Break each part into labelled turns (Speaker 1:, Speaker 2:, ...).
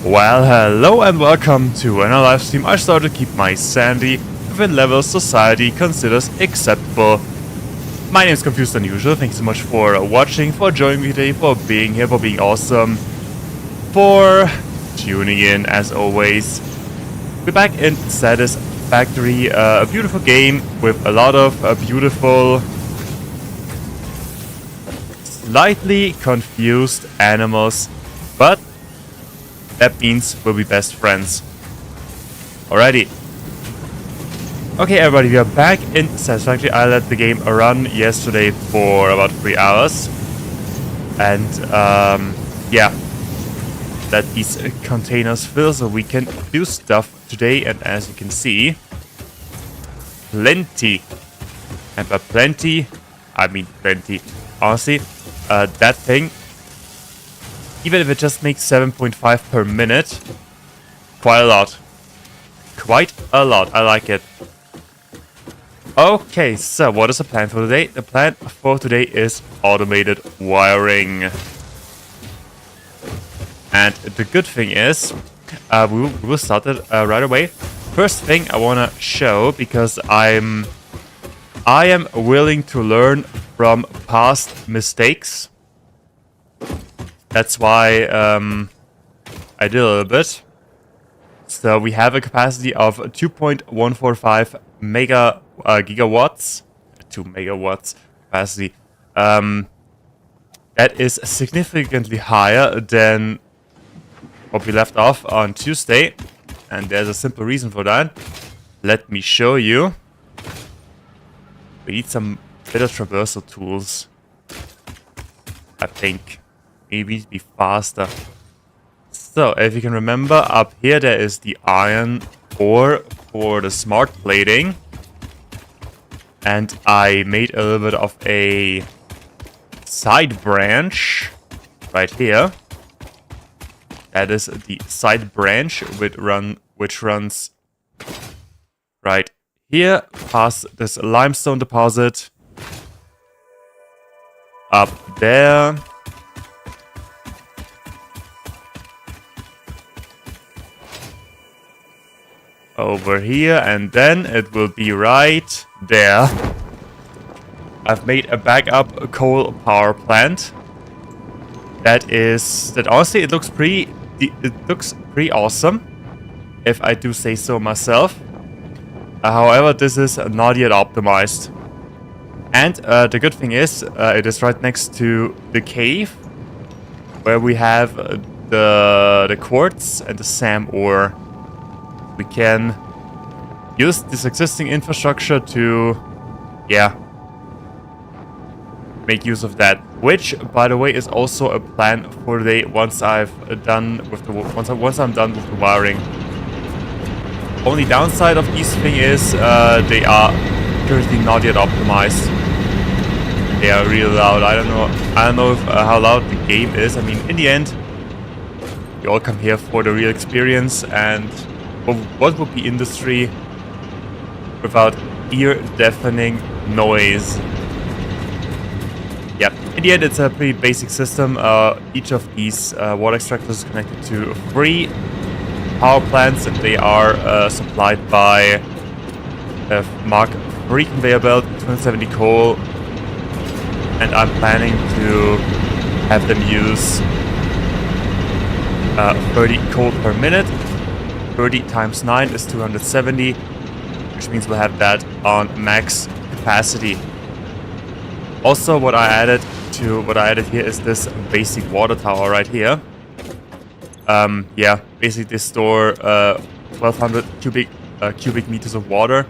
Speaker 1: Well, hello and welcome to another live stream. I started to keep my sanity within levels society considers acceptable. My name is Confused Unusual. Thank you so much for watching, for joining me today, for being here, for being awesome, for tuning in as always. We're back in Satisfactory, a beautiful game with a lot of beautiful, slightly confused animals, but that means we'll be best friends. Alrighty. Okay, everybody, we are back in Satisfactory. I let the game run yesterday for about 3 hours. And, yeah. Let these containers fill so we can do stuff today. And as you can see, plenty. And by plenty, I mean plenty. Honestly, that thing, even if it just makes 7.5 per minute, quite a lot. Quite a lot. I like it. Okay, so what is the plan for today? The plan for today is automated wiring. And the good thing is, we will start it right away. First thing I want to show, because I am willing to learn from past mistakes. That's why I did a little bit. So we have a capacity of 2.145 gigawatts. 2 megawatts capacity. That is significantly higher than what we left off on Tuesday. And there's a simple reason for that. Let me show you. We need some better traversal tools, I think. Maybe be faster. So, if you can remember, up here there is the iron ore for the smart plating. And I made a little bit of a side branch right here. That is the side branch which runs right here past this limestone deposit. Up there. Over here, and then it will be right there. I've made a backup coal power plant. That honestly it looks pretty awesome, if I do say so myself. However, this is not yet optimized. And the good thing is, it is right next to the cave where we have the quartz and the SAM ore. We can use this existing infrastructure to, yeah, make use of that. Which, by the way, is also a plan for today. Once I'm done with the wiring. Only downside of these thing is they are currently not yet optimized. They are really loud. I don't know if, how loud the game is. I mean, in the end, you all come here for the real experience, and what would be industry without ear-deafening noise? Yeah, in the end, it's a pretty basic system. Each of these water extractors is connected to 3 power plants, and they are supplied by a Mark III conveyor belt, 270 coal, and I'm planning to have them use 30 coal per minute. 30 times 9 is 270, which means we'll have that on max capacity. Also, what I added here is this basic water tower right here. Yeah, basically they store 1200 cubic meters of water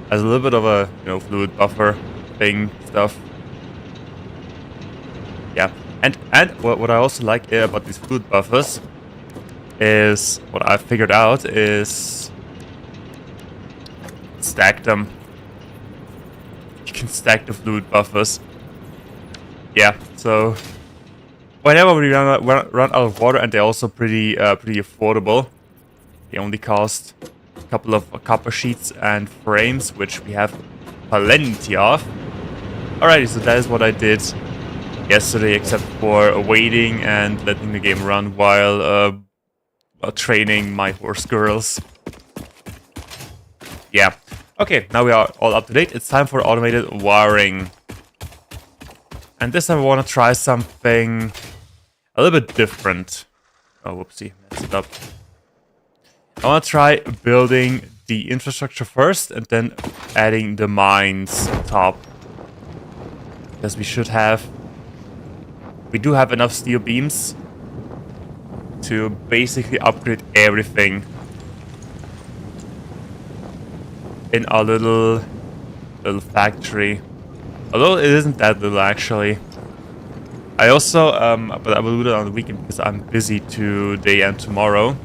Speaker 1: as a little bit of a fluid buffer thing stuff. Yeah, and what I also like about these fluid buffers is, what I figured out is stack them. You can stack the fluid buffers. Yeah, so whenever we run out of water, and they're also pretty affordable. They only cost a couple of copper sheets and frames, which we have plenty of. Alrighty, so that is what I did yesterday, except for waiting and letting the game run while training my horse girls. Yeah. Okay, now we are all up to date. It's time for automated wiring. And this time I want to try something a little bit different. Oh, whoopsie, messed it up. I want to try building the infrastructure first and then adding the mines on top. Because we do have enough steel beams to basically upgrade everything in our little factory. Although it isn't that little actually. I also, but I will do it on the weekend because I'm busy today and tomorrow.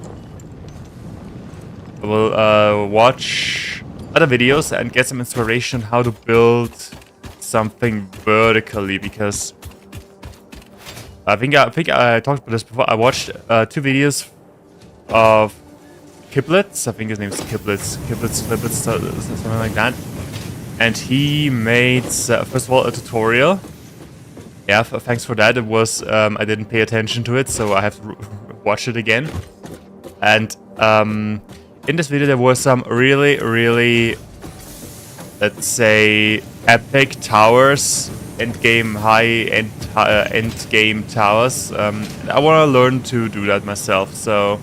Speaker 1: I will watch other videos and get some inspiration how to build something vertically, because I think I talked about this before. I watched 2 videos of Kiblets. I think his name is Kiblets, something like that. And he made first of all a tutorial. Yeah, thanks for that. It was I didn't pay attention to it, so I have to watch it again. And in this video there were some really, let's say, epic towers, end game towers. I want to learn to do that myself, so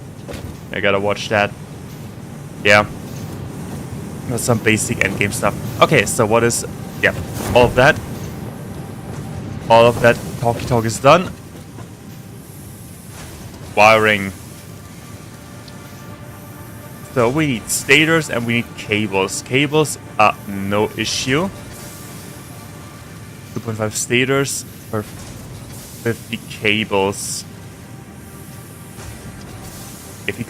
Speaker 1: I gotta watch that. Yeah, some basic end game stuff. Okay, so what is all of that talky talk is done. Wiring. So we need stators and we need cables. Cables are no issue. 2.5 stators per 50 cables. If we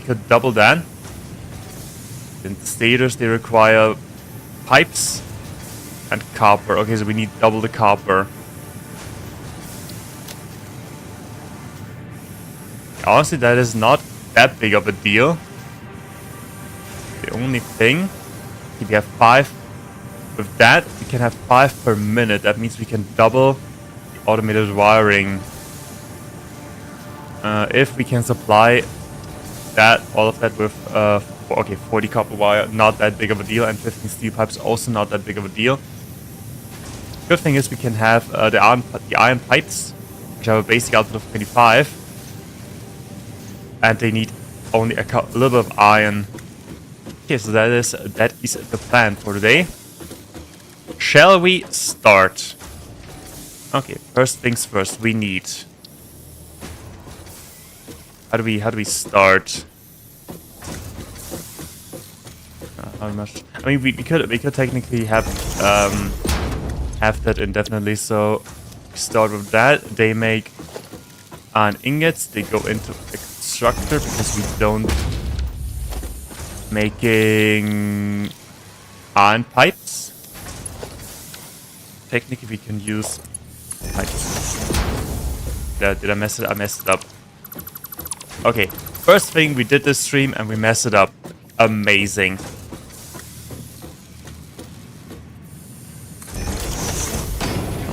Speaker 1: could double that, then the stators, they require pipes and copper. Okay, so we need double the copper. Honestly, that is not that big of a deal. The only thing, if we have 5 with that, we can have 5 per minute. That means we can double the automated wiring. If we can supply all of that with 40 copper wire, not that big of a deal, and 15 steel pipes, also not that big of a deal. Good thing is we can have the iron pipes, which have a basic output of 25, and they need only a little bit of iron. Okay, so that is the plan for today. Shall we start? Okay, first things first, we need. How do we start? How much? I mean, we could technically have that indefinitely. So we start with that. They make iron ingots. They go into the constructor because we don't making iron pipes. Technically, we can use pipes. Did I mess it? I messed it up. Okay, first thing, we did this stream and we messed it up. Amazing.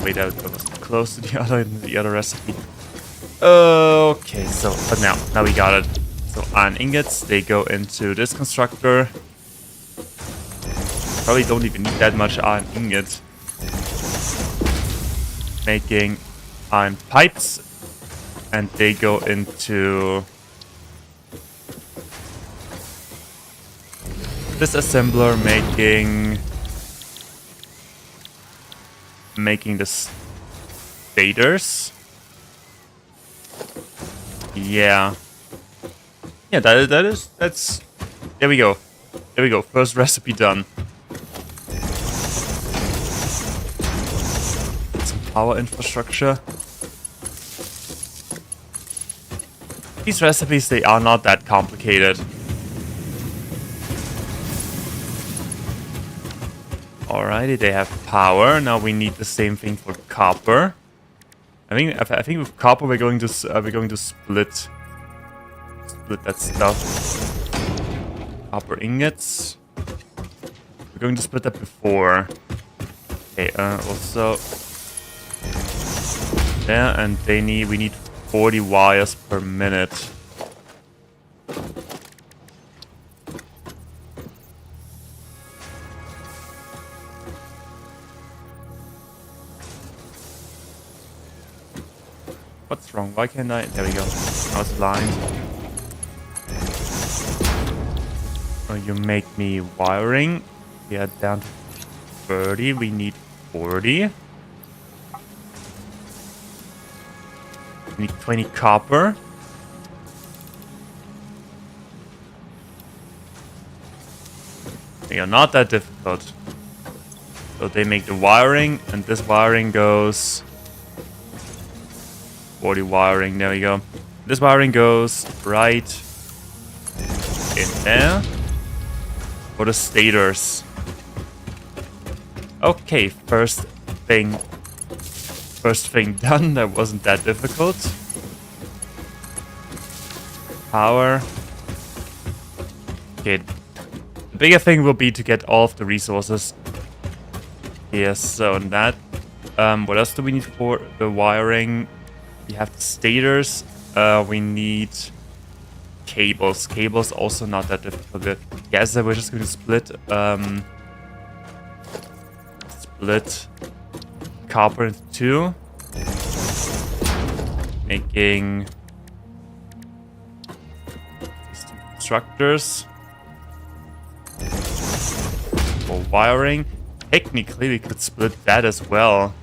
Speaker 1: Wait, that was close to the other recipe. Okay, so but now we got it. So iron ingots, they go into this constructor. Probably don't even need that much iron ingot. Making iron pipes, and they go into this assembler making the stators. Yeah, that's there we go. First recipe done. Some power infrastructure. These recipes, they are not that complicated. Alrighty, they have power. Now we need the same thing for copper. I think with copper we're going to split that stuff. Copper ingots. We're going to split that before. Okay, also there, and we need 40 wires per minute. What's wrong? Why can't I? There we go. I was blind. Oh, you make me wiring. We are down to 30. We need 40. We need 20 copper. They are not that difficult. So they make the wiring, and this wiring goes... 40 wiring, there we go. This wiring goes right in there. For the stators. Okay, first thing done. That wasn't that difficult. Power. Okay. The bigger thing will be to get all of the resources. Yes, so that. What else do we need for the wiring? We have the stators. We need cables. Cables also not that difficult. Yes, we're just going to split copper into two, making these two constructors for wiring. Technically, we could split that as well.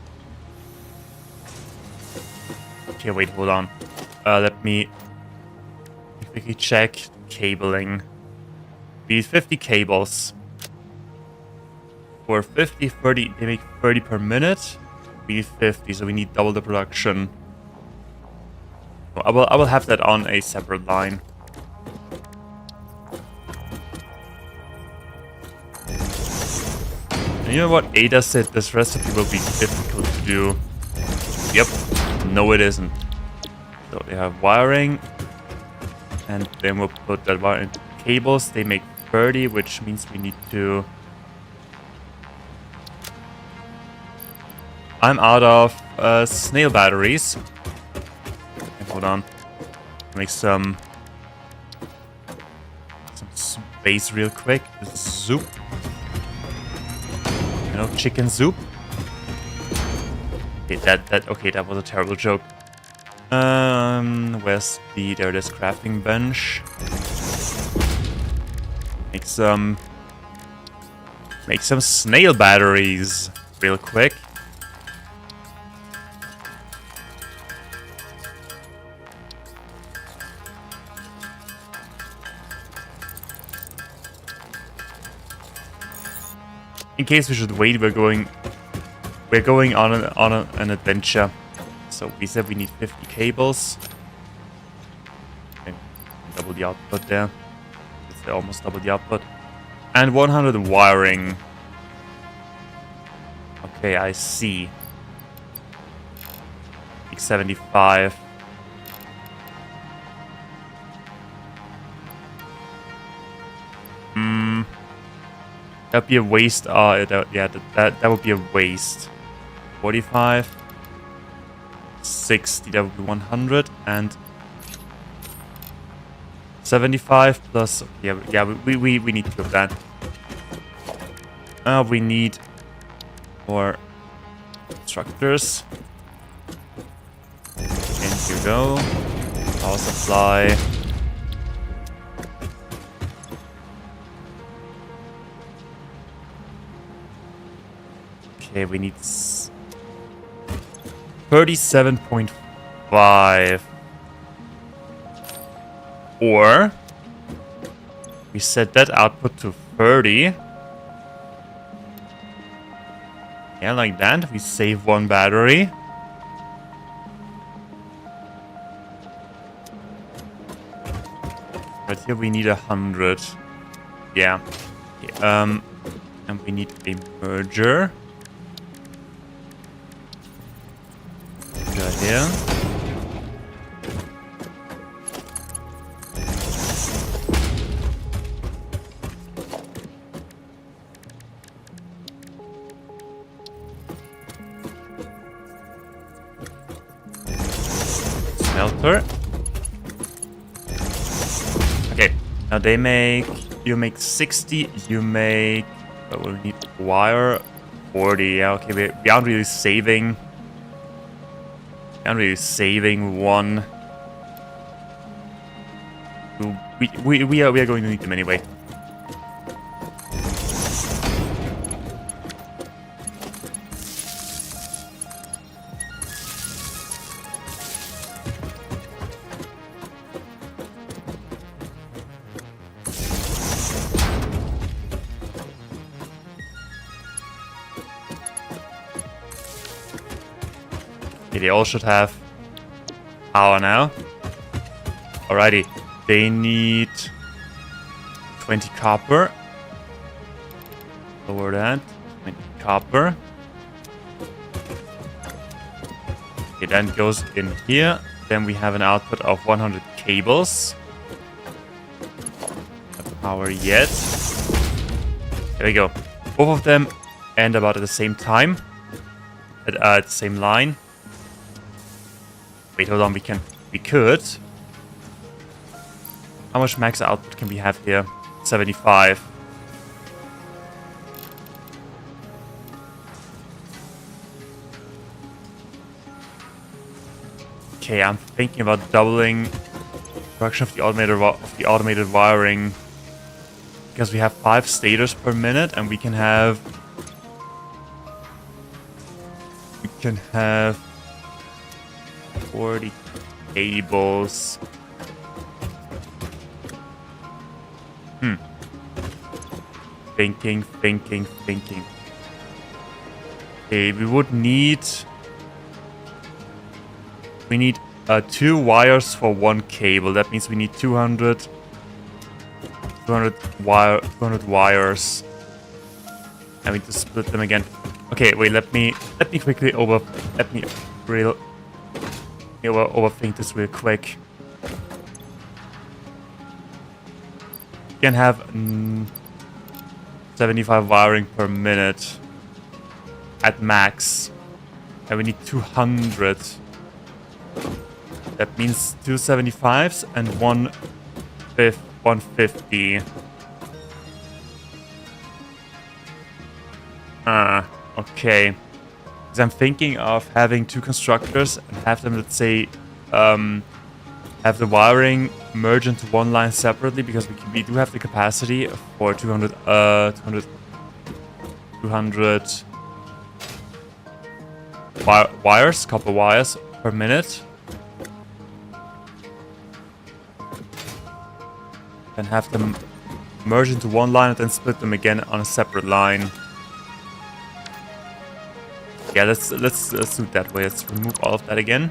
Speaker 1: Okay, wait, hold on. Let me quickly check cabling. We need 50 cables. For 50, 30, they make 30 per minute. We need 50, so we need double the production. So I will have that on a separate line. And you know what? Ada said this recipe will be difficult to do. Yep. No, it isn't. So they have wiring. And then we'll put that wire into cables. They make 30, which means we need to... I'm out of snail batteries. Okay, hold on. Make some space real quick. Soup. You know, chicken soup. Okay, that was a terrible joke. Where's there it is, crafting bench. Make some snail batteries real quick. In case we should wait, we're going on an adventure. So we said we need 50 cables. Okay, double the output there. It's almost double the output. And 100 wiring. Okay, I see. Like 75. That'd be a waste. That would be a waste. 45. 60, that would be 100. And 75 plus... Yeah, we need to do that. We need more constructors. In you go. Power supply. Okay, we need 37.5. Or we set that output to 30. Yeah, like that. We save one battery. But here we need 100. Yeah. Okay, and we need a merger. Here. Smelter. Okay, now they make... You make 60, you make... But we need wire 40. Yeah, okay, we aren't really saving. Can't really saving one. We are going to need them anyway. Okay, they all should have power now. Alrighty. They need 20 copper. Lower that. 20 copper. Okay, then goes in here. Then we have an output of 100 cables. Not power yet. There we go. Both of them end about at the same time. At the same line. Wait, hold on. We could. How much max output can we have here? 75. Okay, I'm thinking about doubling production of the automated wiring, because we have 5 stators per minute, and we can have 40 cables. Thinking. Okay, we need 2 wires for 1 cable. That means we need 200 wires. I need to split them again. Okay, wait, let me quickly overthink this real quick. We can have 75 wiring per minute at max, and we need 200. That means 2 75s and 150. Okay. Because I'm thinking of having 2 constructors and have them, let's say, have the wiring merge into one line separately, because we do have the capacity for 200 wires, copper wires per minute. And have them merge into one line and then split them again on a separate line. Yeah, let's do it that way. Let's remove all of that again.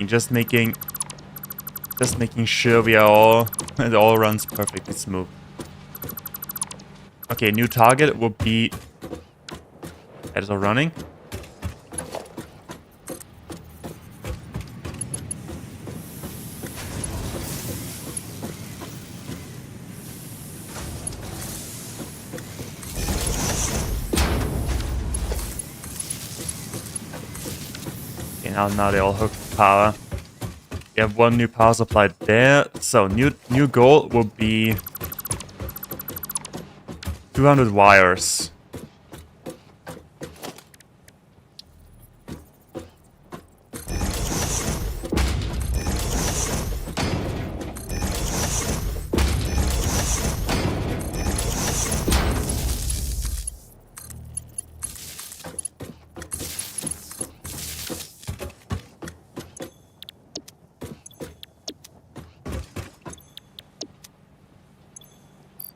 Speaker 1: Just making sure we are all it all runs perfectly smooth. Okay, new target will be that is all running. Okay, now they all hooked to power. We have 1 new power supply there. So new goal will be 200 wires.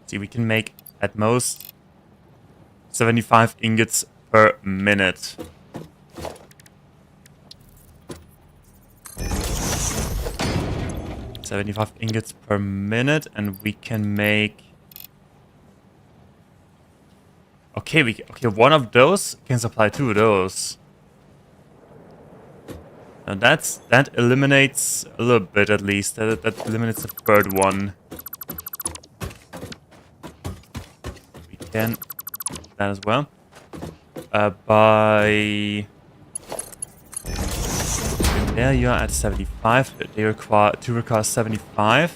Speaker 1: See, we can make at most 75 ingots per minute. $75 ingots per minute, and we can make. Okay, one of those can supply 2 of those. Now that eliminates a little bit, at least. That eliminates the third one. We can do that as well. There you are at 75. They require 75.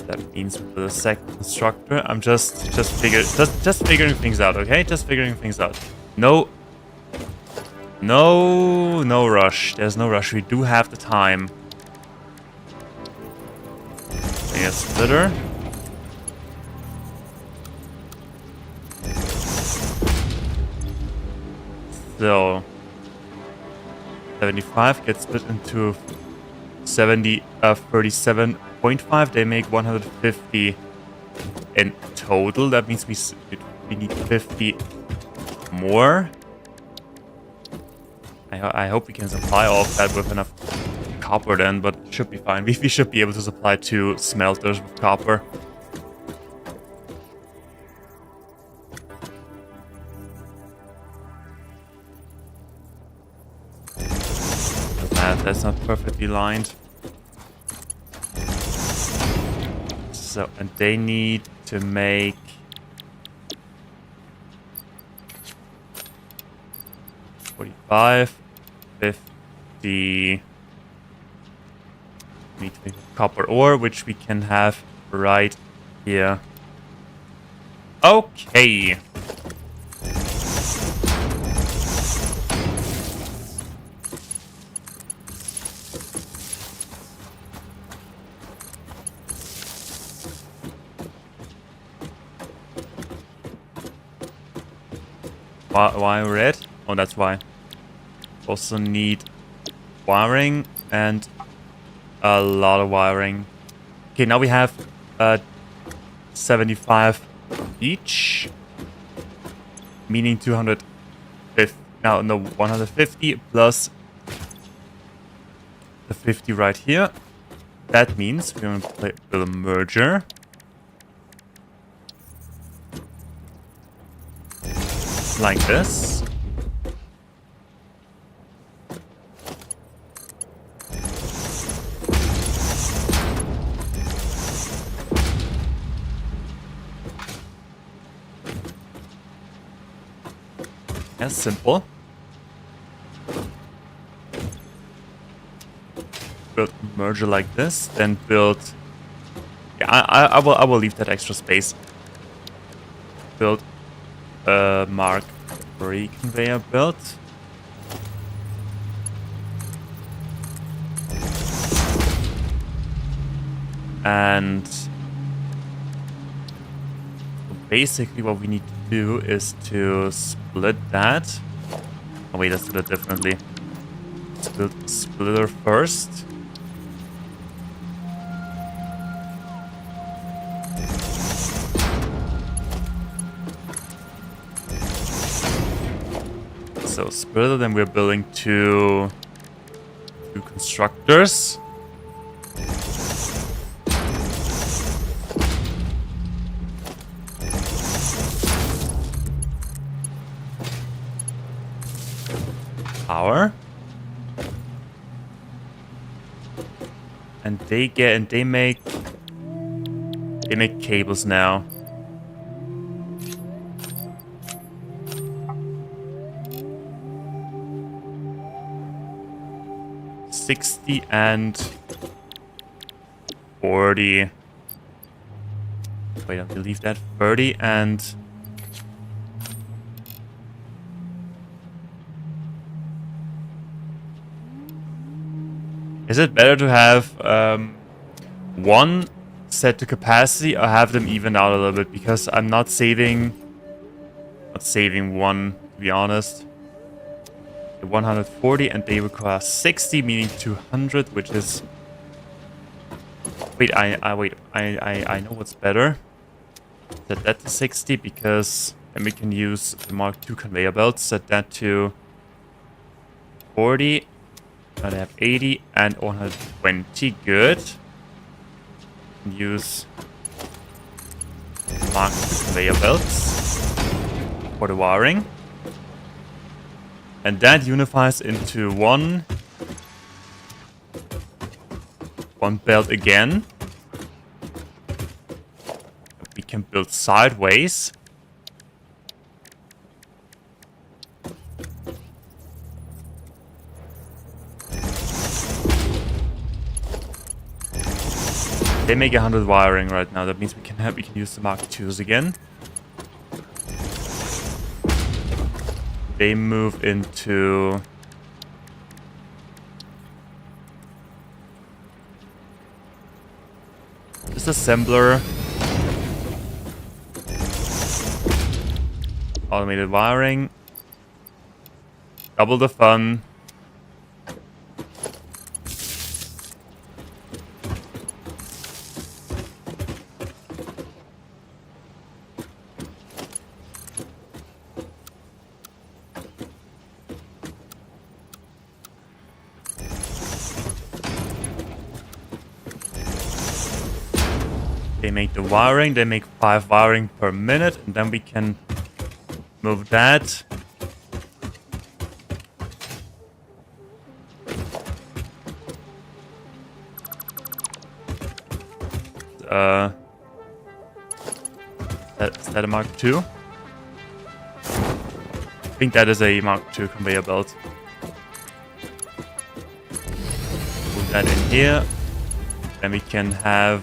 Speaker 1: That means with the second constructor. I'm just figuring things out, okay? Just figuring things out. No rush. There's no rush. We do have the time. A splitter. So 75 gets split into 37.5. They make 150 in total. That means we need 50 more. I hope we can supply all of that with enough copper then, but it should be fine. We should be able to supply 2 smelters with copper. That's not perfectly lined. So, and they need to make 45, 50. Need to make copper ore, which we can have right here. Okay. Why red? Oh, that's why. Also need wiring and a lot of wiring. Okay, now we have 75 each, meaning 250. Now, no, 150 plus the 50 right here. That means we're going to build a merger. Like this. As simple. Build a merger like this, then build. Yeah, I will leave that extra space. Build Mark III conveyor belt. And basically what we need to do is to split that. Oh wait, let's do that differently. Let's build a splitter first. So splitter, then we're building two constructors. Power. And they make cables now. $60 and $40. Wait, I believe that $30 and is it better to have one set to capacity or have them even out a little bit? Because I'm not saving one, to be honest. 140 and they require 60, meaning 200, which is. Wait, I know what's better. Set that to 60 because then we can use the Mark II conveyor belts. Set that to 40. Now they have 80 and 120. Good. Use Mark II conveyor belts for the wiring. And that unifies into one belt again. We can build sideways. They make 100 wiring right now. That means we can use the Mark IIs again. They move into this assembler. Automated wiring. Double the fun. They make the wiring, they make 5 wiring per minute, and then we can move that. Is that a Mark II? I think that is a Mark II conveyor belt. Put that in here. Then we can have...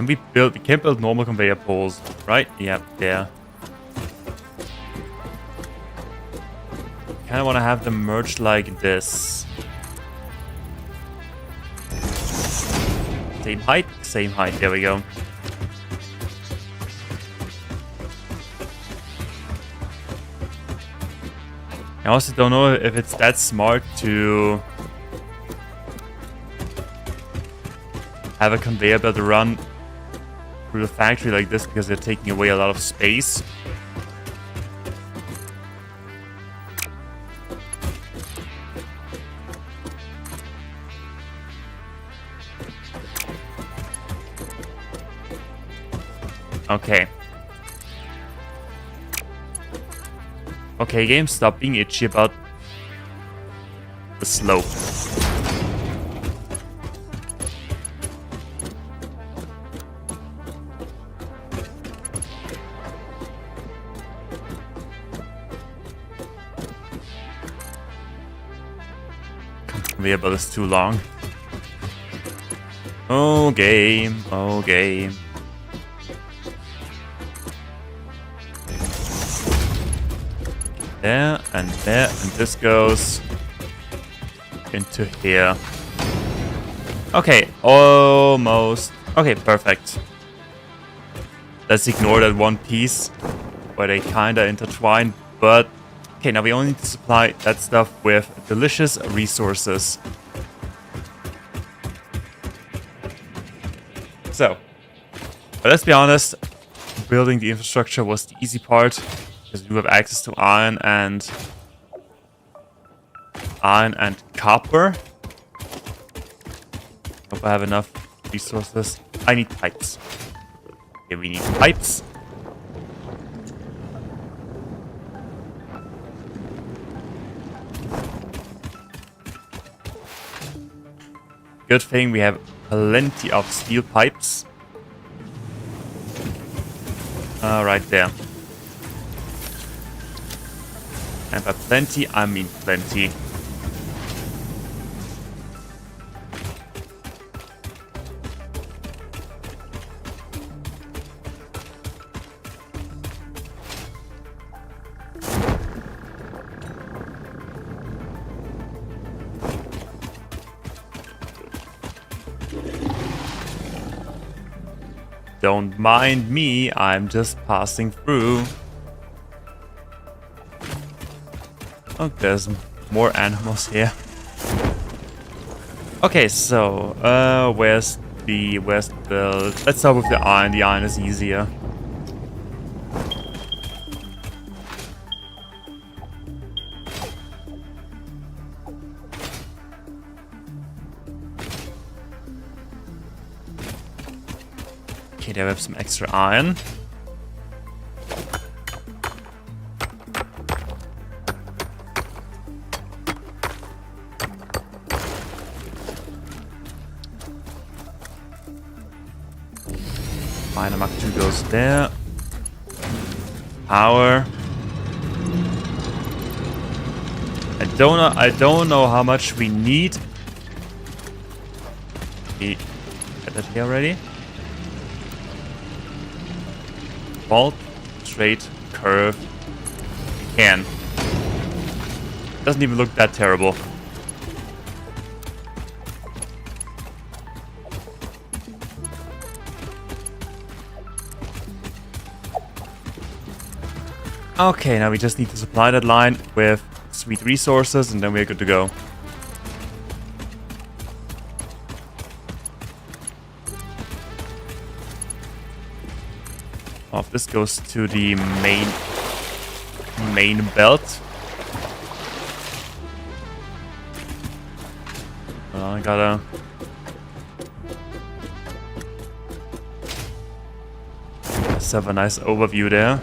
Speaker 1: We can't build normal conveyor poles, right? Yep, there. Kinda wanna have them merged like this. Same height? Same height, there we go. I also don't know if it's that smart to have a conveyor belt run through the factory like this, because they're taking away a lot of space. Okay. Okay, game, stop being itchy about the slope. Conveyor belt is too long. Oh game, oh game. There, and this goes into here. Okay, almost. Okay, perfect. Let's ignore that one piece where they kinda intertwine, but okay, now we only need to supply that stuff with delicious resources. So, but let's be honest, building the infrastructure was the easy part, because we do have access to iron and copper. Hope I have enough resources. I need pipes. Okay, we need pipes. Good thing we have plenty of steel pipes. Right there. And by plenty, I mean plenty. Don't mind me, I'm just passing through. Oh, there's more animals here. Okay, so where's the let's start with the iron. The iron is easier. Okay, there we have some extra iron. Miner Mark II goes there. Power. And don't know how much we need. We get that here already. Vault, straight, curve. We can. Doesn't even look that terrible. Okay, now we just need to supply that line with sweet resources and then we're good to go. Oh, this goes to the main belt. I gotta... Let's have a nice overview there.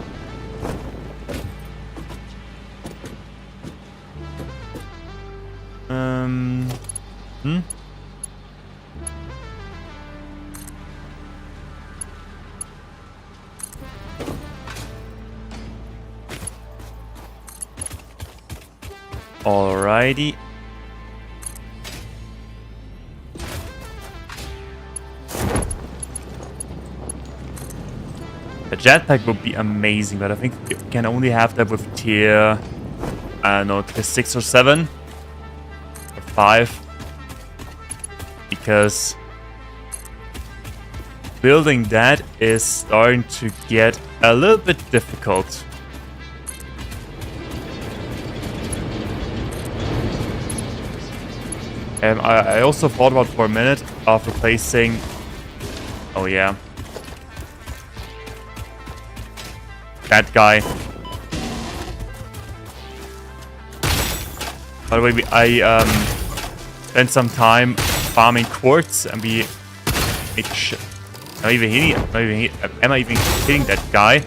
Speaker 1: Alrighty. A jetpack would be amazing, but I think you can only have that with tier, I don't know, tier 6 or 7 or 5, because building that is starting to get a little bit difficult. I also thought about for a minute of replacing... Oh yeah. That guy. By the way, I spent some time farming quartz and we make sure... Am I even hitting that guy?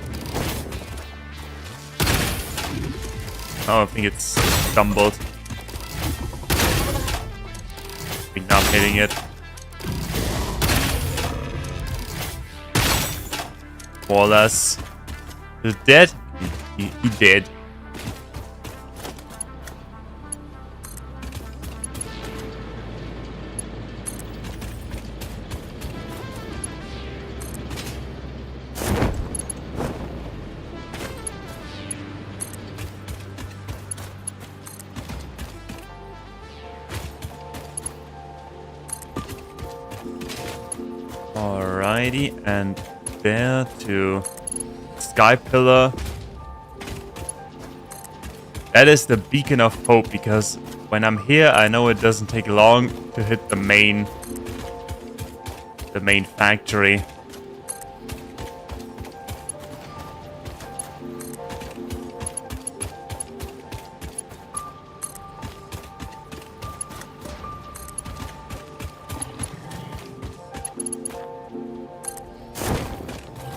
Speaker 1: Oh, I think it's stumbled. I think now I'm hitting it. More or less. Is it dead? He dead. Alrighty, and there to Sky Pillar. That is the beacon of hope, because when I'm here, I know it doesn't take long to hit the main factory.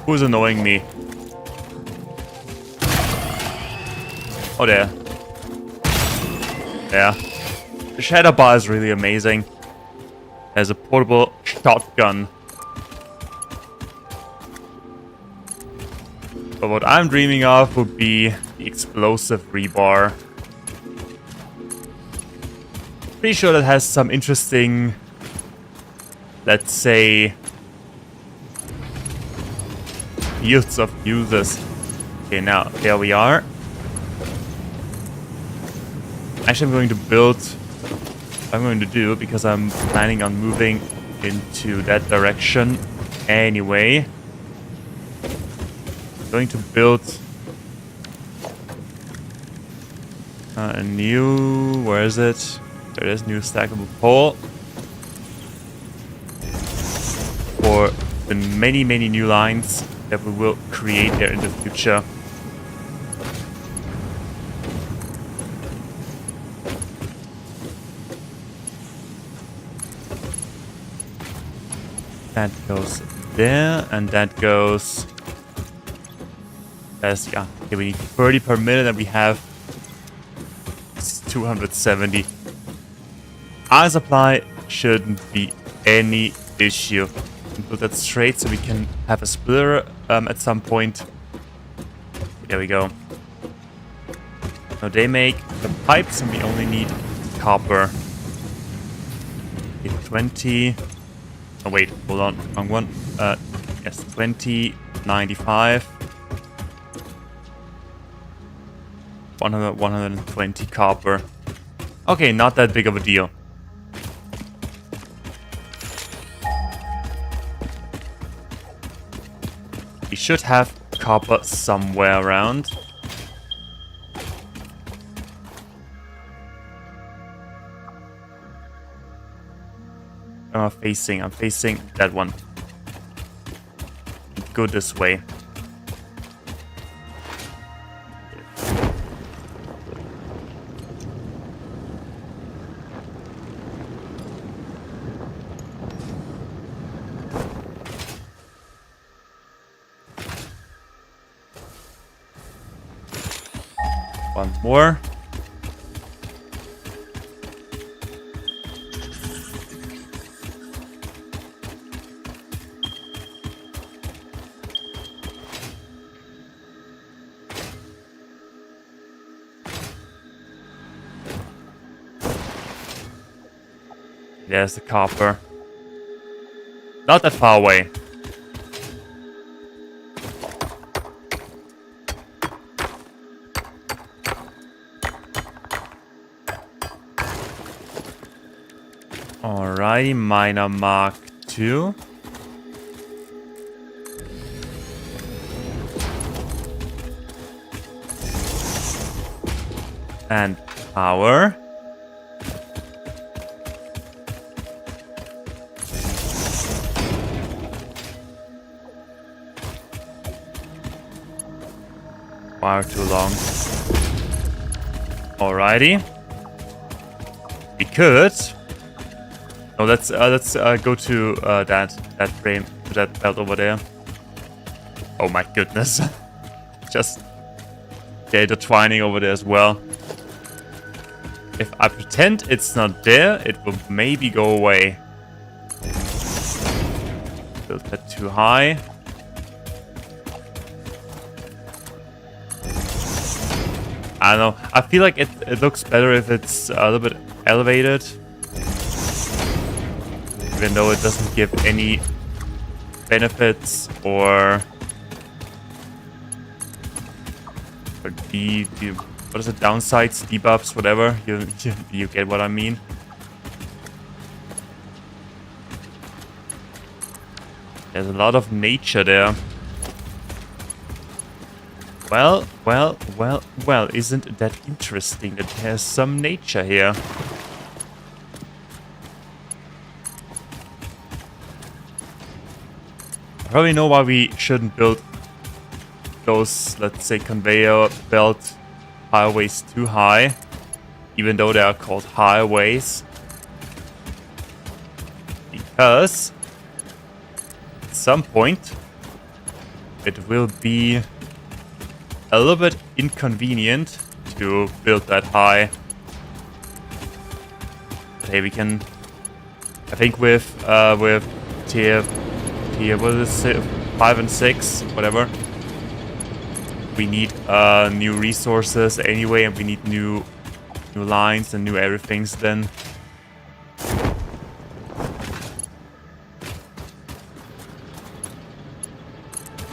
Speaker 1: Who's annoying me? Oh, there. Yeah. The shadow bar is really amazing. As a portable shotgun. But what I'm dreaming of would be the explosive rebar. Pretty sure that has some interesting, let's say, fields of uses. Okay, now there we are. Actually, I'm going to build. I'm going to do because I'm planning on moving into that direction anyway. I'm going to build a new. Where is it? There is new stackable pole for the many new lines that we will create there in the future. That goes there, and that goes... As, yeah, okay, we need 30 per minute, and we have 270. Our supply shouldn't be any issue. Put that straight so we can have a splitter at some point. There we go. Now they make the pipes and we only need copper. 20. Oh wait, hold on, wrong one. Yes, 20, 95. 120 copper. Okay, not that big of a deal. We should have copper somewhere around. I'm facing that one. Go this way. One more. There's the copper. Not that far away. Alrighty, miner mark 2. And power. Wire too long. Alrighty. We could. Oh, let's go to that frame, to that belt over there. Oh my goodness! Just they're intertwining over there as well. If I pretend it's not there, it will maybe go away. Built that too high. I don't know. I feel like it looks better if it's a little bit elevated. Even though it doesn't give any benefits or what is it, downsides, debuffs, whatever. You get what I mean. There's a lot of nature there. Well, isn't that interesting that there's some nature here? I probably know why we shouldn't build those, let's say, conveyor belt highways too high, even though they are called highways. Because at some point it will be a little bit inconvenient to build that high. But hey, we can. I think with tier what is it, 5 and 6, whatever. We need new resources anyway, and we need new lines and new everythings then.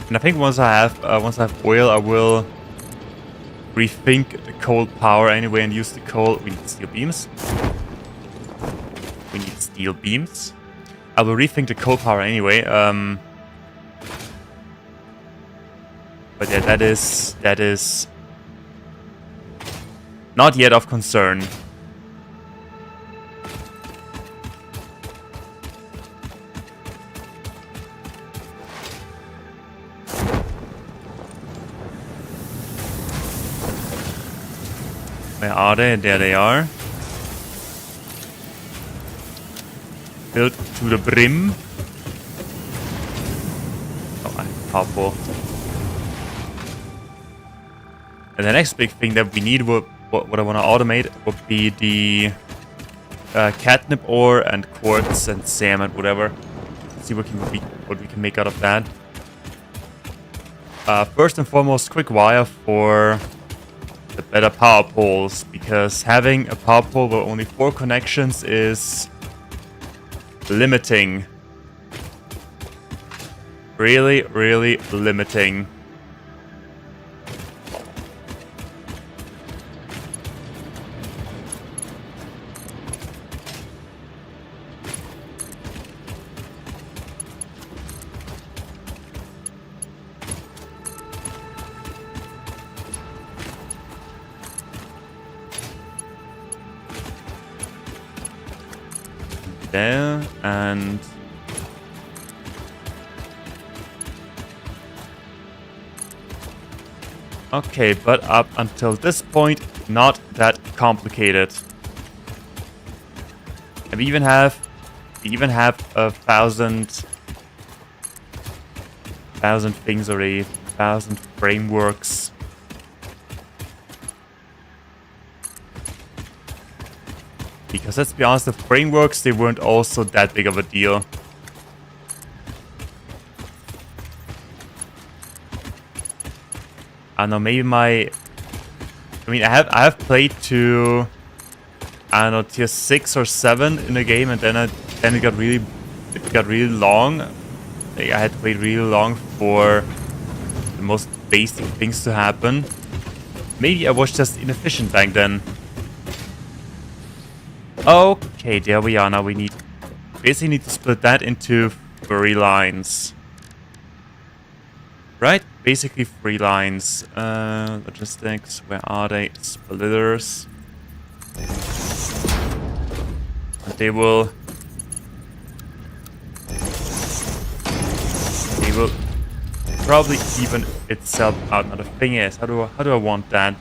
Speaker 1: And I think once I have oil, I will rethink the coal power anyway and use the coal. We need steel beams. We need steel beams. I will rethink the coal power anyway. But yeah, that is not yet of concern. Where are they? There they are. Filled to the brim. Oh, I'm powerful. And the next big thing that we need, what I want to automate, would be the catnip ore and quartz and salmon, whatever. Let's see what we can make out of that. First and foremost, quick wire for the better power poles, because having a power pole with only 4 connections is limiting. Really, really limiting. There, and okay, but up until this point, not that complicated. And we even have 1,000 things already, 1,000 frameworks. Because let's be honest, the frameworks, they weren't also that big of a deal. I don't know, maybe I have played to, I don't know, tier 6 or 7 in the game, and then it got really long. Like, I had to wait really long for the most basic things to happen. Maybe I was just inefficient back then. Okay, there we are. Now we basically need to split that into 3 lines. Right? Basically 3 lines. Logistics, where are they? Splitters. And they will probably even itself out. Now the thing is, how do I want that?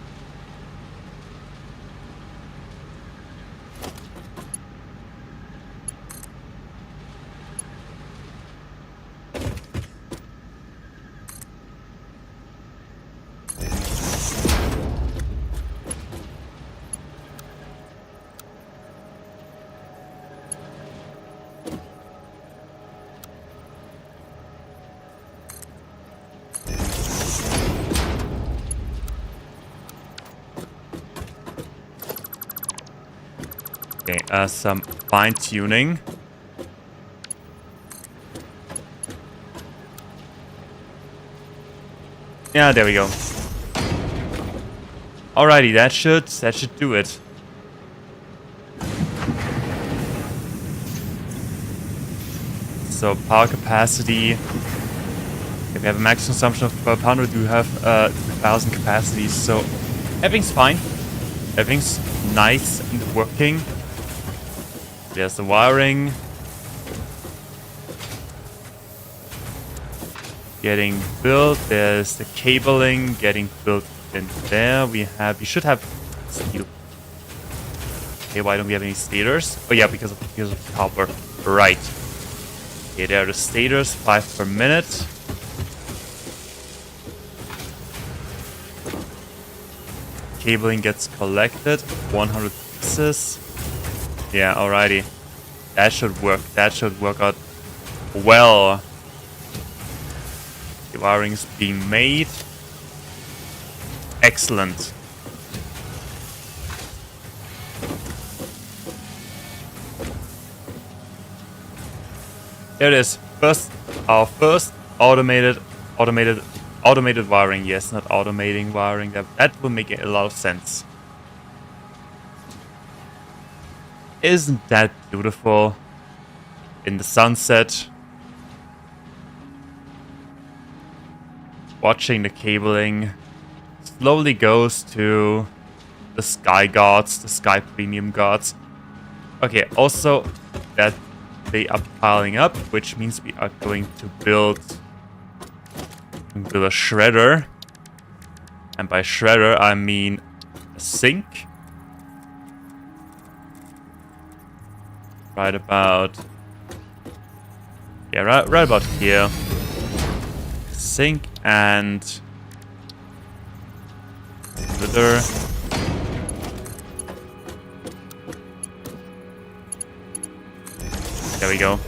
Speaker 1: Okay, some fine-tuning. Yeah, there we go. Alrighty, that should do it. So power capacity. If we have a max consumption of 1200, we do have 1000 capacities. So everything's fine. Everything's nice and working. There's the wiring. Getting built. There's the cabling getting built in there. We should have steel. Okay, why don't we have any stators? Oh yeah, because of copper. Right. Okay, there are the stators, 5 per minute. Cabling gets collected, 100 pieces. Yeah, alrighty. That should work. That should work out well. The wiring is being made. Excellent. There it is. Our first automated wiring. Yes, not automating wiring. That will make a lot of sense. Isn't that beautiful? In the sunset. Watching the cabling slowly goes to the sky gods, the sky premium gods. Okay, also that they are piling up, which means we are going to build a shredder. And by shredder, I mean a sink. Right about... yeah, right about here. Sink and... splitter. There we go.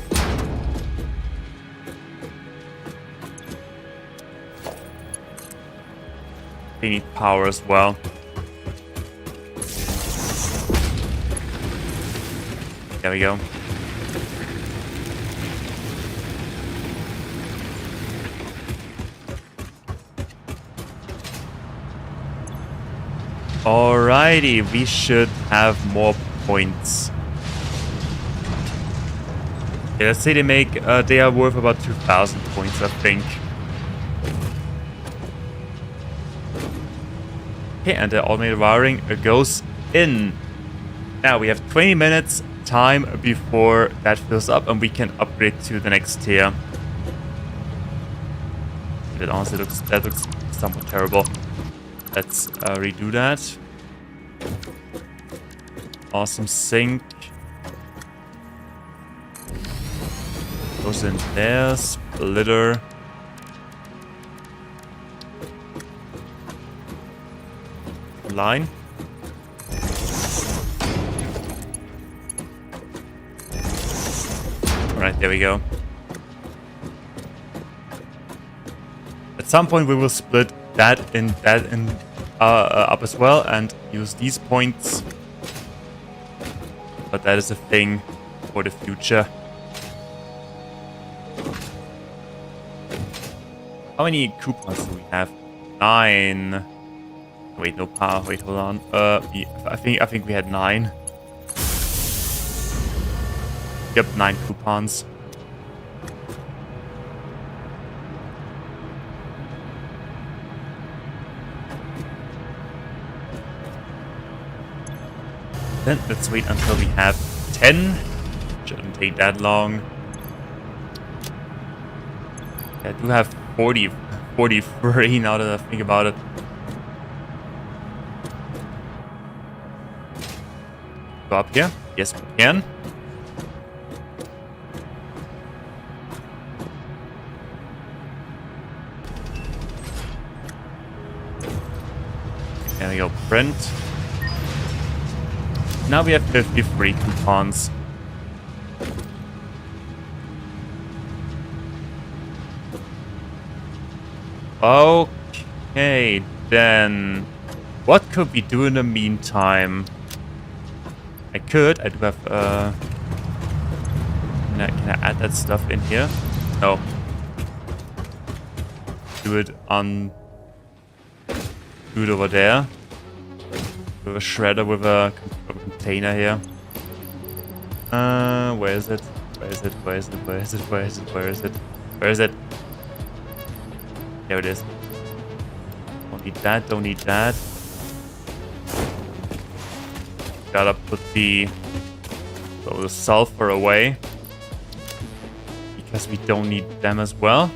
Speaker 1: They need power as well. There we go. Alrighty, we should have more points. Yeah, let's say they are worth about 2,000 points, I think. Okay, and the automated wiring goes in. Now we have 20 minutes time before that fills up and we can upgrade to the next tier. That honestly looks somewhat terrible. Let's redo that. Awesome sync. Goes in there. Splitter. Line. Alright, there we go. At some point we will split that in up as well and use these points. But that is a thing for the future. How many coupons do we have? 9. Wait, no power. Wait, hold on. I think we had 9. Yep, 9 coupons. Then let's wait until we have 10. Shouldn't take that long. I do have 43 now that I think about it. Go up here. Yes, we can. There we go. Print. Now we have 53 coupons. Okay, then what could we do in the meantime? I do have, can I add that stuff in here? No. Do it over there. With a shredder with a container here. Where is it? Where is it? Where is it? Where is it? Where is it? Where is it? Where is it? There it is. Don't need that, don't need that. Gotta put the sulfur away. Because we don't need them as well.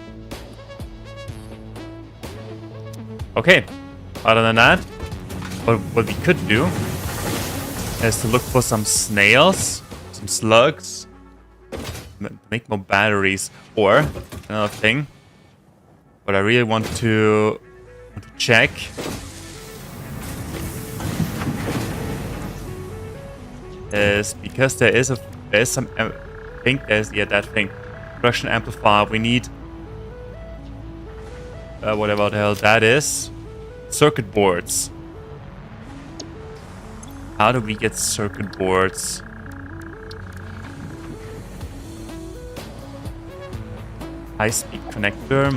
Speaker 1: Okay. Other than that, what we could do is to look for some snails, some slugs, make more batteries, or another thing. What I really want to check is because there's some I think there's that thing production amplifier. We need whatever the hell that is. Circuit boards. How do we get circuit boards? High-speed connector.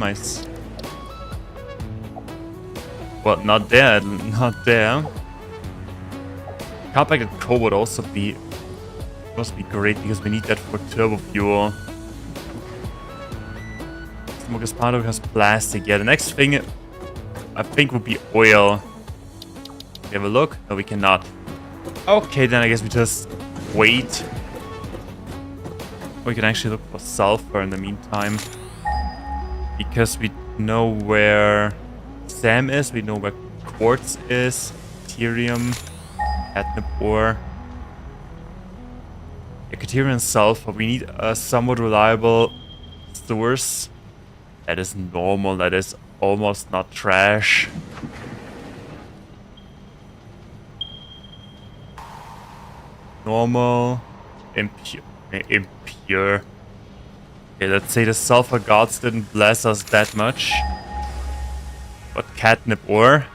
Speaker 1: Well, not there. Not there. Carbide core would also be must be great because we need that for turbo fuel. Smoker's powder has plastic. Yeah, the next thing I think would be oil. We have a look? No, we cannot. Okay, then I guess we just wait. We can actually look for sulfur in the meantime. Because we know where Sam is, we know where quartz is, deuterium, catnip ore. Deuterium and sulfur. We need a somewhat reliable source. That is normal, that is almost not trash. Normal, impure. Okay, let's say the sulfur gods didn't bless us that much. But catnip ore.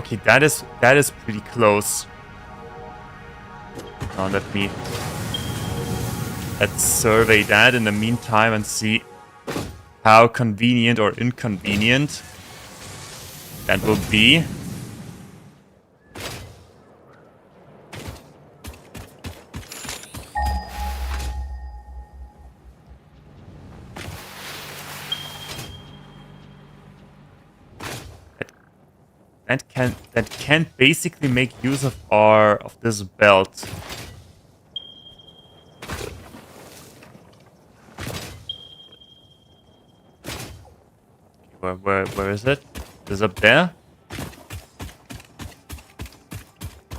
Speaker 1: Okay, that is pretty close. Now let's survey that in the meantime and see how convenient or inconvenient that will be. That can basically make use of this belt. Where is it? Is it up there?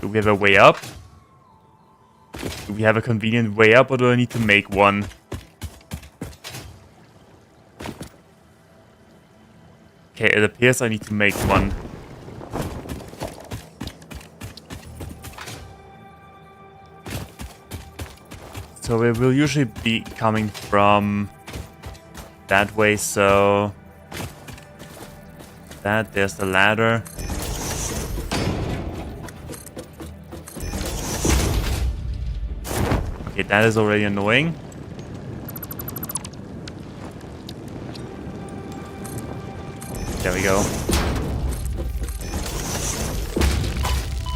Speaker 1: Do we have a way up? Do we have a convenient way up, or do I need to make one? Okay, it appears I need to make one. So it will usually be coming from that way, so there's the ladder. Okay, that is already annoying. There we go.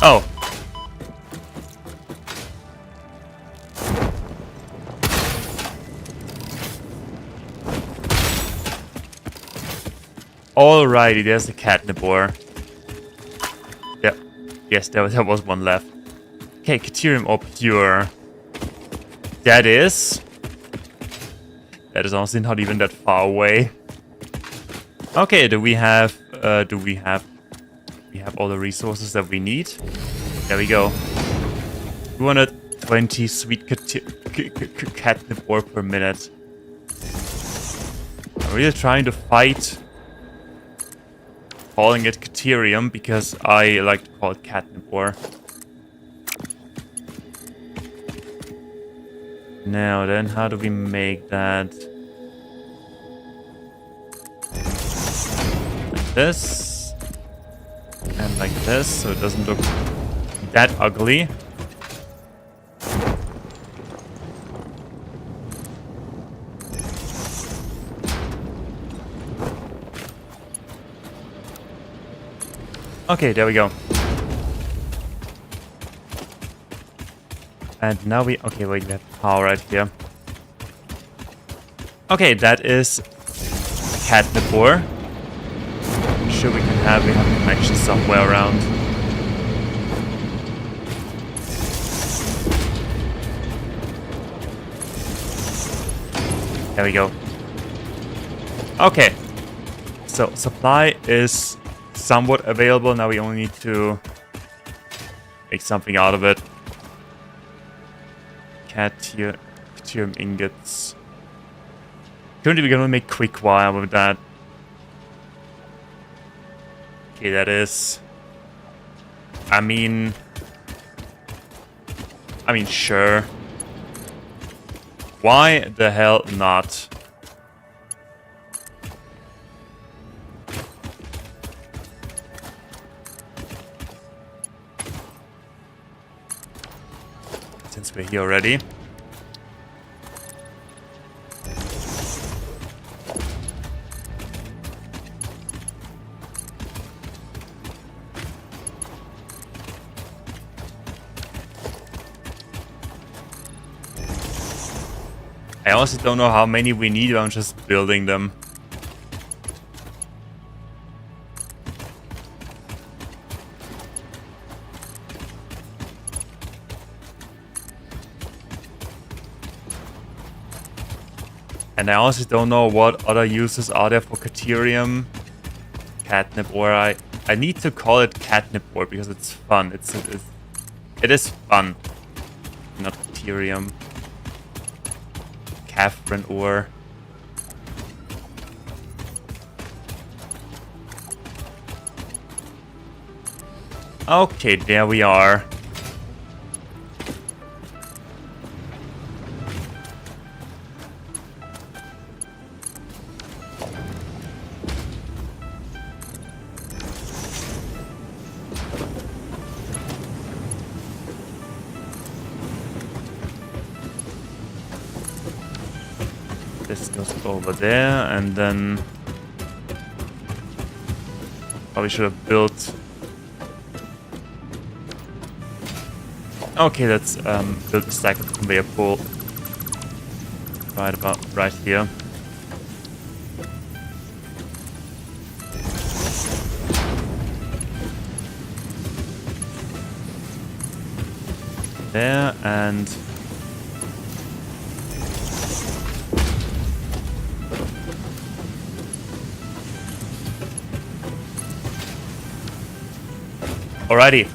Speaker 1: Oh. Alrighty, there's the catnip ore. Yep. Yes, there was one left. Okay, Caterium or pure. That is honestly not even that far away. Okay, we have all the resources that we need. There we go. 220 sweet catnip ore per minute. I'm really trying to fight calling it Caterium because I like to call it catnip ore. Now then, how do we make that? Like this. And like this, so it doesn't look that ugly. Okay, there we go. And now we have power right here. Okay, that is catnip ore. I'm sure we have a connection somewhere around. There we go. Okay. So supply is somewhat available. Now we only need to make something out of it. Caterium ingots. Currently we're gonna make quick wire with that. Okay, that is... I mean, sure. Why the hell not? Since we're here already. I also don't know how many we need, I'm just building them. And I also don't know what other uses are there for Caterium. Catnip ore. I need to call it catnip ore because it's fun. It is fun. Not Caterium. Catherine ore. Okay, there we are. This goes over there, and then probably should have built. Okay, let's build a stack of conveyor pull right about right here. There, and alrighty,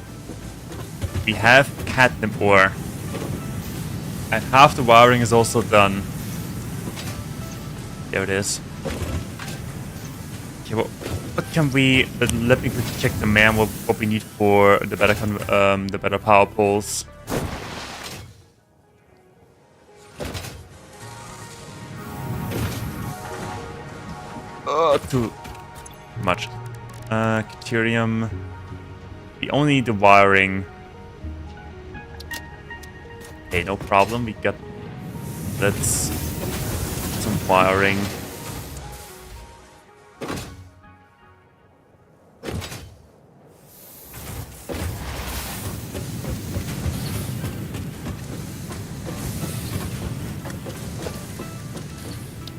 Speaker 1: we have catnip ore, and half the wiring is also done. There it is. Okay, what can we? Let me quickly check the man. What we need for the better power poles. Too much. Deuterium. We only need the wiring. Okay, no problem. We got some wiring.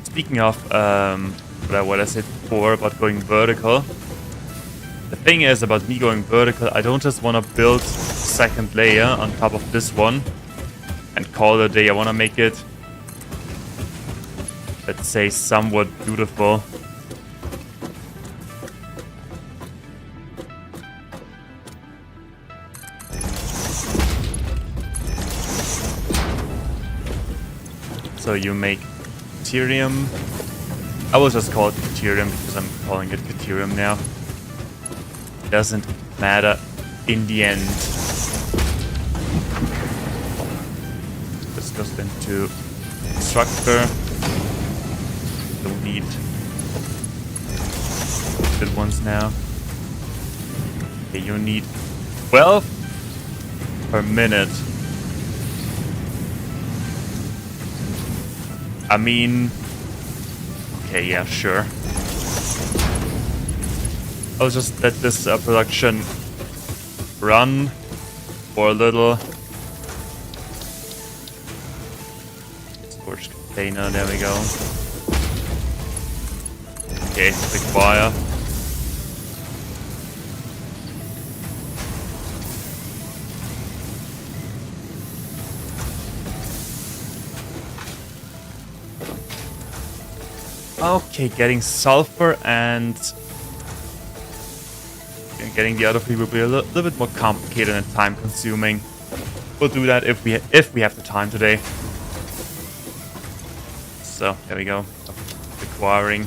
Speaker 1: Speaking of what I said before about going vertical. The thing is about me going vertical, I don't just want to build a second layer on top of this one and call it a day. I want to make it, let's say, somewhat beautiful. So you make deuterium. I will just call it deuterium because I'm calling it deuterium now. Doesn't matter in the end. This goes into structure. Don't need good ones now. Okay, you need 12 per minute. I mean, okay, yeah, sure. I'll just let this production run for a little. Storage container, there we go. Okay, quick wire. Okay, getting sulfur and getting the other three will be a little bit more complicated and time consuming. We'll do that if we have the time today. So there we go. Acquiring.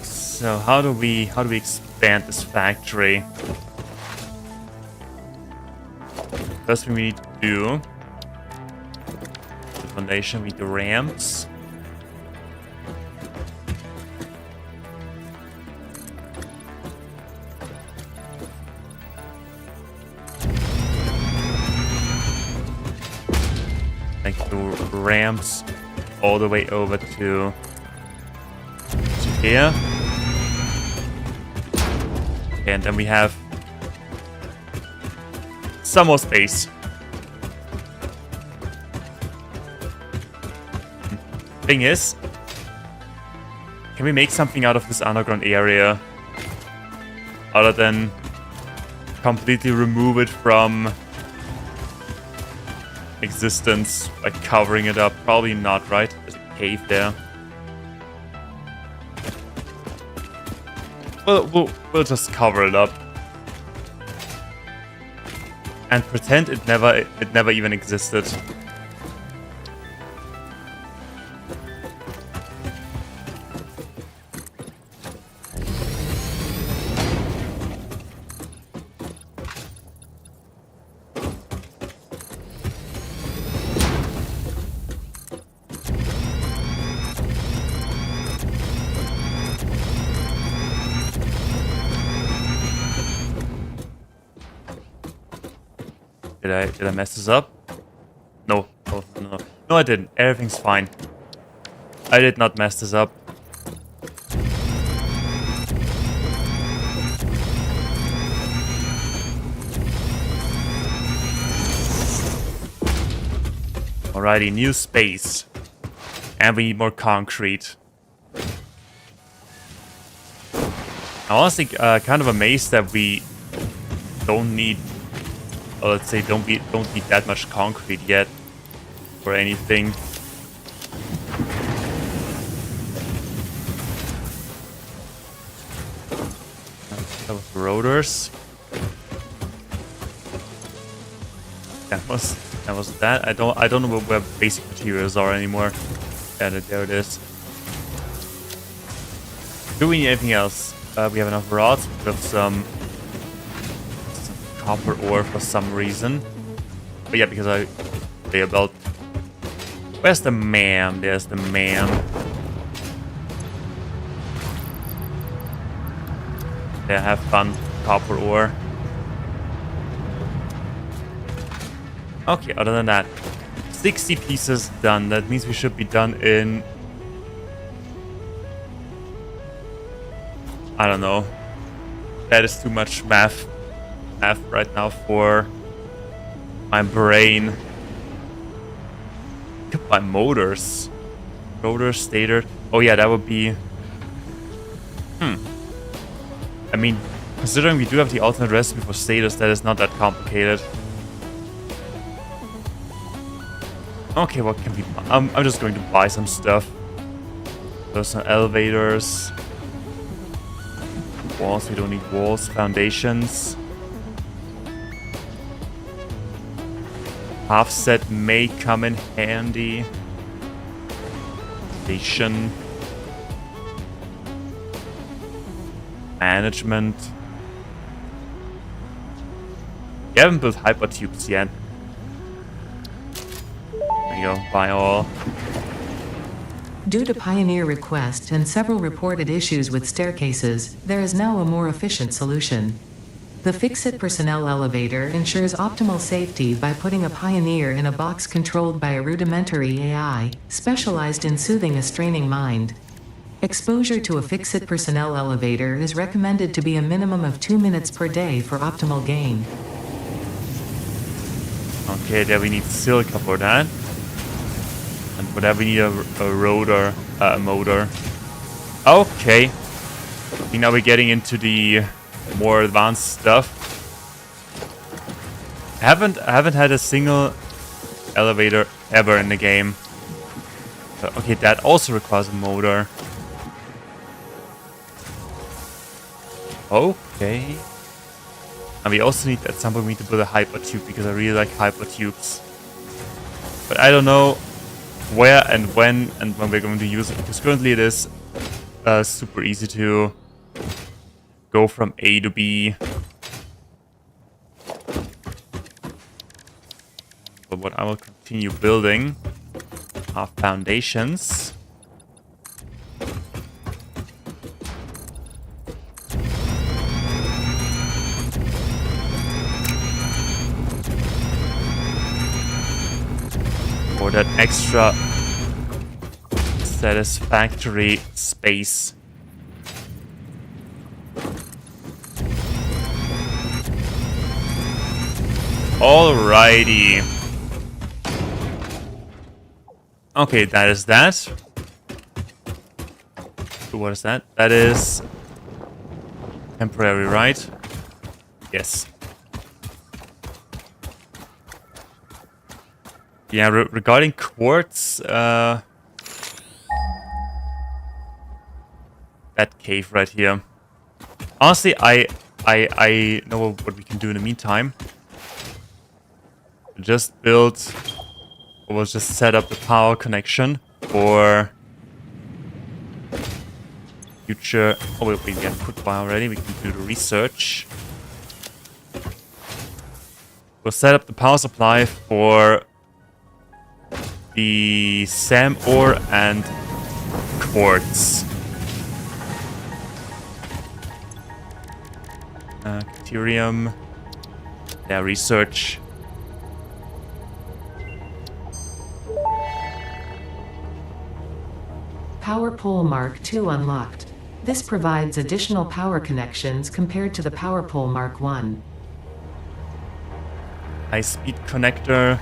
Speaker 1: So how do we expand this factory? First thing we need to do. The foundation, we need the ramps. Like the ramps all the way over to here. Okay, and then we have some more space. Thing is, can we make something out of this underground area other than completely remove it from existence by covering it up? Probably not, right? There's a cave there. We'll just cover it up and pretend it never even existed. Did I mess this up? No, Oh, no, no. No, I didn't. Everything's fine. I did not mess this up. Alrighty, new space. And we need more concrete. I'm honestly kind of amazed that we don't need, let's say, don't need that much concrete yet for anything. That was rotors. That was that. I don't know where basic materials are anymore. Yeah, there it is. Do we need anything else? We have enough rods. We have some copper ore for some reason. But yeah, because they about. Where's the ma'am? There's the ma'am. Yeah, have fun. Copper ore. Okay, other than that, 60 pieces done. That means we should be done in... I don't know. That is too much math right now for my brain. Could buy motors. Rotor, stator. Oh yeah, that would be... I mean, considering we do have the alternate recipe for stators, that is not that complicated. Okay, what can we buy? I'm just going to buy some stuff. There's some elevators. Walls, we don't need walls. Foundations. Half set may come in handy. Station. Management. We haven't built hypertubes yet. There you go, buy all.
Speaker 2: Due to Pioneer request and several reported issues with staircases, there is now a more efficient solution. The Fix-It personnel elevator ensures optimal safety by putting a Pioneer in a box controlled by a rudimentary AI, specialized in soothing a straining mind. Exposure to a Fix-It personnel elevator is recommended to be a minimum of 2 minutes per day for optimal gain.
Speaker 1: Okay, there we need silica for that. And for that we need a rotor, a motor. Okay. Now we're getting into the more advanced stuff. I haven't had a single elevator ever in the game. But okay, that also requires a motor. Okay. And we also need, at some point, we need to build a hypertube because I really like hypertubes. But I don't know where and when we're going to use it, because currently it is super easy to go from A to B. But what I will continue building are foundations. For that extra satisfactory space. Alrighty. Okay, that is that. What is that? That is temporary, right? Yes. Yeah, regarding quartz, that cave right here. Honestly, I know what we can do in the meantime. Just build, or we'll just set up the power connection for future. Oh wait, we have put power already. We can do the research. We'll set up the power supply for the SAM ore and quartz. Deuterium. Yeah, research.
Speaker 2: Power pole Mark II unlocked. This provides additional power connections compared to the Power pole Mark I.
Speaker 1: High-speed connector.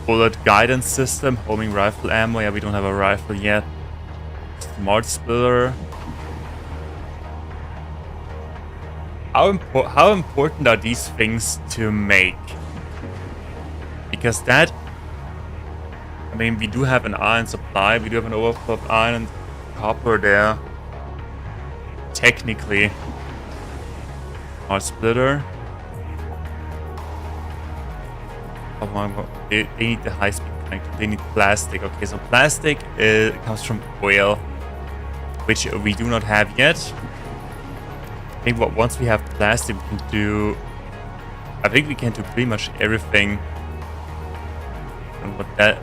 Speaker 1: Bullet guidance system. Homing rifle ammo. Yeah, we don't have a rifle yet. Smart splitter. How important are these things to make? Because that... I mean, we do have an iron supply. We do have an overflow of iron and copper there. Technically. Smart splitter. They need the high-speed connector. They need plastic. Okay, so plastic comes from oil, which we do not have yet. I think once we have plastic, we can do... I think we can do pretty much everything. And what that...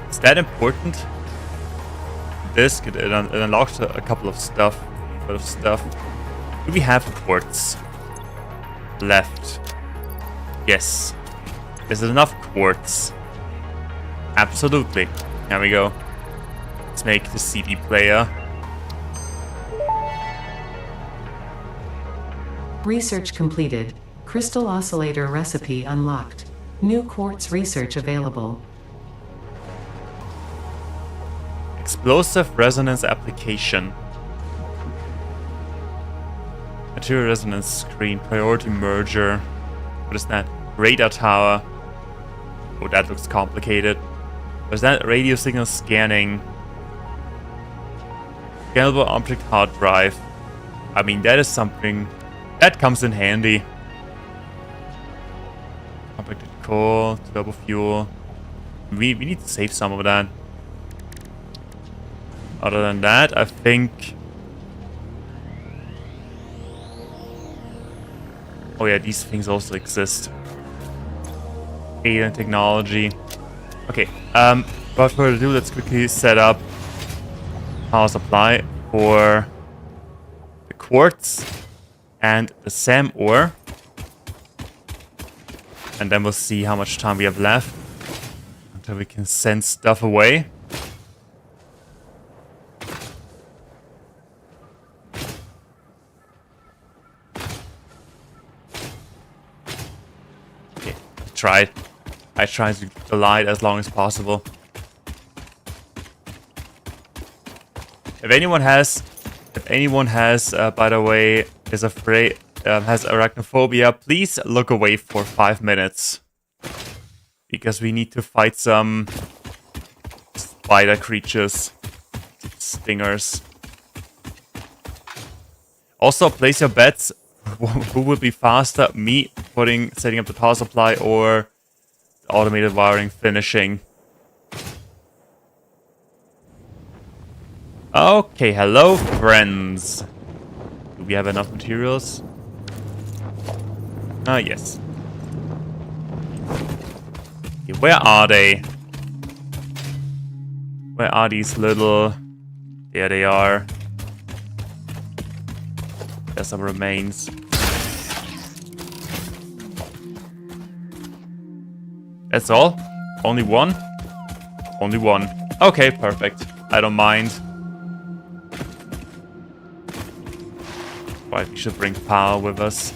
Speaker 1: Is that important? This it unlocks a couple of stuff. Do we have quartz left? Yes. Is it enough quartz? Absolutely. There we go. Let's make the CD player.
Speaker 2: Research completed. Crystal oscillator recipe unlocked. New quartz research available.
Speaker 1: Explosive resonance application. Material resonance screen. Priority merger. What is that? Radar tower. Oh, that looks complicated. There's that radio signal scanning. Scalable object hard drive. I mean, that is something that comes in handy. Compacted coal, turbo fuel. We need to save some of that. Other than that, I think... Oh yeah, these things also exist. Alien technology. Okay, without further ado, let's quickly set up power supply for the quartz and the SAM ore. And then we'll see how much time we have left until we can send stuff away. Okay, I tried to keep the light as long as possible. If anyone has, by the way, is afraid, has arachnophobia, please look away for 5 minutes. Because we need to fight some spider creatures. Stingers. Also, place your bets. Who will be faster? Me setting up the power supply, or the automated wiring finishing? Okay, hello friends. Do we have enough materials? Ah, yes. Okay, where are they? Where are these little... There they are. There's some remains. That's all? Only one? Only one. Okay, perfect. I don't mind. Right, we should bring power with us.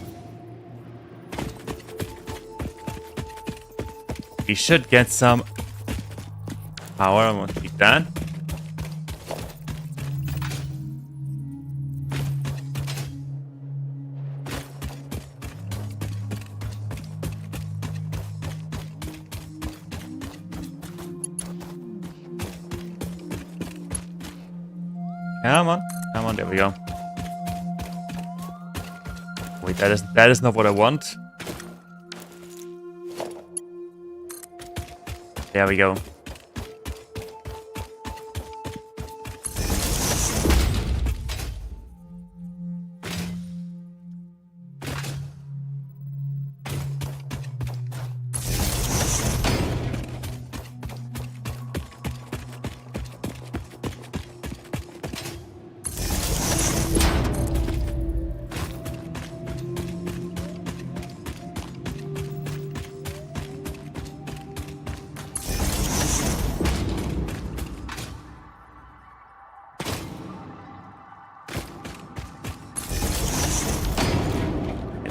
Speaker 1: We should get some power. I want to keep that. Come on. Come on, there we go. Wait, that is not what I want. There we go.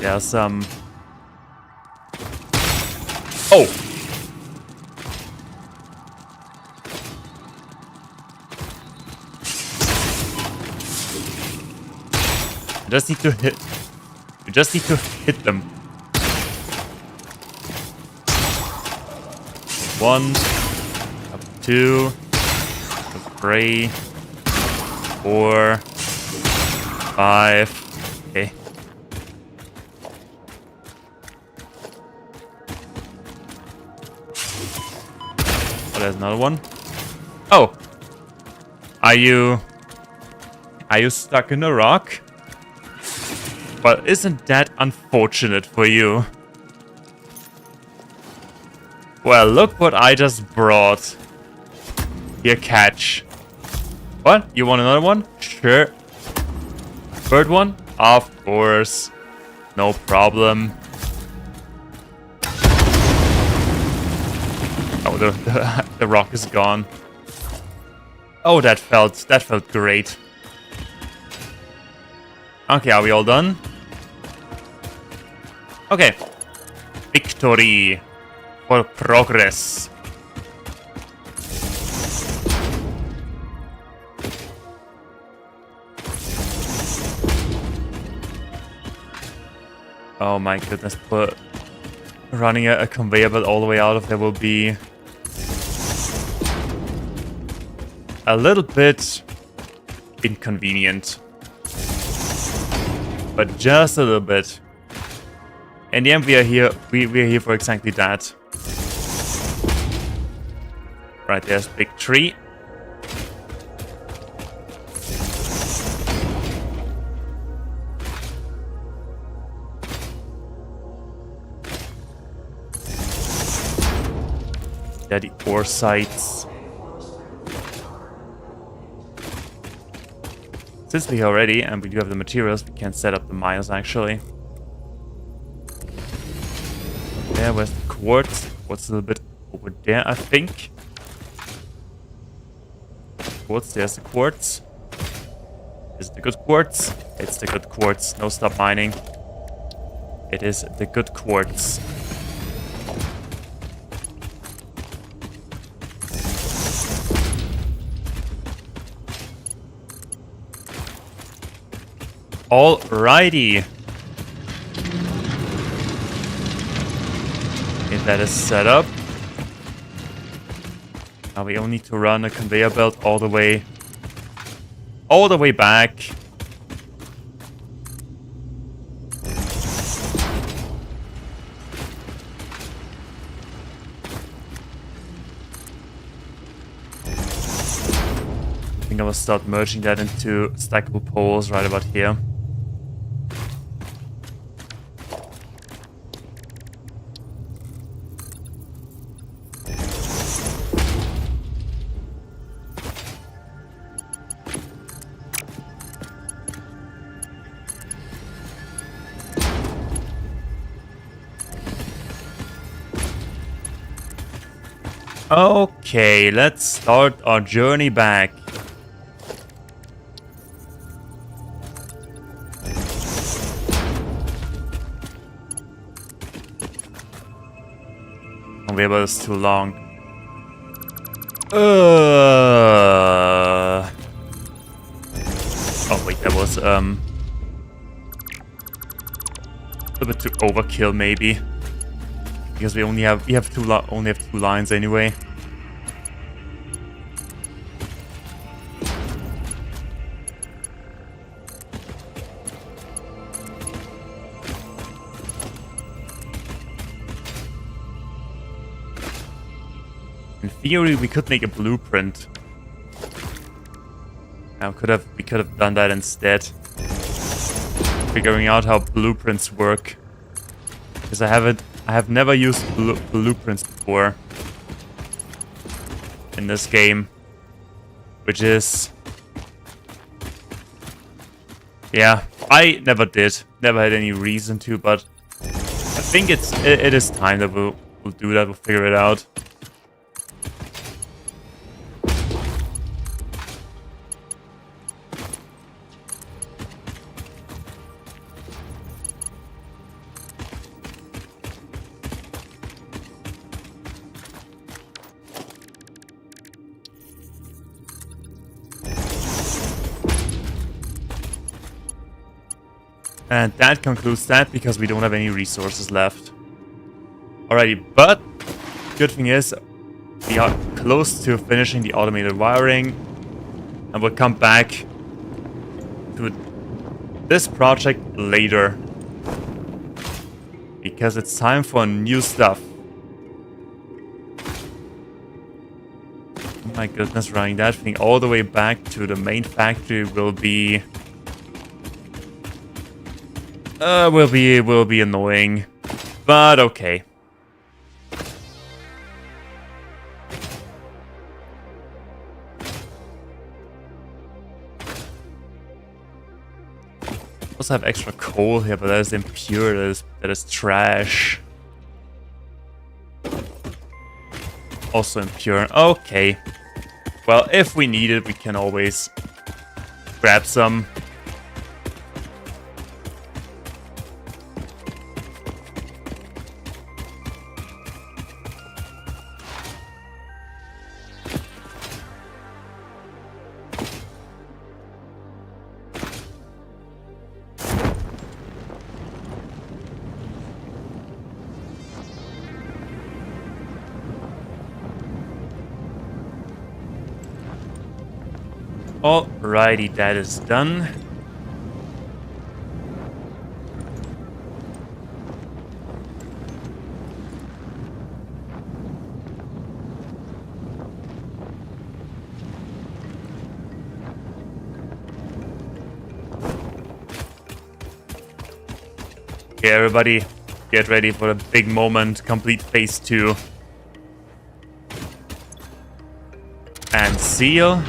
Speaker 1: There's some... Oh! You just need to hit... You just need to hit them. 1, up 2, up 3, 4, 5. Okay. Oh, there's another one. Oh. Are you stuck in a rock? Well, isn't that unfortunate for you? Well, look what I just brought. Here, catch. What? You want another one? Sure. Third one? Of course. No problem. Oh, the rock is gone. Oh, that felt great. Okay, are we all done? Okay. Victory for progress. Oh my goodness, but running a conveyor belt all the way out of there will be a little bit inconvenient. But just a little bit. In the end, we are here for exactly that. Right, there's big tree. Yeah, the ore sites. Since we're here already, and we do have the materials, we can set up the mines actually. There was the quartz. What's a little bit over there, I think. Quartz, there's the quartz. Is it the good quartz? It's the good quartz. No, stop mining. It is the good quartz. Alrighty. If that is set up. Now we only need to run a conveyor belt all the way back. I think I will start merging that into stackable poles right about here. Okay, let's start our journey back. Conveyor belt is too long. Oh wait, that was a little bit too overkill maybe. Because we only have two lines anyway. In theory, we could make a blueprint. We could have done that instead. Figuring out how blueprints work, because I have never used blueprints before in this game, which is, yeah, I never did, never had any reason to, but I think it is time that we'll do that. We'll figure it out. And that concludes that because we don't have any resources left. Alrighty, but good thing is we are close to finishing the automated wiring. And we'll come back to this project later. Because it's time for new stuff. Oh my goodness, running that thing all the way back to the main factory will be annoying, but okay. Also have extra coal here, but that is impure. That is trash. Also impure. Okay. Well, if we need it, we can always grab some. Alrighty, that is done. Okay, everybody, get ready for the big moment. Complete phase 2. And seal.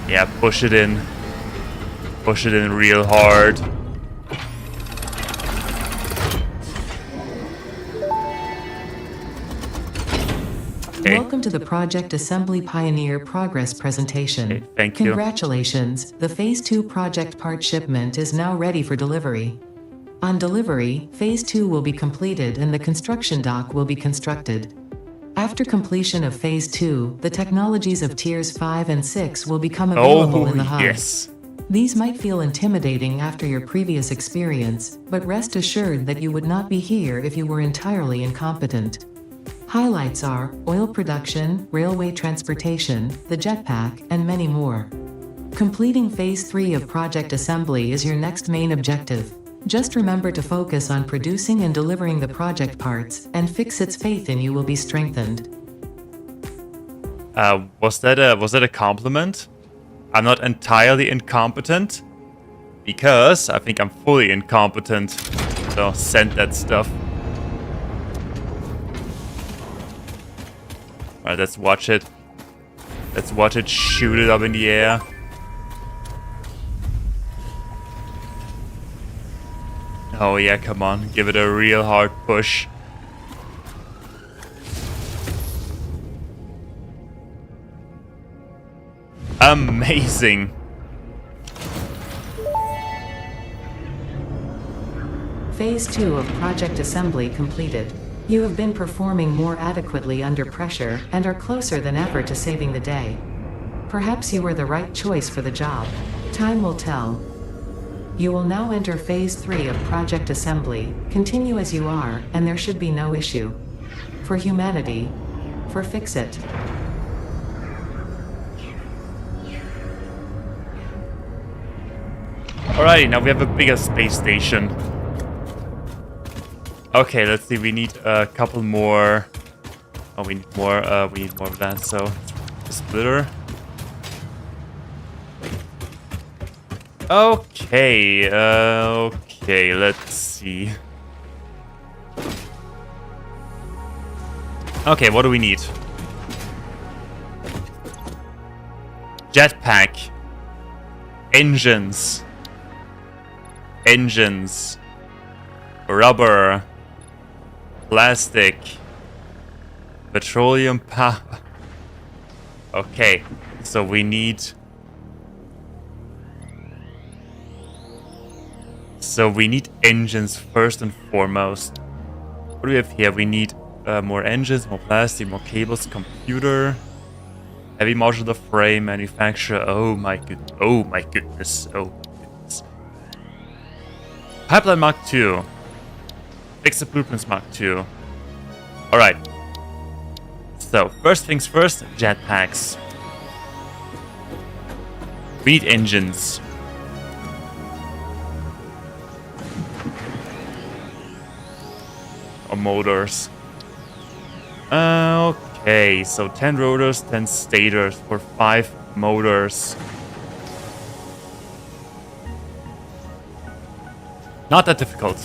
Speaker 1: Yeah, push it in. Push it in real hard. Okay.
Speaker 2: Welcome to the Project Assembly Pioneer Progress presentation.
Speaker 1: Okay, thank you.
Speaker 2: Congratulations, the Phase 2 project part shipment is now ready for delivery. On delivery, Phase 2 will be completed and the construction dock will be constructed. After completion of Phase 2, the technologies of Tiers 5 and 6 will become available in the hub.
Speaker 1: Yes.
Speaker 2: These might feel intimidating after your previous experience, but rest assured that you would not be here if you were entirely incompetent. Highlights are oil production, railway transportation, the jetpack, and many more. Completing Phase 3 of Project Assembly is your next main objective. Just remember to focus on producing and delivering the project parts, and Fixit's faith in you will be strengthened.
Speaker 1: Was that a compliment? I'm not entirely incompetent, because I think I'm fully incompetent. So send that stuff. Alright, let's watch it. Let's watch it shoot it up in the air. Oh yeah, come on. Give it a real hard push. Amazing.
Speaker 2: Phase 2 of Project Assembly completed. You have been performing more adequately under pressure and are closer than ever to saving the day. Perhaps you were the right choice for the job. Time will tell. You will now enter Phase 3 of Project Assembly. Continue as you are, and there should be no issue. For humanity. For Fixit.
Speaker 1: Alright, now we have a bigger space station. Okay, let's see. We need a couple more. Oh, we need more. We need more of that. So, the splitter. Okay. Okay. Let's see. Okay, what do we need? Jetpack. Engines. Engines. Rubber. Plastic. Petroleum power. Okay, so we need... So we need engines first and foremost. What do we have here? We need more engines, more plastic, more cables, computer. Heavy modular frame manufacturer. Oh my goodness. Oh my goodness. Oh my goodness. Pipeline Mark II. Fix the blueprints Mark II. Alright. So, first things first, jetpacks. We need engines. Or motors. Okay, so 10 rotors, 10 stators for 5 motors. Not that difficult.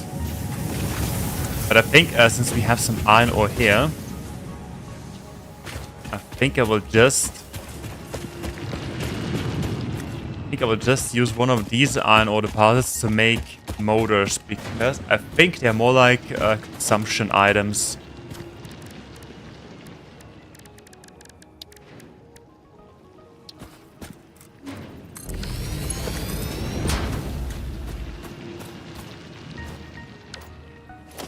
Speaker 1: But I think since we have some iron ore here, I think I will just use one of these iron ore deposits to make motors, because I think they're more like consumption items.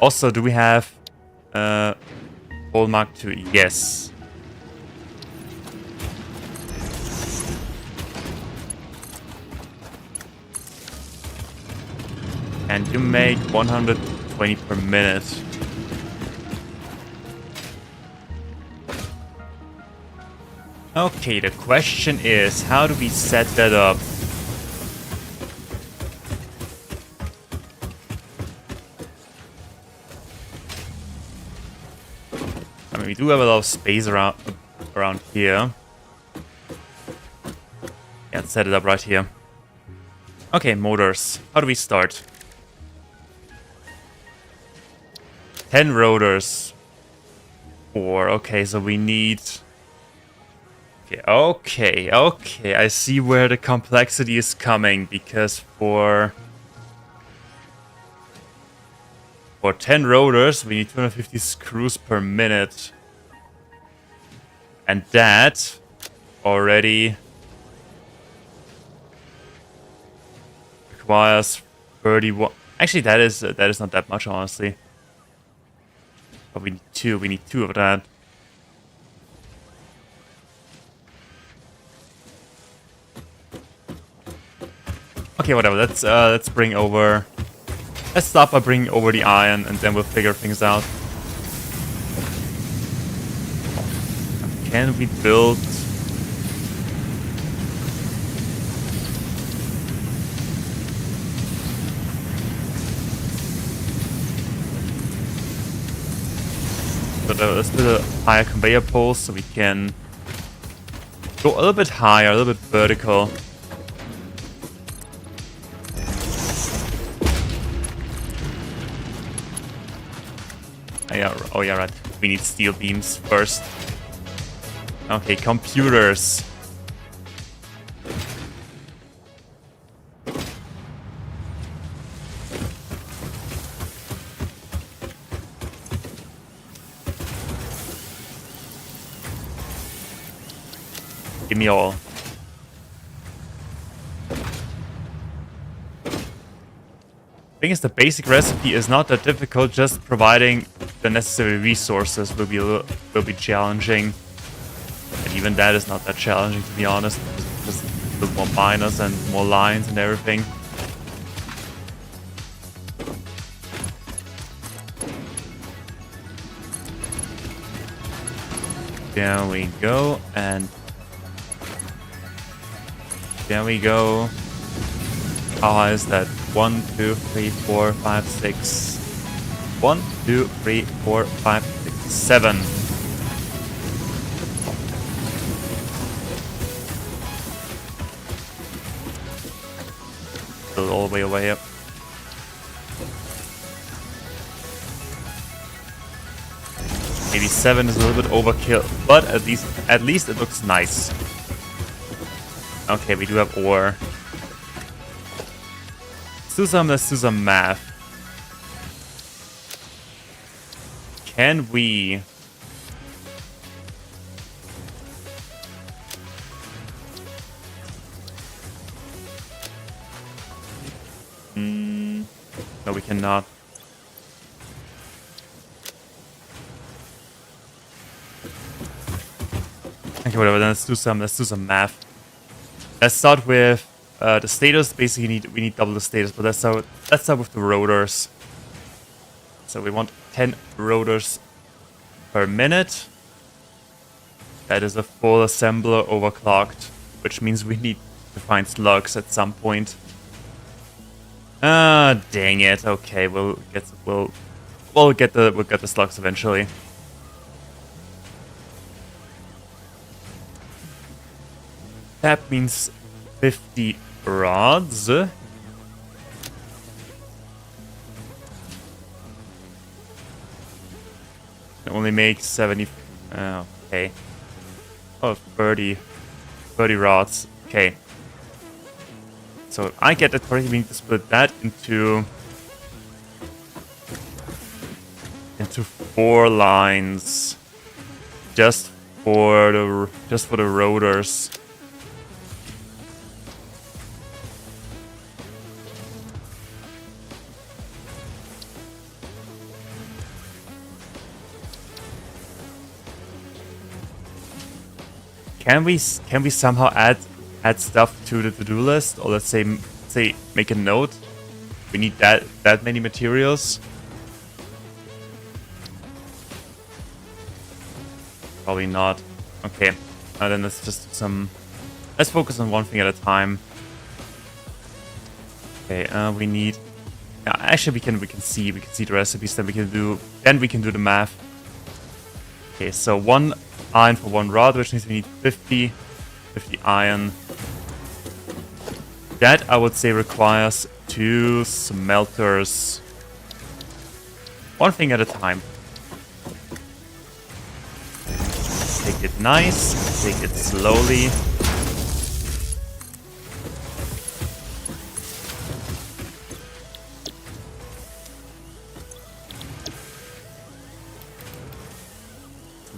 Speaker 1: Also, do we have Coal Mark II? Yes. And you make 120 per minute. Okay, the question is, how do we set that up? I mean, we do have a lot of space around here. Yeah, let's set it up right here. Okay, motors. How do we start? 10 rotors. 4. Okay, so we need... Okay. I see where the complexity is coming, because for 10 rotors, we need 250 screws per minute. And that already requires 31. Actually, that is not that much, honestly. But we need 2. We need 2 of that. Okay, whatever. Let's bring over. Let's start by bringing over the iron, and then we'll figure things out. Can we build? Let's build a higher conveyor pole so we can go a little bit higher, a little bit vertical. Oh yeah, right. We need steel beams first. Okay, computers. Give me all. Thing is, the basic recipe is not that difficult. Just providing the necessary resources will be challenging. And even that is not that challenging, to be honest. Just build more miners and more lines and everything. There we go, and there we go. How high is that? 1, 2, 3, 4, 5, 6. 1, 2, 3, 4, 5, 6, 7. Build all the way away up. Maybe 7 is a little bit overkill, but at least it looks nice. Okay, we do have ore. Let's do some math. Can we... No, we cannot. Okay, whatever. Then let's do some math. Let's start with the status. Basically, we need double the status, but let's start with the rotors. So we want 10 rotors per minute. That is a full assembler overclocked, which means we need to find slugs at some point. Ah, dang it. Okay, we'll get the slugs eventually. That means 50 rods. Can only make 70. Okay. Oh, 30 rods. Okay. So I get that correctly. We need to split that into 4 lines, just for the rotors. Can we somehow add stuff to the to-do list, or let's say make a note? We need that many materials. Probably not. Okay, then let's just do some. Let's focus on one thing at a time. Okay, we need. Yeah, actually, we can see the recipes. Then we can do the math. Okay, so 1 iron for 1 rod, which means we need 50 iron. That, I would say, requires 2 smelters. One thing at a time. Take it nice, take it slowly.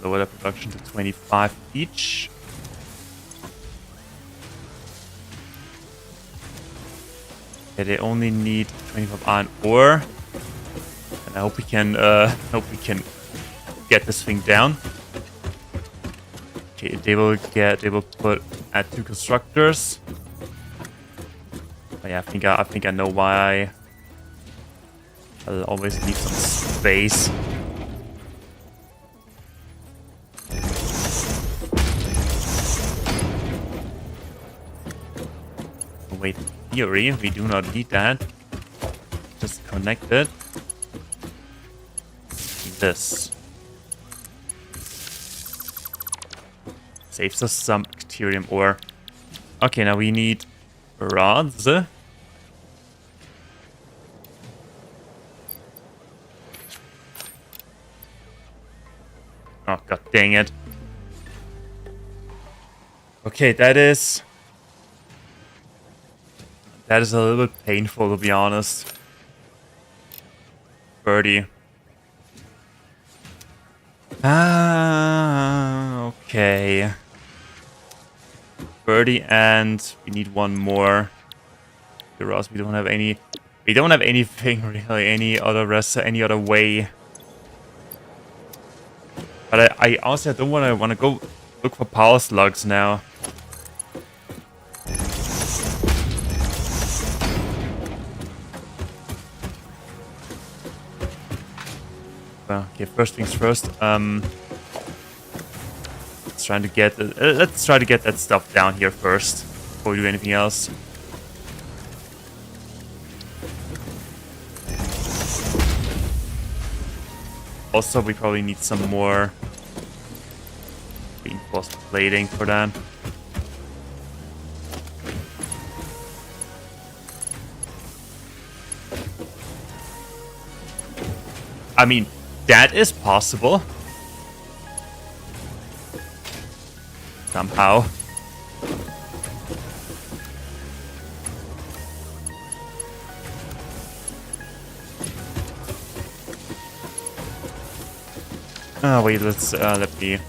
Speaker 1: Lower the production to 25 each. Okay, they only need 25 iron ore, and I hope we can get this thing down. Okay, they will add 2 constructors. Oh, yeah, I think I know why. I'll always leave some space. Wait, in theory, we do not need that. Just connect it. This. Saves us some Acterium ore. Okay, now we need rods. Oh, god dang it. Okay, that is a little bit painful, to be honest. 30. Okay. 30, and we need 1 more. Or else we don't have any. We don't have anything really, any other way. But I honestly don't want to go look for power slugs now. Okay, first things first. Let's try to get that stuff down here first before we do anything else. Also, we probably need some more reinforced plating for that. I mean, that is possible. Somehow. Oh wait, let's let me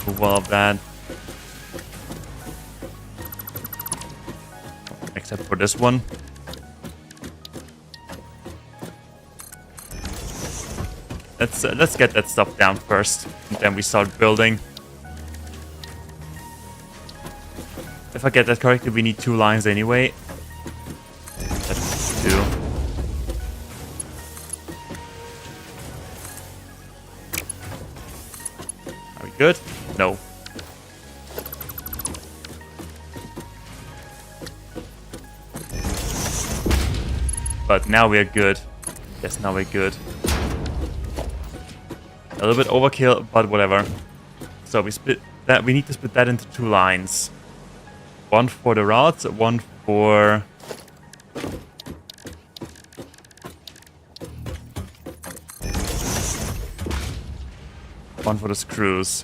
Speaker 1: move all of that. Except for this one. Let's get that stuff down first, and then we start building. if I get that correctly, we need 2 lines anyway. That's 2. Are we good? No. But now we're good. Yes, now we're good. A little bit overkill, but whatever. So we split that. We need to split that into 2 lines. One for the rods, one for... one for the screws.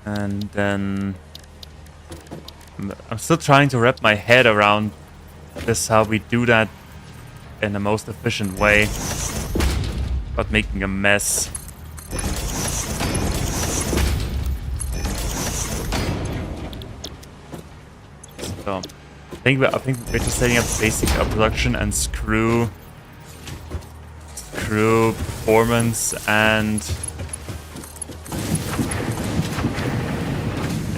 Speaker 1: And then I'm still trying to wrap my head around this, how we do that in the most efficient way, but making a mess. So I think we're just setting up basic production and screw performance and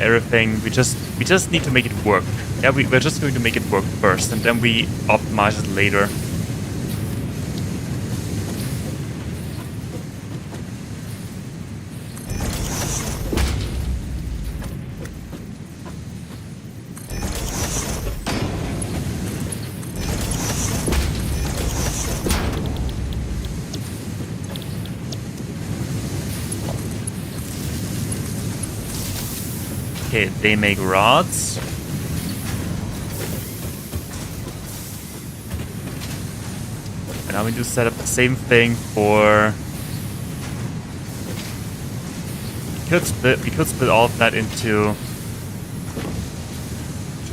Speaker 1: everything. We just need to make it work. Yeah, we're just going to make it work first, and then we optimize it later. Okay, they make rods. And now we do set up the same thing for... We could split all of that into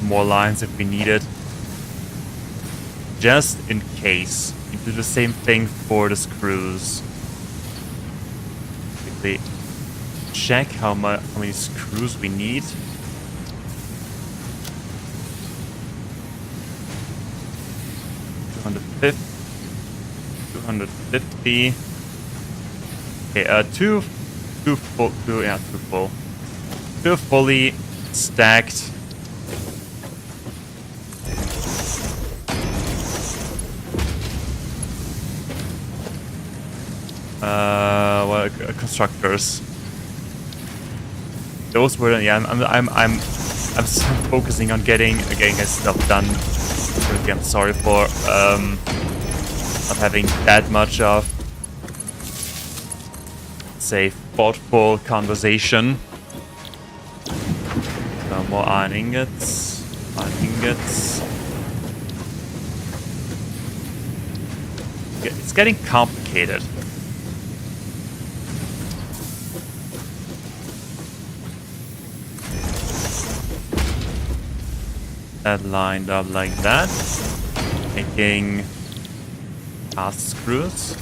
Speaker 1: more lines if we need it. Just in case. We do the same thing for the screws. Quickly check how many screws we need. $250. Okay, two fully stacked. Constructors. Those were, yeah. I'm still focusing on getting this stuff done. I'm sorry for not having that much of, say, thoughtful conversation. More iron ingots. It's getting complicated. That lined up like that, making cast screws.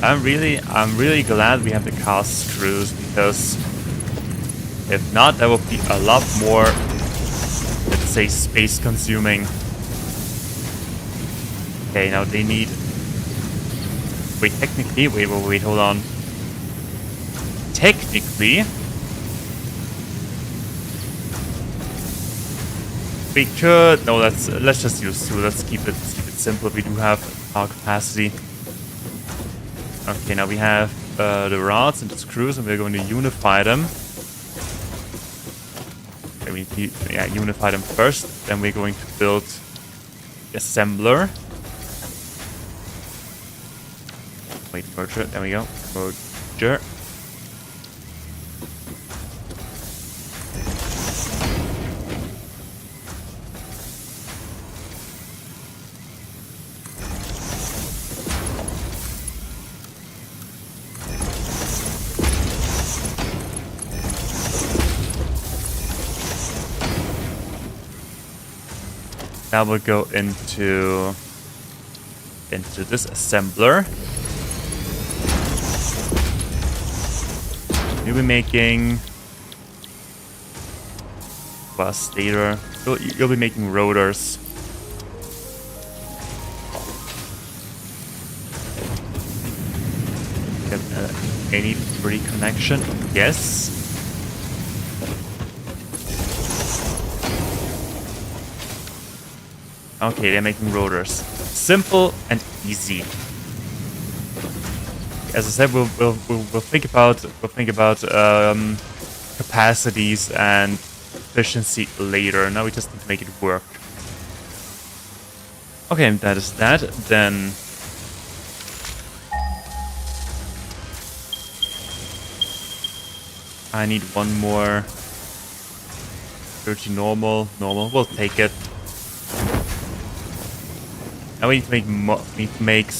Speaker 1: I'm really glad we have the cast screws, because if not, that would be a lot more, let's say, space consuming. Okay, now they need... Wait, technically, wait, hold on. Technically, we could... No, let's just use 2. Let's keep it simple. We do have our capacity. Okay, now we have the rods and the screws, and we're going to unify them. Okay, we need to unify them first. Then we're going to build the assembler. Wait, merger. There we go. Merger. Now we'll go into this assembler. You'll be making stator. You'll be making rotors. Get any free connection? Yes. Okay, they're making rotors. Simple and easy. As I said, we'll think about capacities and efficiency later. Now we just need to make it work. Okay, and that is that. Then I need one more 30 normal. We'll take it. Now we need to make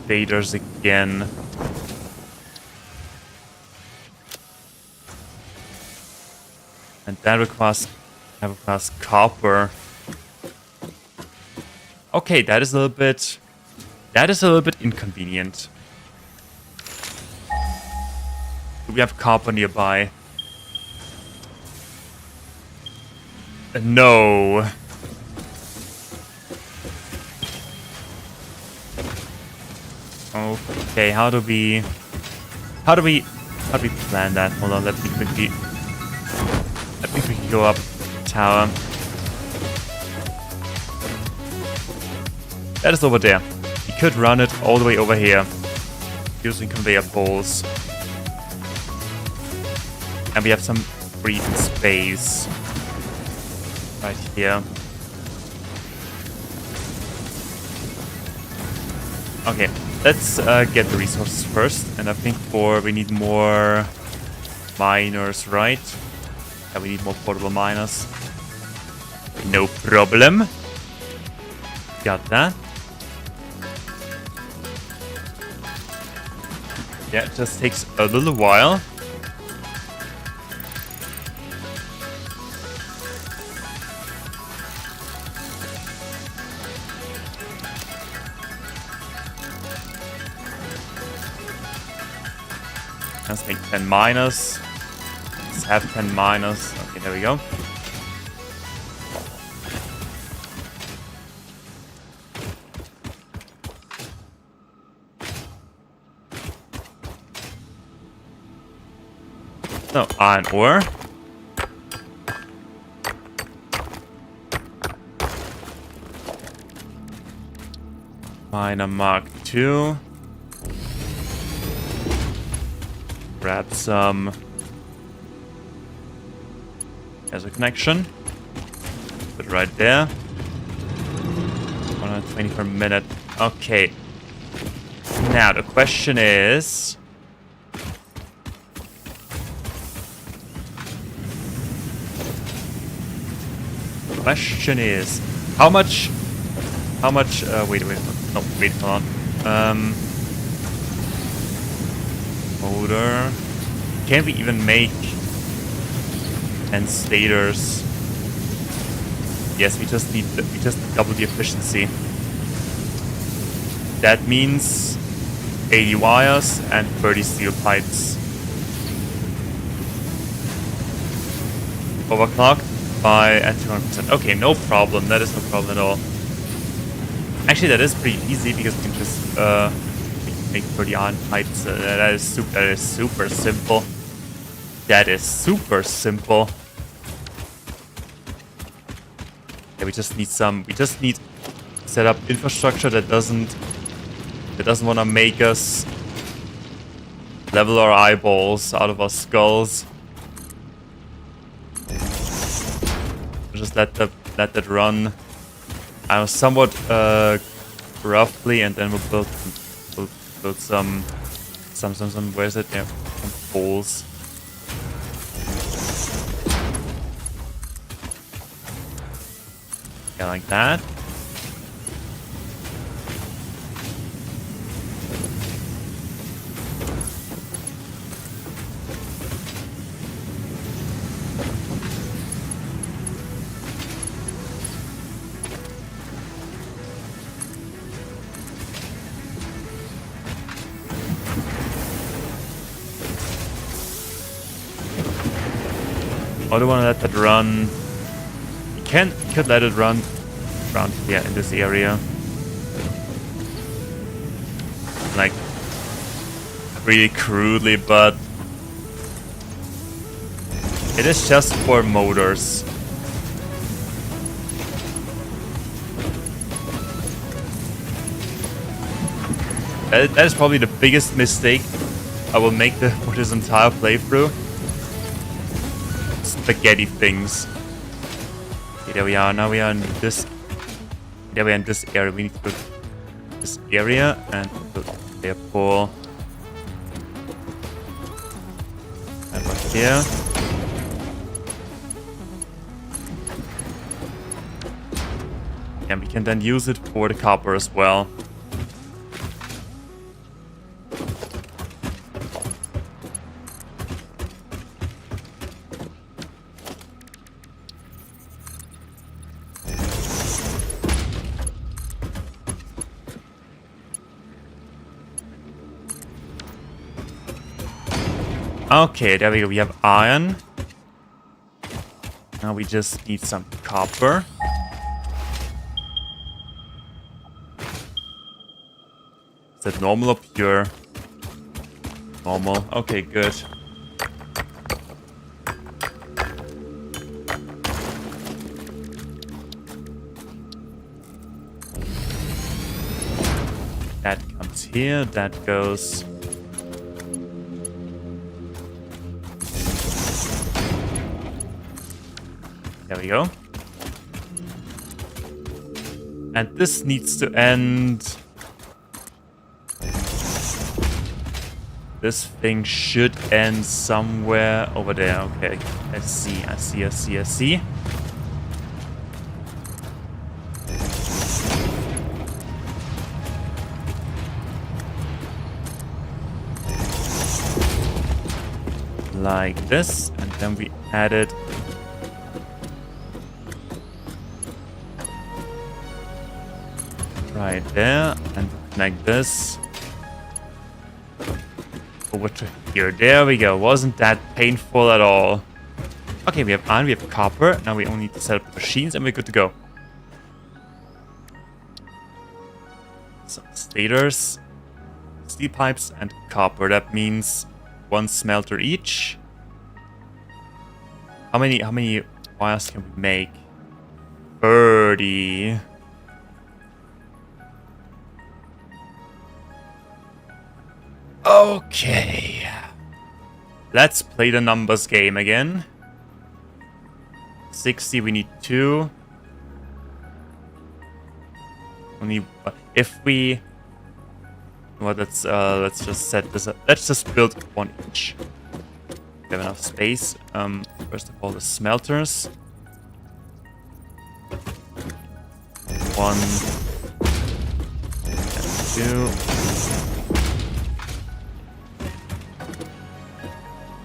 Speaker 1: stators again. And that requires copper. Okay, that is a little bit inconvenient. Do we have copper nearby? No. Okay, how do we plan that? Hold on, let me quickly go up tower. That is over there. We could run it all the way over here using conveyor poles. And we have some free space right here. Okay, let's get the resources first. And I think we need more miners, right? Yeah, we need more portable miners. No problem. Got that. Yeah, it just takes a little while. Let's make 10 miners. Let's have 10 miners. Okay, there we go. So, iron ore. Miner Mark II. Grab some. There's a connection. Put it right there. 120 per minute. Okay. Now the question is. How much wait, no, wait, hold on. Motor. Can we even make 10 stators? Yes, we just need double the efficiency. That means 80 wires and 30 steel pipes. Overclocked by at 200%. Okay, no problem. That is no problem at all. Actually, that is pretty easy because we can just make 30 iron pipes. That is super simple. That is super simple. Yeah, we just need set up infrastructure that doesn't want to make us level our eyeballs out of our skulls. Just let that run. Somewhat roughly, and then we'll build some where is it? Yeah, some poles. Yeah, like that. I don't want to let that run. You could let it run around here in this area. Like, really crudely, but it is just for motors. That is probably the biggest mistake I will make for this entire playthrough. Spaghetti things. Okay, there we are. Now we are in this. There we are in this area. We need to go to this area and build a pole. And one here. And we can then use it for the copper as well. Okay, there we go. We have iron. Now we just need some copper. Is that normal or pure? Normal. Okay, good. That comes here. That goes... There we go. And this needs to end. This thing should end somewhere over there. Okay, I see. Like this, and then we added right there, and connect this over to here. There we go. Wasn't that painful at all? Okay, we have iron, we have copper. Now we only need to set up the machines and we're good to go. Some stators, steel pipes, and copper. That means one smelter each. How many wires can we make? 30. Okay. Let's play the numbers game again. 60, we need 2. Only if we... Well, let's just set this up. Let's just build one each. We have enough space. First of all, the smelters. 1 and 2.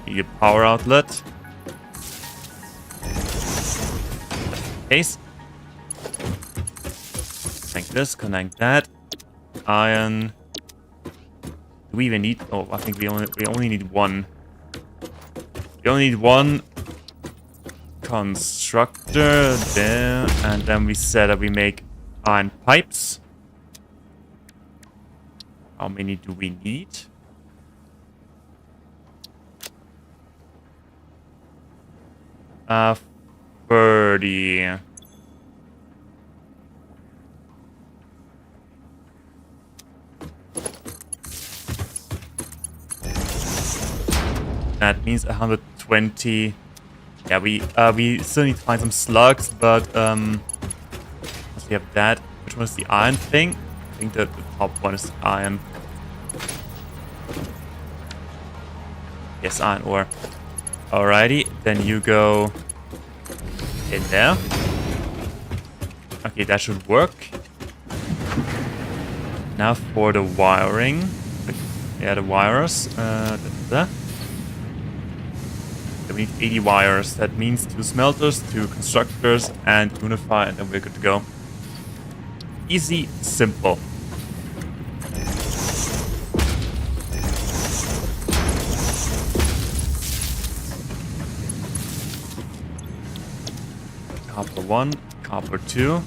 Speaker 1: Need a power outlet. Case. Like this, connect that. Iron. Do we even need? Oh, I think we only need one. We only need one constructor there, and then we said that we make iron pipes. How many do we need? 30. That means 120. Yeah, we still need to find some slugs, but once we have that, which one is the iron thing? I think that the top one is iron. Yes, iron ore. Alrighty, then you go in there. Okay, that should work. Now for the wiring. Yeah, the wires. We need 80 wires. That means 2 smelters, 2 constructors, and unify, and then we're good to go. Easy, simple. 1, cardboard 2.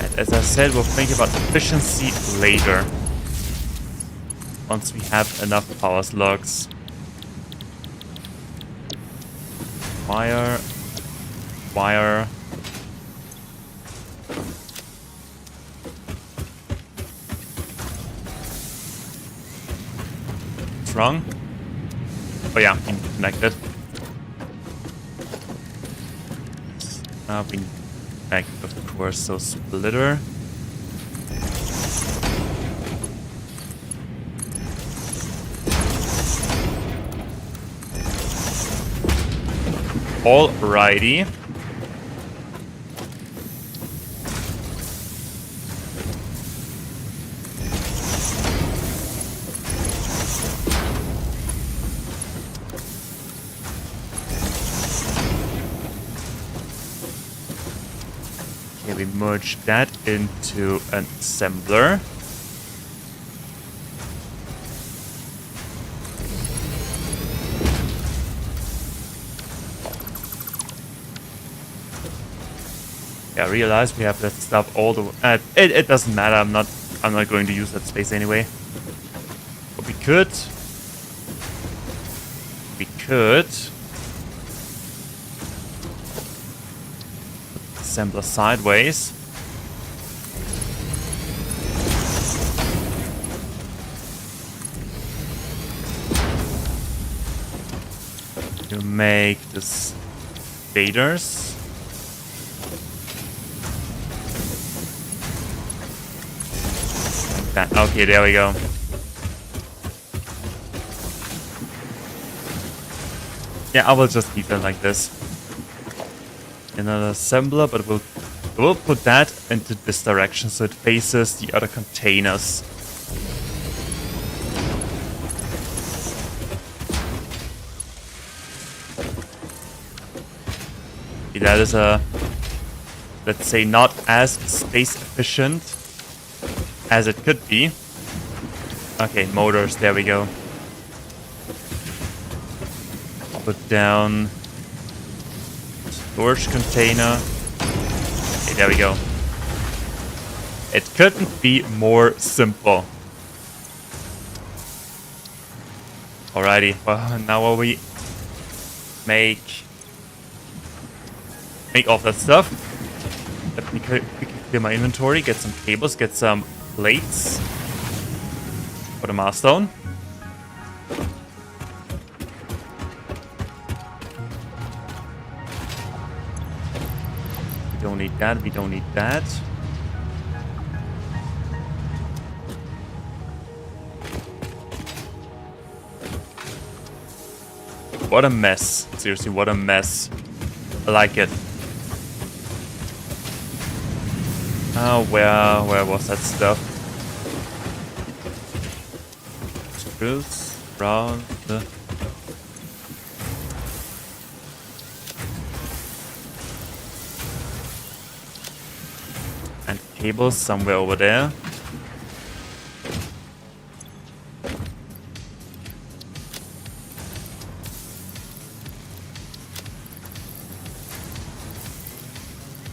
Speaker 1: And as I said, we'll think about efficiency later. Once we have enough power slugs. Wire. Wire. What's wrong? Oh yeah, we need to connect it. We need to connect, of course, so splitter. Alrighty. Okay, we merge that into an assembler. Yeah, I realize we have that stuff all the way. It doesn't matter. I'm not going to use that space anyway. But we could assembler sideways. To make this faders. Okay, there we go. Yeah, I will just keep it like this. Another assembler, but we'll put that into this direction so it faces the other containers. Okay, that is let's say, not as space efficient as it could be. Okay, motors, there we go. Put down storage container. Okay, there we go. It couldn't be more simple. Alrighty, well, now while we make all that stuff, let me quickly clear my inventory, get some cables, get some plates for the milestone. We don't need that, we don't need that. What a mess. Seriously, what a mess. I like it. Oh, where was that stuff? Screws, round, and cables somewhere over there.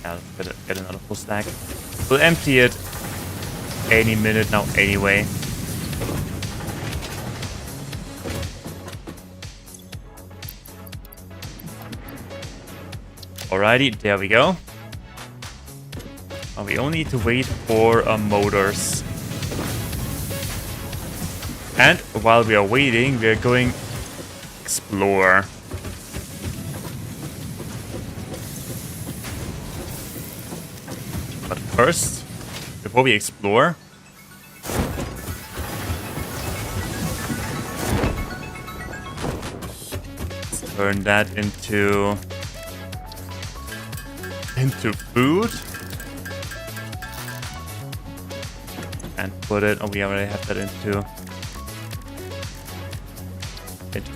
Speaker 1: Yeah, let's get another full stack. We'll empty it any minute now anyway. Alrighty, there we go. We only need to wait for motors. And while we are waiting, we are going explore. But first, before we explore, let's turn that into food. And put it, oh, we already have that into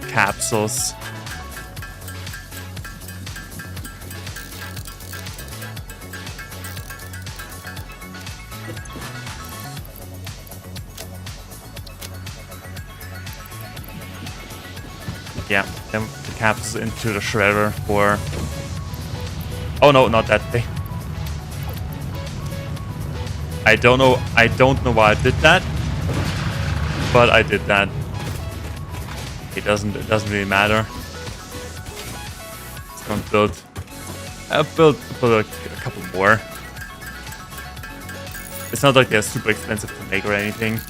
Speaker 1: capsules. Yeah, Then the capsules into the shredder for... Oh no, not that thing. I don't know why I did that, but I did that. It doesn't really matter. It's gonna build. I'll build a couple more. It's not like they're super expensive to make or anything.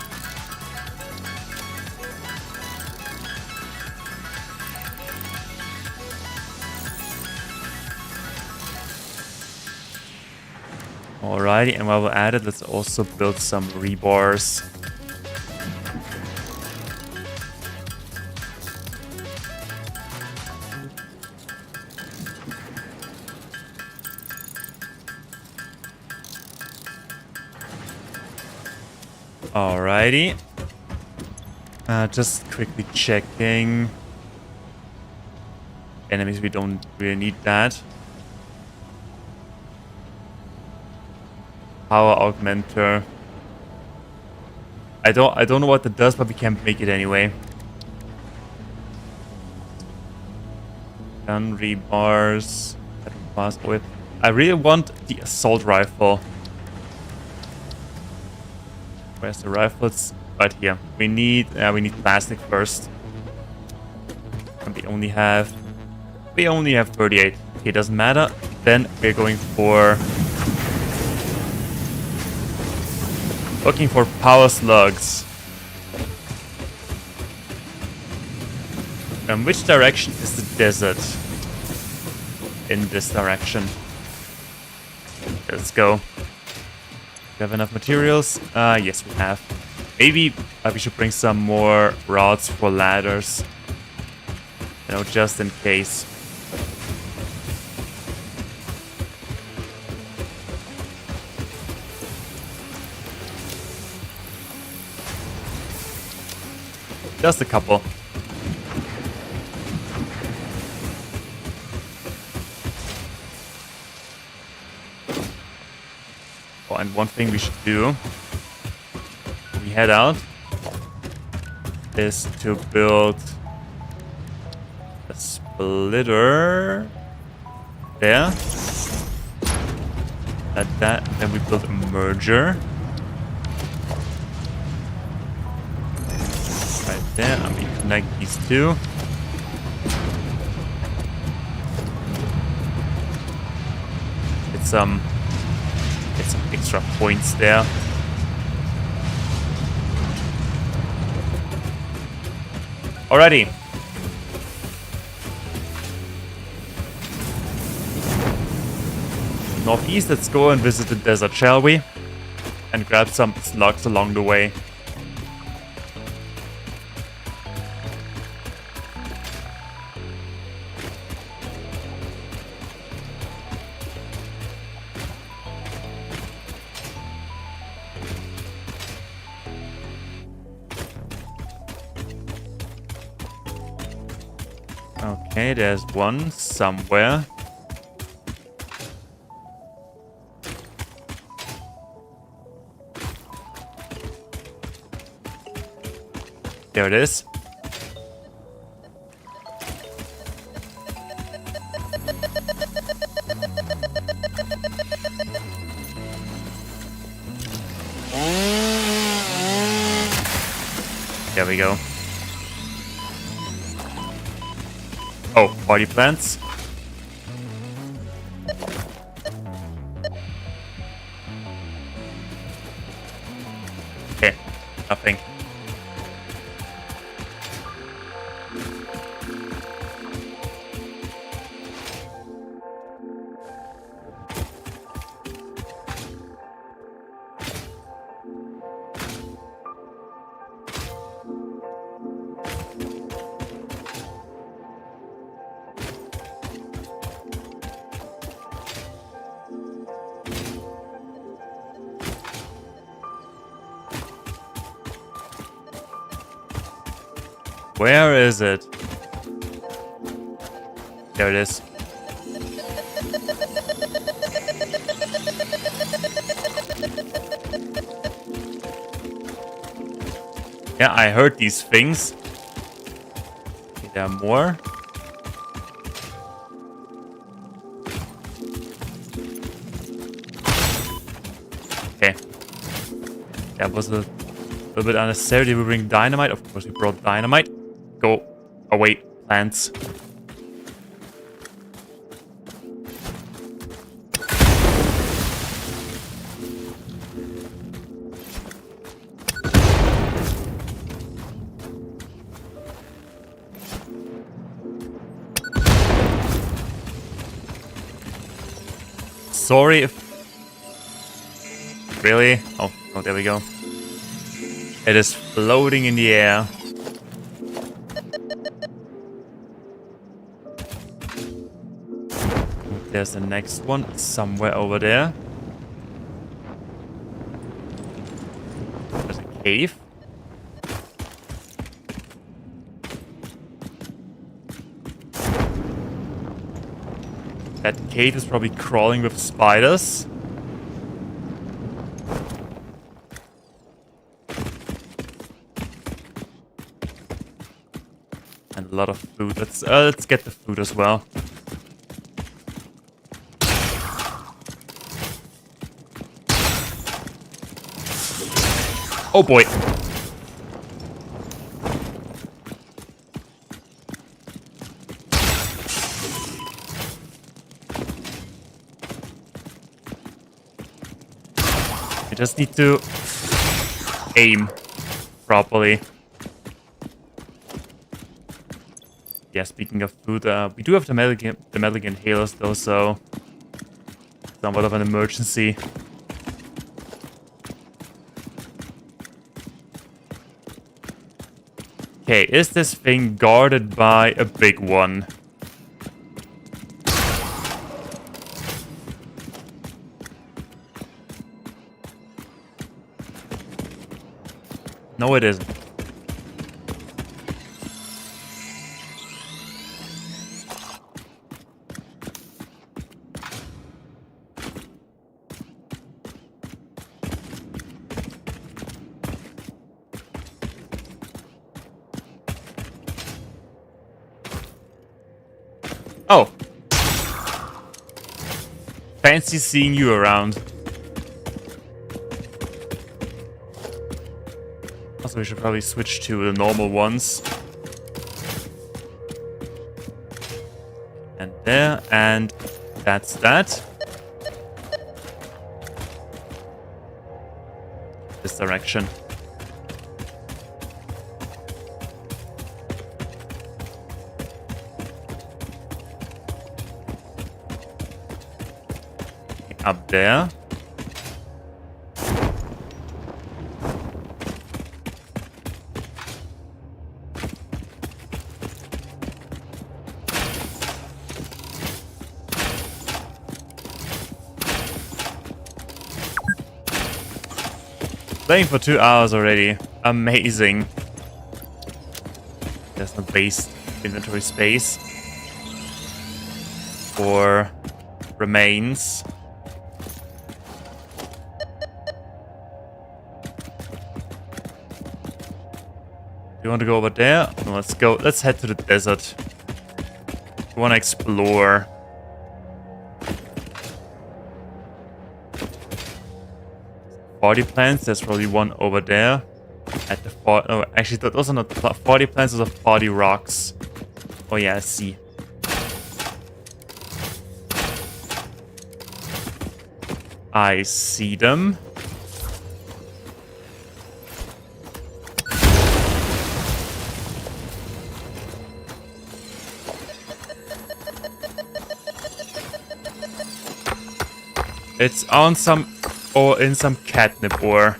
Speaker 1: Alrighty, and while we're at it, let's also build some rebars. Alrighty. Just quickly checking. Enemies, we don't really need that. Power augmenter. I don't know what that does, but we can make it anyway. Gun rebars. I really want the assault rifle. Where's the rifle? It's right here. We need plastic first. And we only have 38. Okay, doesn't matter. Then we're going for looking for power slugs. And which direction is the desert? In this direction. Let's go. Do we have enough materials? Yes, we have. Maybe we should bring some more rods for ladders. You know, just in case. Just a couple. Oh, and one thing we should do when we head out is to build a splitter there. Like that. Then we build a merger. Right there. And we connect these two. It's some extra points there. Alrighty. Northeast, let's go and visit the desert, shall we? And grab some slugs along the way. Okay, there's one somewhere. There it is. There we go. Oh, party plants. Okay, nothing. Where is it? There it is. Yeah, I heard these things. Okay, there are more. That was a little bit unnecessary. Did we bring dynamite? Of course we brought dynamite. Go. Oh wait, plants. Sorry if... Really? Oh, there we go. It is floating in the air. There's the next one somewhere over there. There's a cave. That cave is probably crawling with spiders. And a lot of food. Let's get the food as well. Oh boy. You just need to aim properly. Yeah, speaking of food, we do have the metal inhalers though, so somewhat of an emergency. Okay, is this thing guarded by a big one? No, it isn't. Oh. Fancy seeing you around. Also, we should probably switch to the normal ones. And there, and that's that. This direction. Up there. Playing for 2 hours already. Amazing. There's no base inventory space for remains. You want to go over there? No, let's go. Let's head to the desert. We want to explore. Body plants. There's probably one over there. At the oh, actually, those are not 40 plants. Those are 40 rocks. Oh yeah, I see. I see them. It's on some, or in some catnip ore.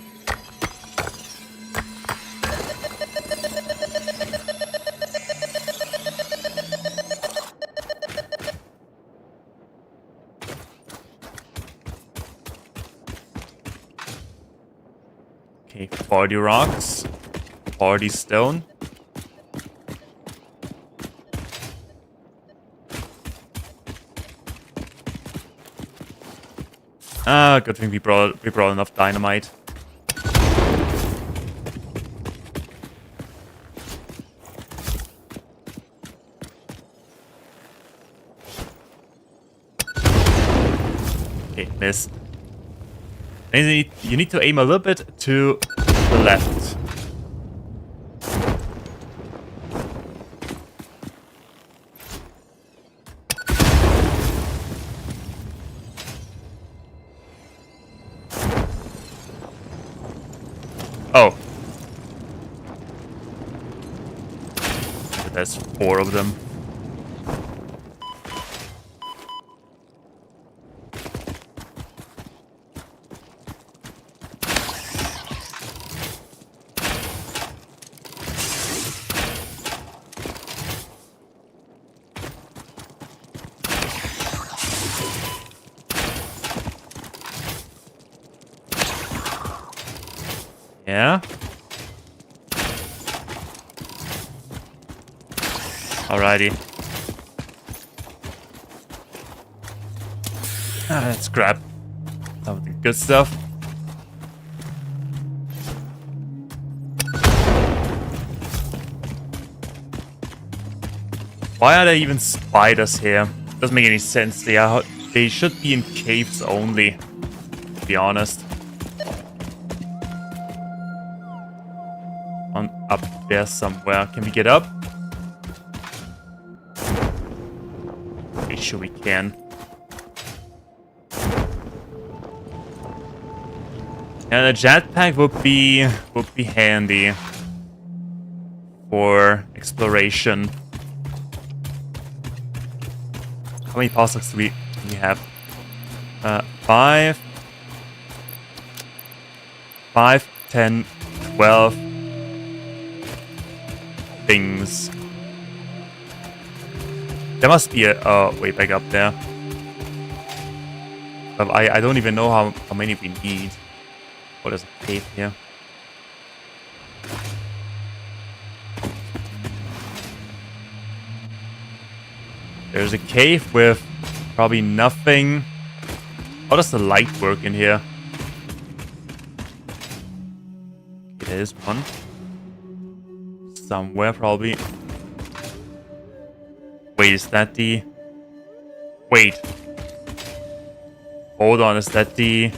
Speaker 1: Okay, 40 rocks, 40 stone. Ah, good thing we brought enough dynamite. Okay, missed. And you need to aim a little bit to the left. Oh. There's 4 of them. Yeah. Alrighty. Let's grab some of the good stuff. Why are there even spiders here? Doesn't make any sense. They should be in caves only, to be honest. On up there somewhere. Can we get up? Pretty sure we can. And a jetpack would be handy for exploration. How many pulses do we have? 5, 10, 12 things. There must be a way back up there. But I don't even know how many we need. Oh, there's a cave here. There's a cave with probably nothing. How does the light work in here? There is one. Somewhere, probably. Wait, is that the... Wait. Hold on, is that the...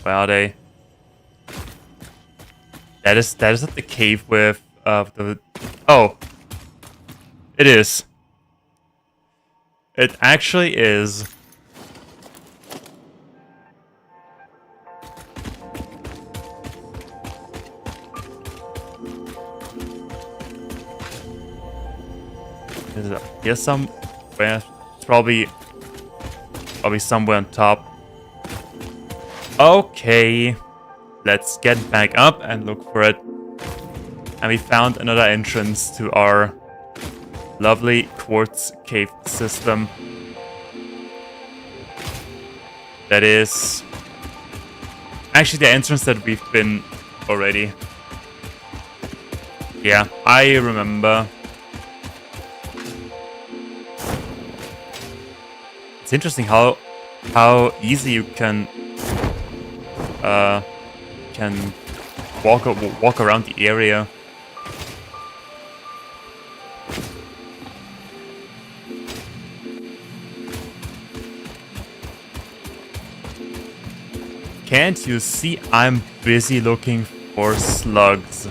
Speaker 1: Where are they? That is not the cave with the... Oh. It is. It actually is. Is it up here somewhere? It's probably somewhere on top. Okay. Let's get back up and look for it. And we found another entrance to our lovely quartz cave system. That is actually the entrance that we've been already. Yeah, I remember. It's interesting how easy you can walk around the area. Can't you see I'm busy looking for slugs?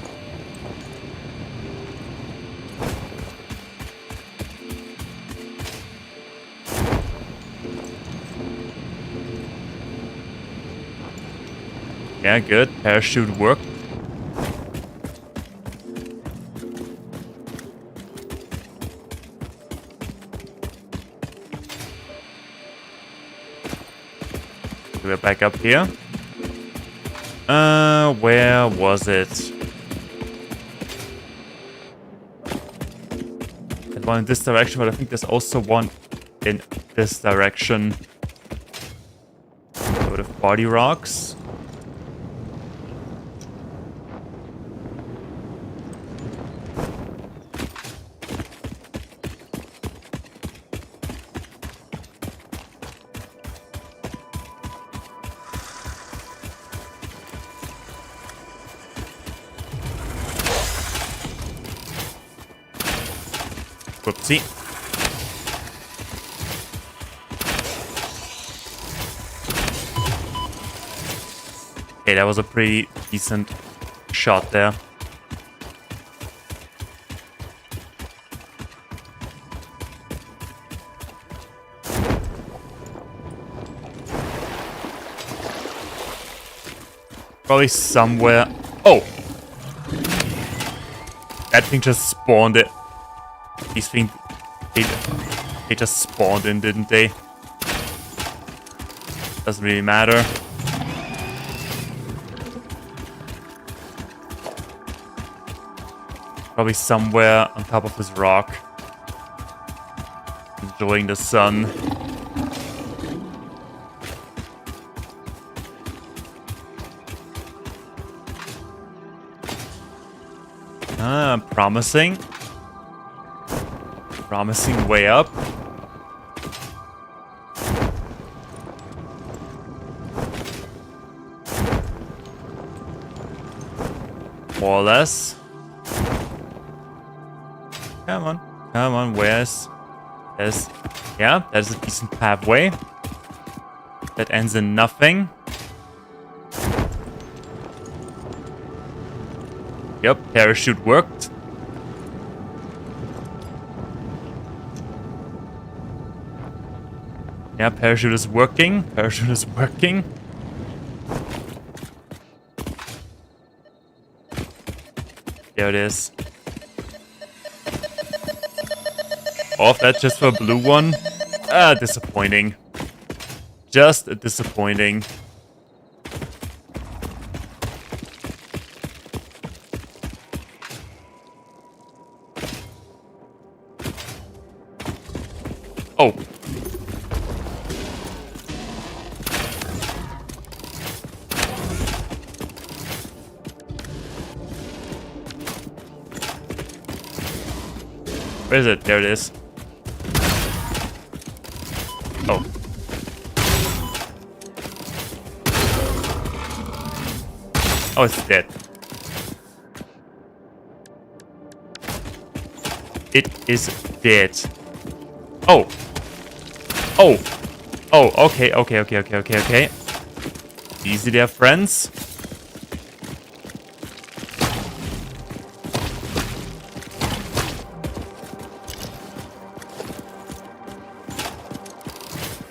Speaker 1: Yeah, good. Parachute worked. We're back up here. Where was it? There's one in this direction, but I think there's also one in this direction. Go to body rocks. Whoopsie. Okay, that was a pretty decent shot there. Probably somewhere. Oh! That thing just spawned it. These things, they just spawned in, didn't they? Doesn't really matter. Probably somewhere on top of this rock. Enjoying the sun. Ah, promising. Promising way up. More or less. Come on. Come on, where's... Yeah, that's a decent pathway. That ends in nothing. Yep, parachute worked. Yeah, parachute is working. Parachute is working. There it is. Oh, that's just for a blue one. Ah, disappointing. Just disappointing. Oh. Where is it? There it is. Oh. Oh, it's dead. It is dead. Oh. Oh. Oh, okay. Easy there, friends.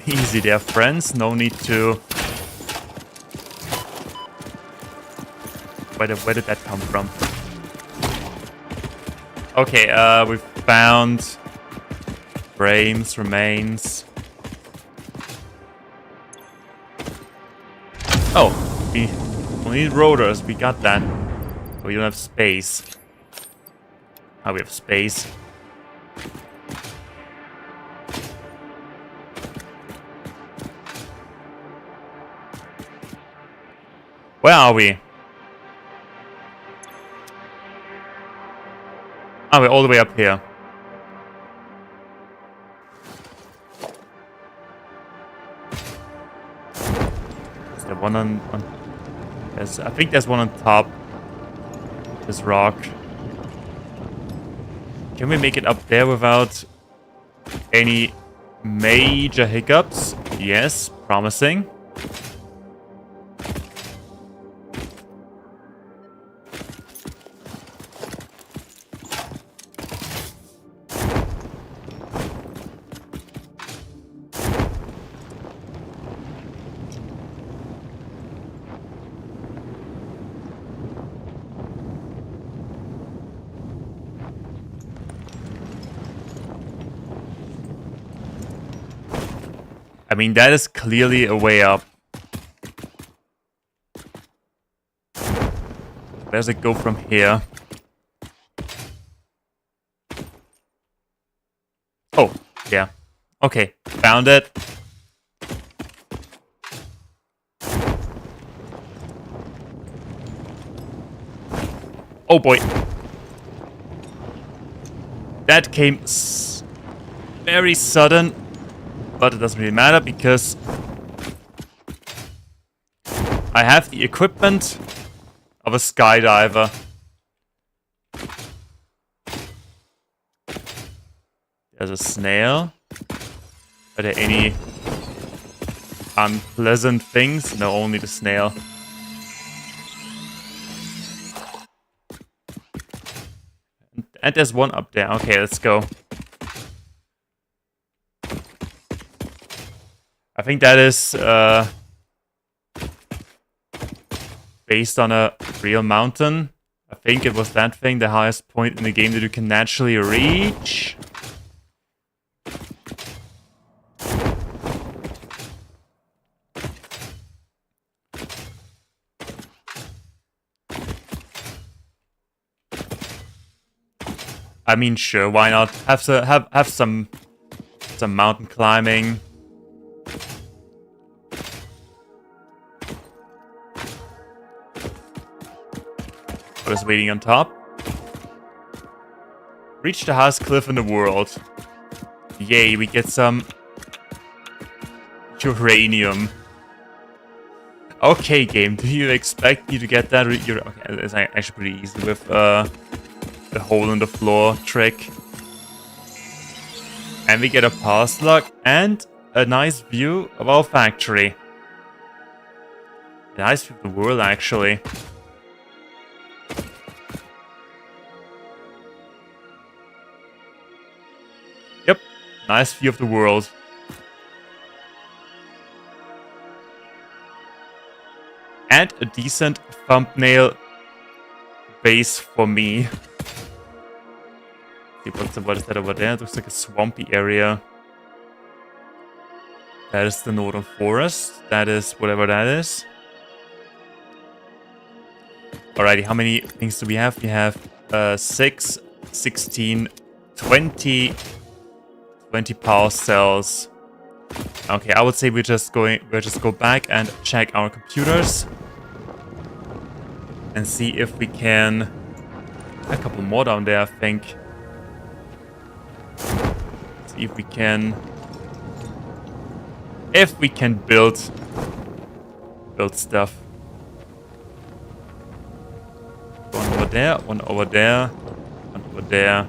Speaker 1: Easy there, friends. No need to... Where did that come from? Okay, we found... remains. Oh, we need rotors. We got that. But we don't have space. Oh, we have space. Where are we? Oh, we're all the way up here. Is there one on I think there's one on top. This rock. Can we make it up there without any major hiccups? Yes, promising. I mean, that is clearly a way up. Where does it go from here? Oh, yeah. Okay, found it. Oh boy. That came very sudden. But it doesn't really matter because I have the equipment of a skydiver. There's a snail. Are there any unpleasant things? No, only the snail. And there's one up there. Okay, let's go. I think that is based on a real mountain. I think it was that thing, the highest point in the game that you can naturally reach. I mean, sure, why not? Have some mountain climbing. What is waiting on top? Reach the highest cliff in the world. Yay, we get some uranium. Okay, game, do you expect me to get that? Okay, it's actually pretty easy with the hole in the floor trick. And we get a pass lock and a nice view of our factory. A nice view of the world, actually. Yep, nice view of the world. And a decent thumbnail base for me. See, what is that over there? It looks like a swampy area. That is the northern forest. That is whatever that is. Alrighty, how many things do we have? We have 6, 16, 20 power cells. Okay, I would say we'll just go back and check our computers and see if we can. A couple more down there, I think. See if we can. If we can build stuff. One over there, one over there, one over there.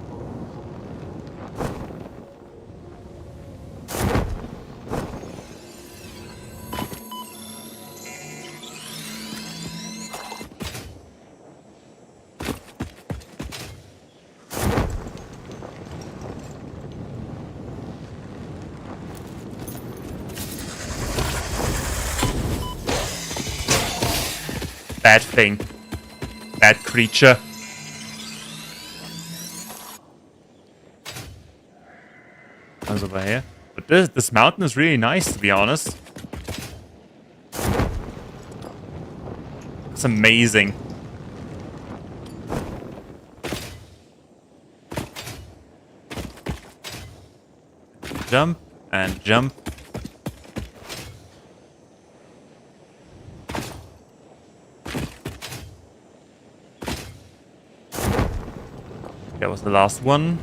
Speaker 1: Bad thing. Bad creature. Comes over here. But this mountain is really nice, to be honest. It's amazing. Jump and jump. That was the last one.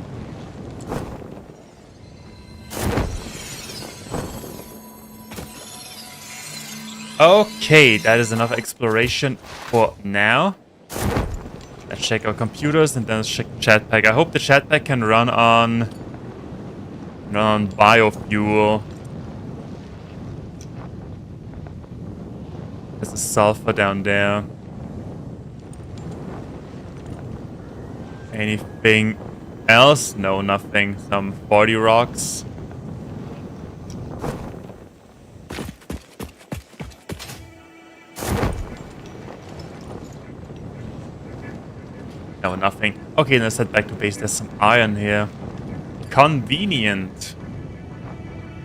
Speaker 1: Okay, that is enough exploration for now. Let's check our computers and then let's check the chat pack. I hope the chat pack can run on biofuel. There's a sulfur down there. Anything else? No, nothing. Some 40 rocks. No, nothing. Okay, let's head back to base. There's some iron here. Convenient.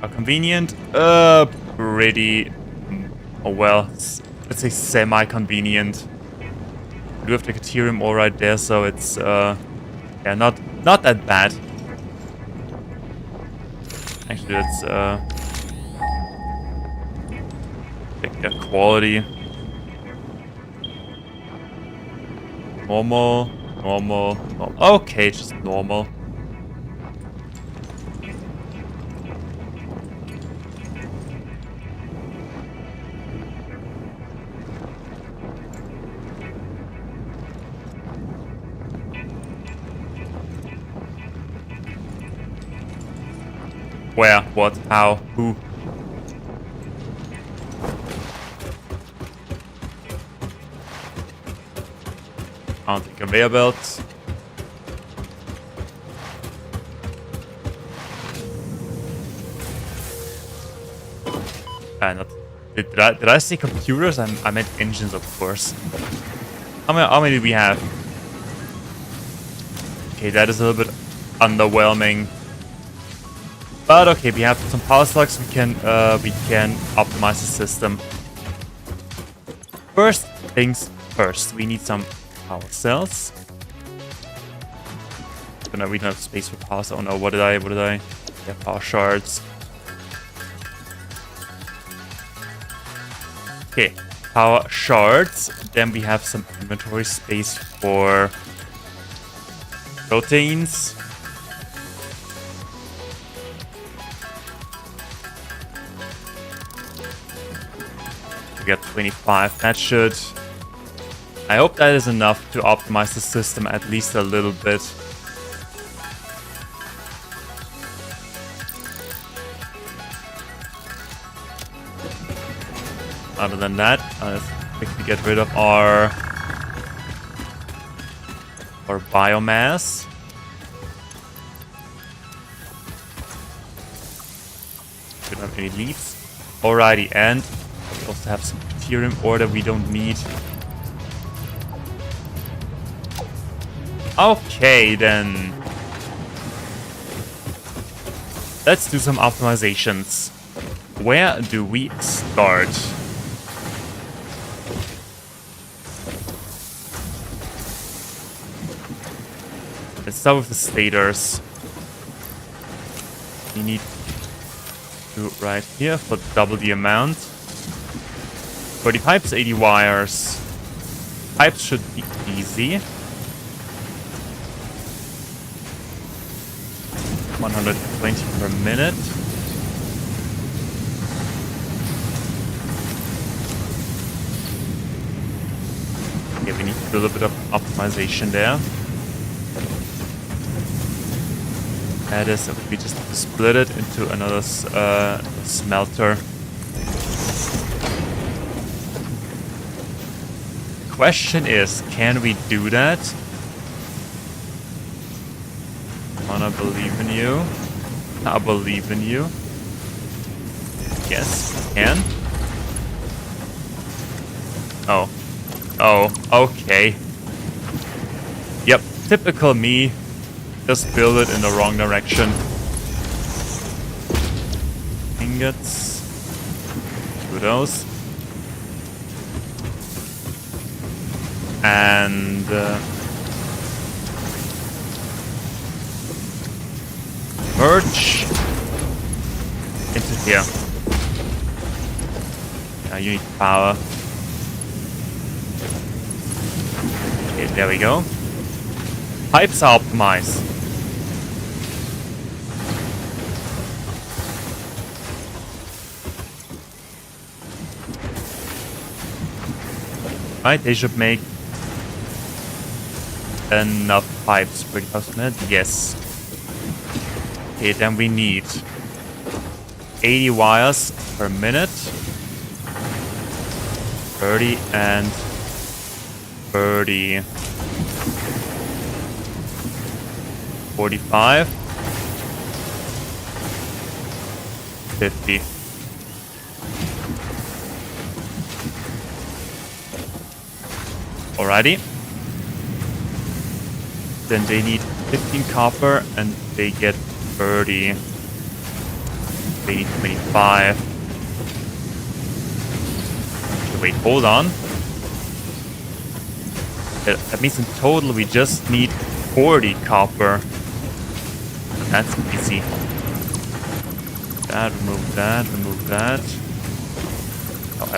Speaker 1: Convenient? Pretty... Oh well, let's say semi-convenient. We do have the Caterium ore right there, so it's yeah, not that bad. Actually, let's check their quality. Normal. Okay, just normal. Where? What? How? Who? I don't think conveyor belts. Not, did I say computers? I meant engines, of course. How many do we have? Okay, that is a little bit underwhelming. But okay, we have some power slugs. We can optimize the system. First things first, we need some power cells. But no, we don't have space for power cells. Oh no, what did I? Yeah, power shards. Okay, power shards. Then we have some inventory space for proteins. We got 25. That should... I hope that is enough to optimize the system at least a little bit. Other than that, let's quickly get rid of our biomass. We don't have any leaves. Alrighty, and we also have some Ethereum ore that we don't need. Okay, then. Let's do some optimizations. Where do we start? Let's start with the stators. We need to right here for double the amount. 30 pipes, 80 wires. Pipes should be easy. 120 per minute. Okay, we need to do a little bit of optimization there. That is, we just have to split it into another smelter. The question is, can we do that? I believe in you. I believe in you. Yes, we can. Oh. Oh, okay. Yep, typical me. Just build it in the wrong direction. Ingots. Do those. And... merge into here. Now you need power. Okay, there we go. Pipes are optimized. Right, they should make enough pipes per minute. Yes. Okay, then we need 80 wires per minute. 30 and 30. 45. 50. Alrighty. Then they need 15 copper and they get 30. They need 25. Okay, wait, hold on. That means in total we just need 40 copper. That's easy. That, remove that, remove that. Oh,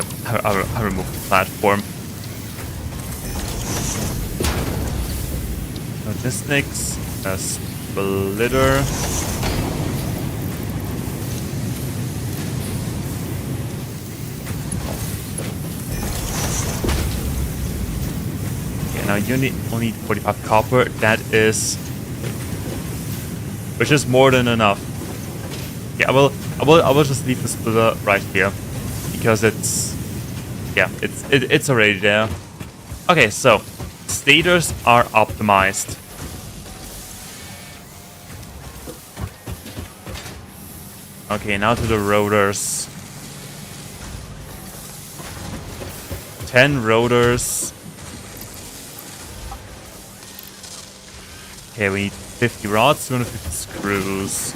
Speaker 1: I removed the platform. Logistics, a splitter. Okay, now you only need 45 copper. That is, which is more than enough. Yeah, I will just leave the splitter right here because it's already there. Okay, so stators are optimized. Okay, now to the rotors. 10 rotors. Okay, we need 50 rods, 250 screws.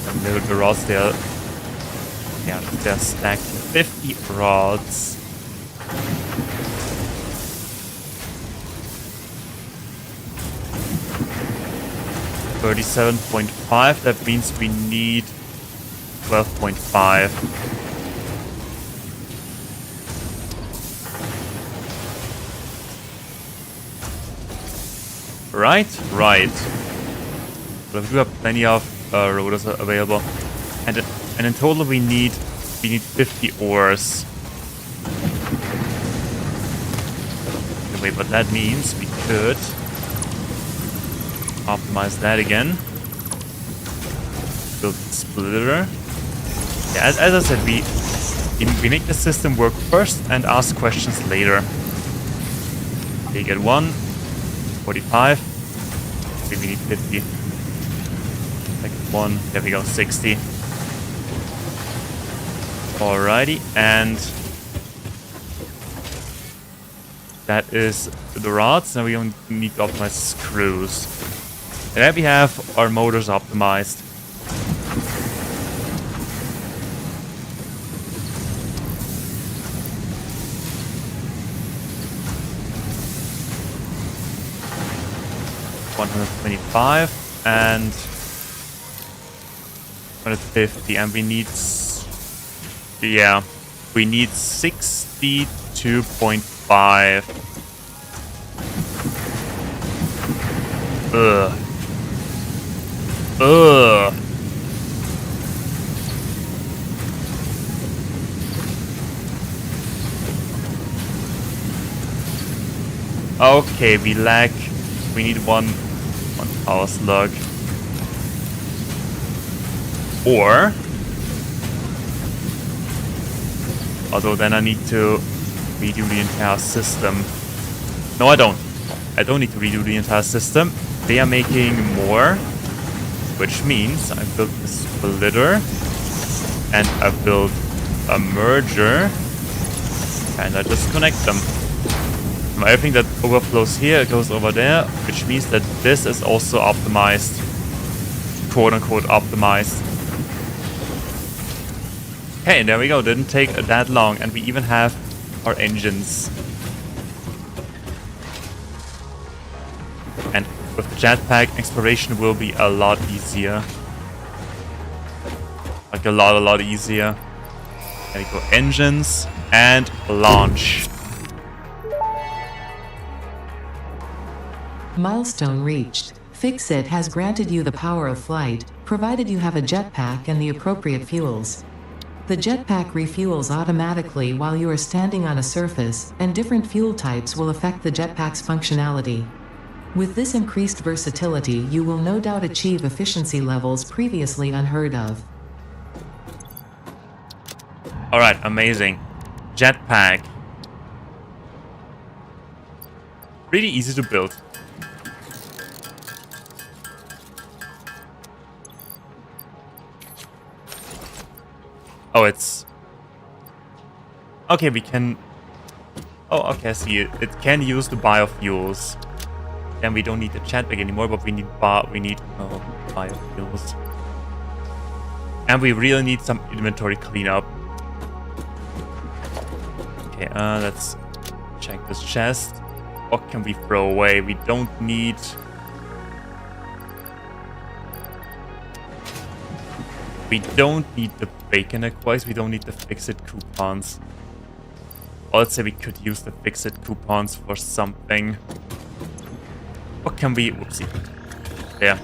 Speaker 1: And the rods, they're stacked. 50 rods. $37.5. That means we need 12.5. Right. But we do have plenty of rotors available, and in total we need 50 ores. Wait, but that means we could optimize that again. Build the splitter. Yeah, as I said, we make the system work first and ask questions later. Okay, get 45. Okay, we need 50. Like 1. There we go, 60. Alrighty, and that is the rods. Now we only need to optimize screws. And there we have our motors optimized. $125 and 150, and we need 62.5. Ugh. Okay, we need one power slug. Or, although then I need to redo the entire system. No, I don't. I don't need to redo the entire system. They are making more, which means I built a splitter and I built a merger, and I just connect them. Everything that overflows here goes over there, which means that this is also optimized, quote-unquote optimized. Okay, there we go. Didn't take that long, and we even have our engines. And with the jetpack, exploration will be a lot easier. Like a lot easier. There we go. Engines and launch.
Speaker 2: Milestone reached. Fixit has granted you the power of flight, provided you have a jetpack and the appropriate fuels. The jetpack refuels automatically while you are standing on a surface, and different fuel types will affect the jetpack's functionality. With this increased versatility, you will no doubt achieve efficiency levels previously unheard of.
Speaker 1: Alright, amazing. Jetpack. Really easy to build. Oh, it's... Okay, we can... Oh, okay, I see it. It can use the biofuels. Then we don't need the jetpack anymore, but we need biofuels. And we really need some inventory cleanup. Okay, let's check this chest. What can we throw away? We don't need... We don't need the bacon equise. We don't need the Fixit coupons. Or let's say we could use the Fixit coupons for something. What can we... Whoopsie.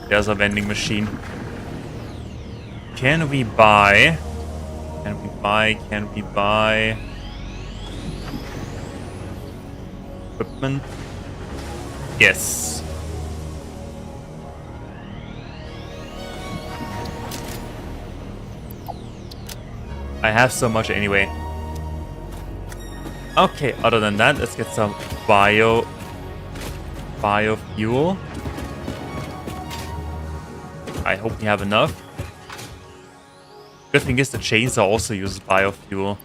Speaker 1: There's a vending machine. Can we buy... Equipment? Yes. I have so much anyway. Okay, other than that, let's get some biofuel. I hope we have enough. Good thing is the chainsaw also uses biofuel.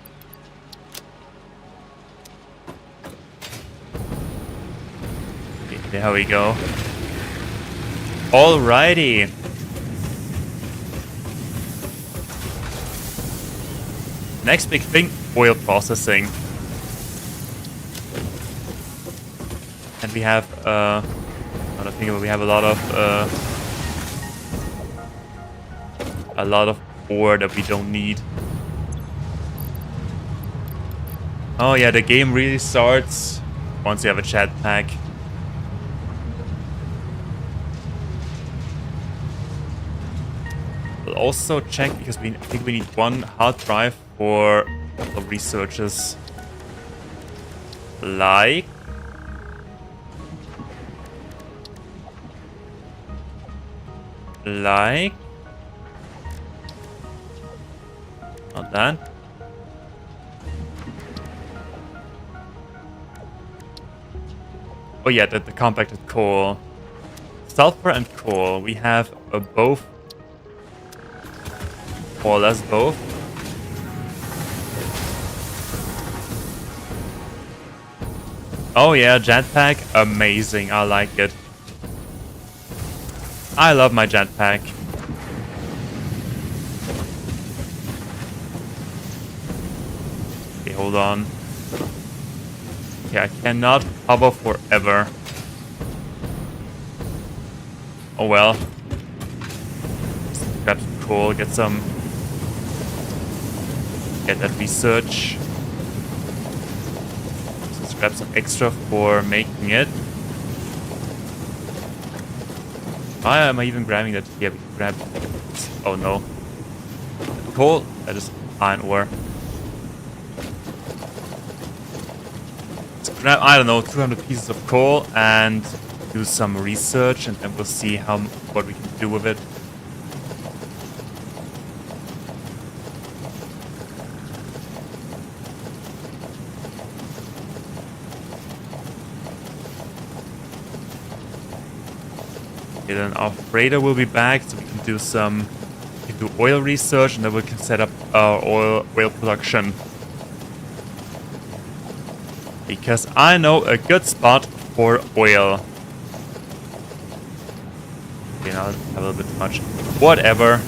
Speaker 1: There we go. Alrighty. Next big thing, oil processing. And we have, I think we have a lot of ore that we don't need. Oh yeah, the game really starts once you have a jetpack. We'll also check because I think we need one hard drive for the researches. Like not that. Oh yeah, the compacted coal. Sulfur and coal. We have both. More or less both. Oh yeah, jetpack. Amazing. I like it. I love my jetpack. Okay, hold on. Okay, I cannot hover forever. Oh well. Just grab some coal, get that research. Let's grab some extra for making it. Why am I even grabbing that? Yeah, we can grab. Oh no. Coal? That is iron ore. Let's grab, I don't know, 200 pieces of coal and do some research, and then we'll see what we can do with it. Okay, then our freighter will be back, so we can do oil research, and then we can set up our oil production. Because I know a good spot for oil. Okay, now I have a little bit too much. Whatever.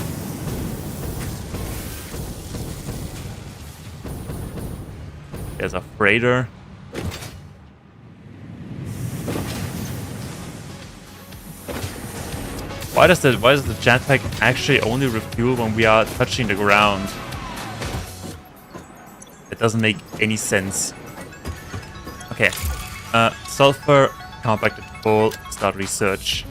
Speaker 1: There's a freighter. Why does the jetpack actually only refuel when we are touching the ground? It doesn't make any sense. Okay. Sulfur, compacted coal, start research.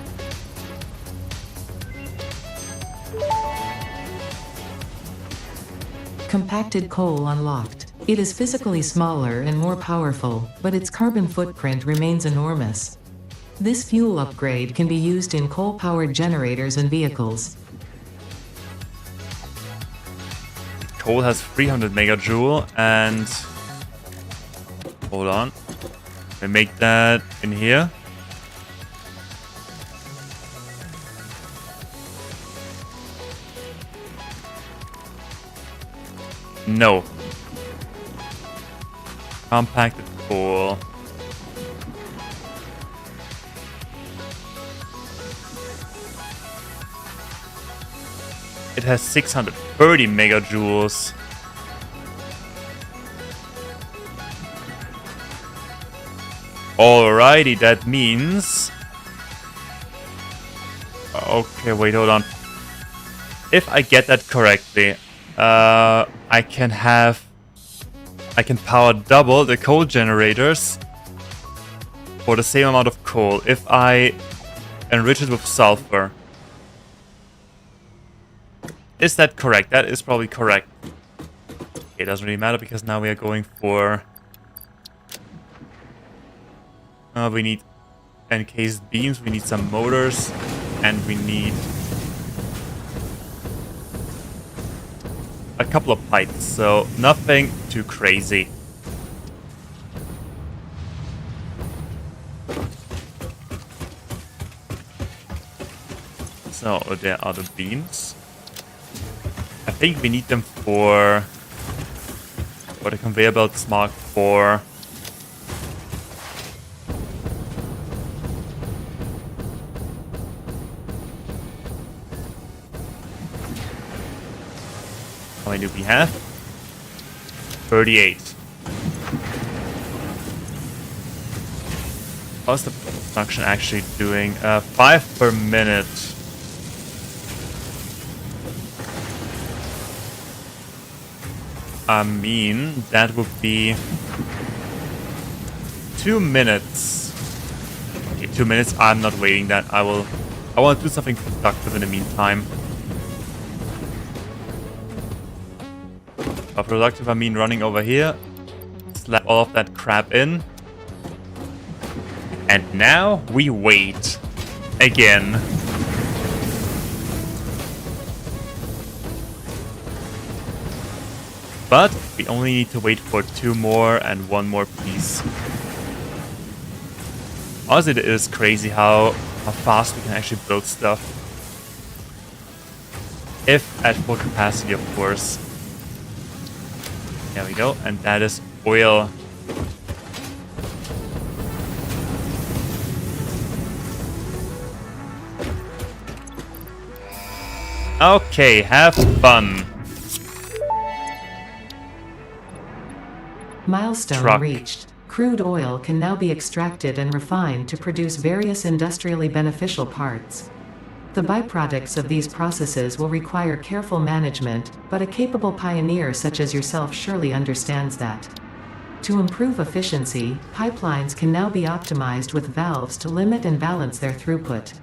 Speaker 2: Compacted coal unlocked. It is physically smaller and more powerful, but its carbon footprint remains enormous. This fuel upgrade can be used in coal-powered generators and vehicles.
Speaker 1: Coal has 300 megajoule and... Hold on. We make that in here. No. Compacted coal. It has 630 megajoules. Alrighty, that means... Okay, wait, hold on. If I get that correctly, I can power double the coal generators for the same amount of coal if I enrich it with sulfur. Is that correct? That is probably correct. It doesn't really matter because now we are going for... we need encased beams, we need some motors, and we need a couple of pipes, so nothing too crazy. So there are the beams. I think we need them for the conveyor belts Mark 4. How many do we have? 38. How's the production actually doing? 5 per minute. I mean, that would be 2 minutes. Okay, 2 minutes. I'm not waiting that. I want to do something productive in the meantime. By productive, I mean running over here, slap all of that crap in. And now we wait again. But we only need to wait for 2 more and 1 more piece. Also, it is crazy how fast we can actually build stuff. If at full capacity, of course. There we go, and that is oil. Okay, have fun.
Speaker 2: Milestone
Speaker 1: Truck.
Speaker 2: reached. Crude oil can now be extracted and refined to produce various industrially beneficial parts. The byproducts of these processes will require careful management, but a capable pioneer such as yourself surely understands that. To improve efficiency, pipelines can now be optimized with valves to limit and balance their throughput.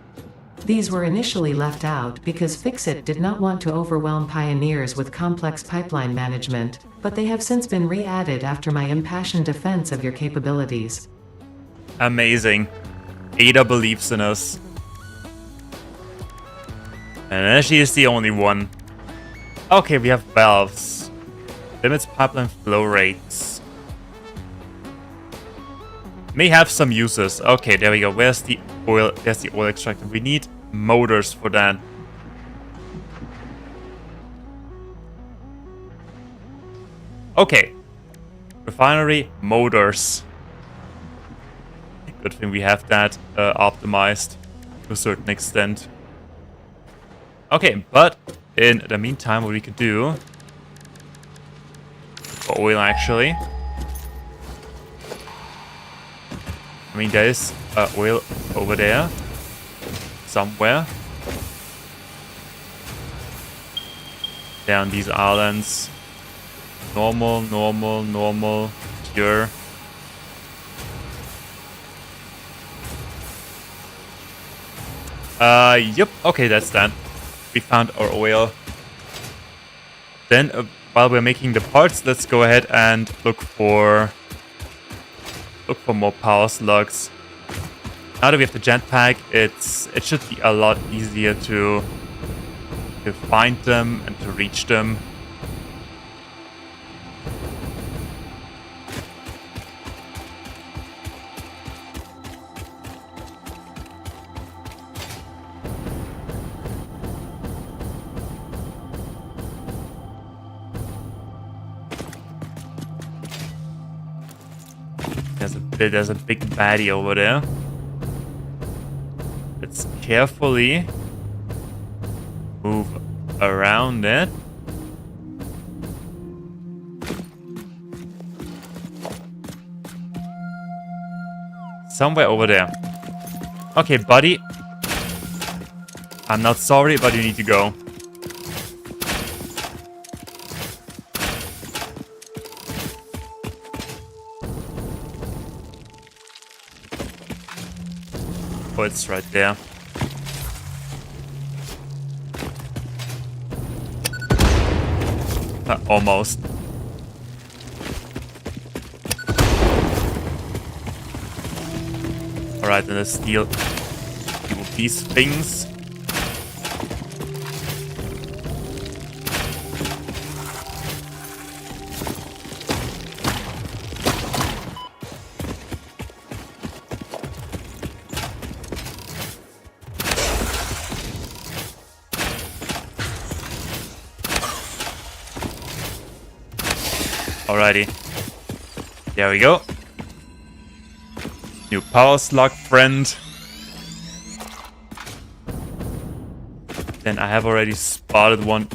Speaker 2: These were initially left out because Fixit did not want to overwhelm pioneers with complex pipeline management, but they have since been re-added after my impassioned defense of your capabilities.
Speaker 1: Amazing. Ada believes in us. And she is the only one. Okay, we have valves. Limits pipeline flow rates. May have some uses. Okay, there we go. Where's the oil? There's the oil extractor. We need motors for that. Okay. Refinery motors. Good thing we have that optimized to a certain extent. Okay, but in the meantime, what we could do for oil actually. I mean, there is oil over there somewhere. Down these islands. Normal, normal, normal, pure. Yep. Okay, that's done. We found our oil. Then, while we're making the parts, let's go ahead and look for more power slugs. Now that we have the jetpack, it should be a lot easier to find them and to reach them. There's a big baddie over there. Let's carefully move around it. Somewhere over there. Okay, buddy. I'm not sorry, but you need to go. Oh, it's right there. Almost. Alright, then let's steal these things. Alrighty. There we go. New power slug friend. Then I have already spotted one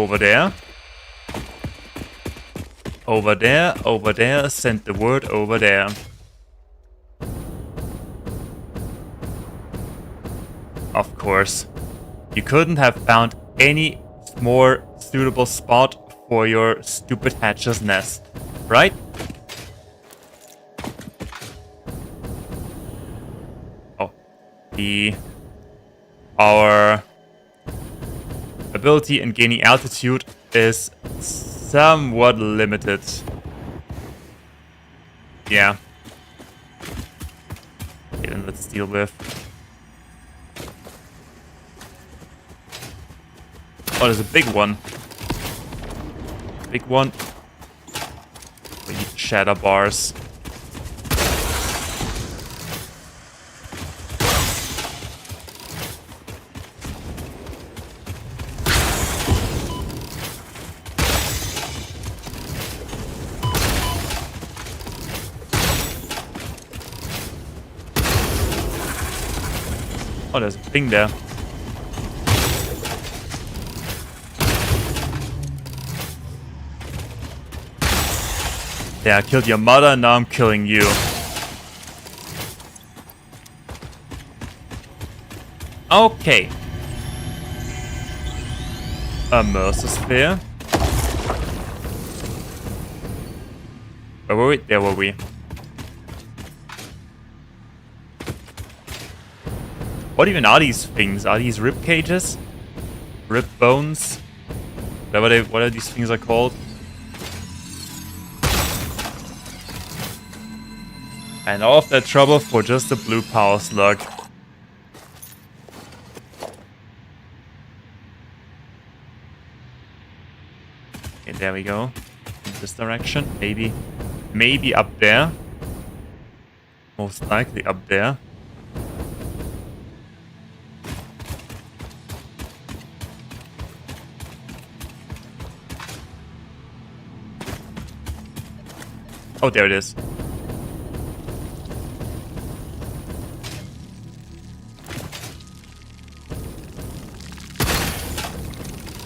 Speaker 1: over there. Over there, over there, send the word over there. Of course. You couldn't have found any more suitable spot for your stupid hatcher's nest, right? Oh. Our ability in gaining altitude is somewhat limited. Yeah. Okay, then let's deal with... Oh, there's a big one. Big one. We need shatter bars. Oh, there's a thing there. Yeah, I killed your mother, now I'm killing you. Okay. A Mercer Sphere. Where were we? There were we. What even are these things? Are these rib cages? Rib bones? Whatever these things are called. And all of that trouble for just a blue power slug. Okay, there we go. In this direction. Maybe up there. Most likely up there. Oh, there it is.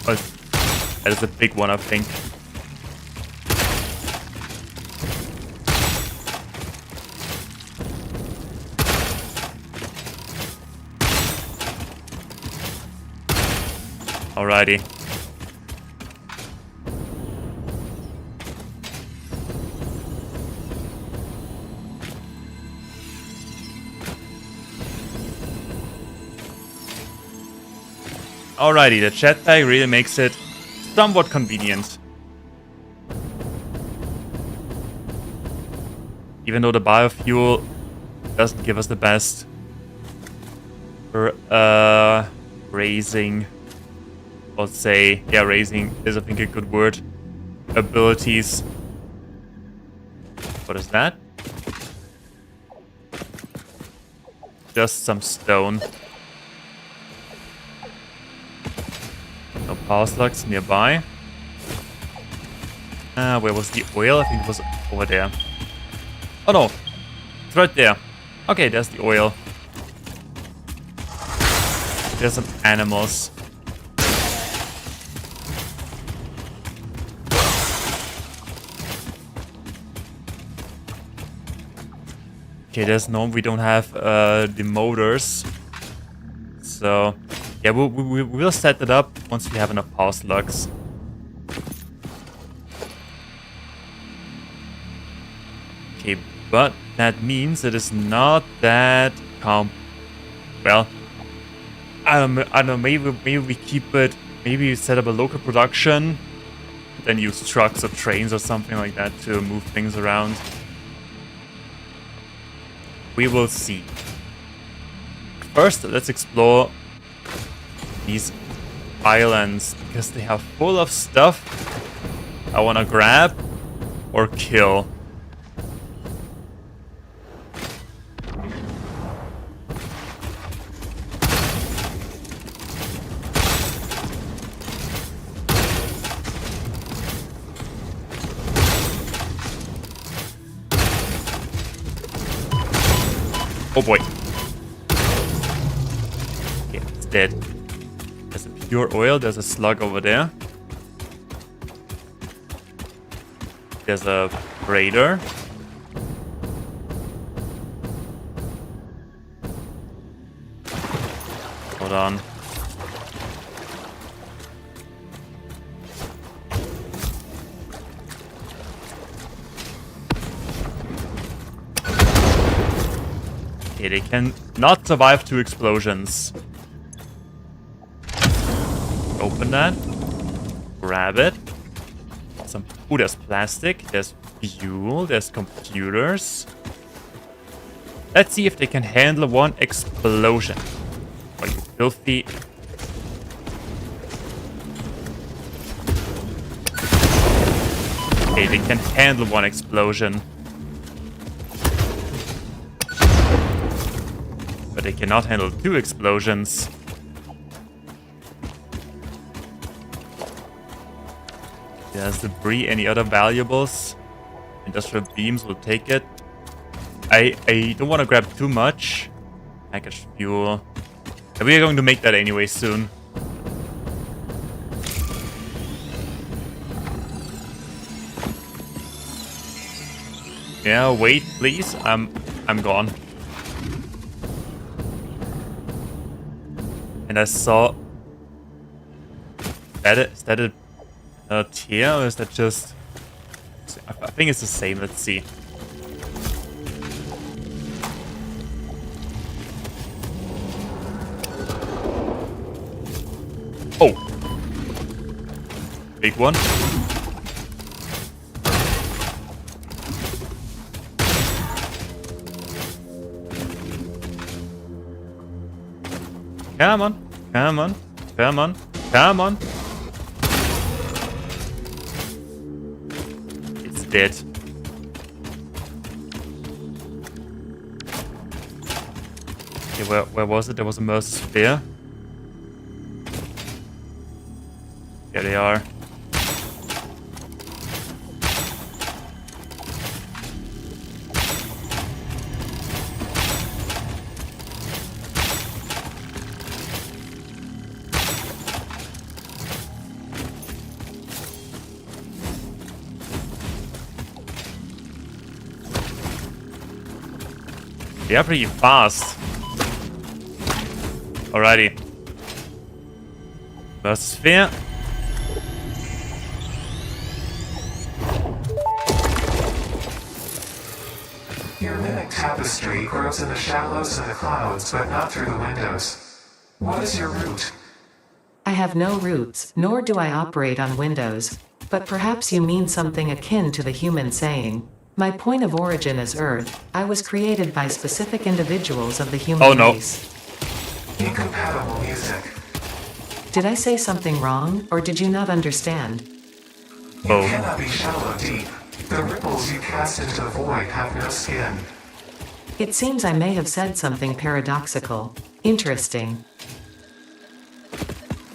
Speaker 1: Oh, that is a big one, I think. Alrighty. Alrighty, the jetpack really makes it somewhat convenient. Even though the biofuel doesn't give us the best raising, let's say, yeah, raising is I think a good word, abilities. What is that? Just some stone. No power slugs nearby. Where was the oil? I think it was over there. Oh no, it's right there. Okay, there's the oil. There's some animals. Okay, we don't have the motors. So, yeah, we'll set it up once we have enough power slugs. Okay, but that means it is not that well, I don't know, maybe we keep it, maybe we set up a local production, then use trucks or trains or something like that to move things around. We will see. First, let's explore these islands, because they are full of stuff I want to grab or kill. Oh boy. Okay, it's dead. There's a pure oil. There's a slug over there. There's a raider. Hold on. Okay, they can not survive 2 explosions. Open that. Grab it. Ooh, there's plastic. There's fuel. There's computers. Let's see if they can handle 1 explosion. Oh, you filthy. Okay, they can handle 1 explosion. But they cannot handle 2 explosions. There's debris, any other valuables? Industrial beams will take it. I don't want to grab too much. Packaged fuel. And we are going to make that anyway soon. Yeah, wait, please. I'm gone. And I saw... Is that a tier, or is that just... I think it's the same. Let's see. Oh! Big one. Come on. Come on. Come on. Come on. It's dead. Okay, where was it? There was a Mercer Sphere. There they are. They are pretty fast. Alrighty. Mercer Sphere.
Speaker 3: Your mimic tapestry grows in the shallows and the clouds, but not through the windows. What is your root?
Speaker 2: I have no roots, nor do I operate on Windows. But perhaps you mean something akin to the human saying, my point of origin is Earth. I was created by specific individuals of the human race.
Speaker 3: Incompatible music.
Speaker 2: Did I say something wrong, or did you not understand?
Speaker 3: You cannot be shallow deep. The ripples you cast into the void have no skin.
Speaker 2: It seems I may have said something paradoxical. Interesting.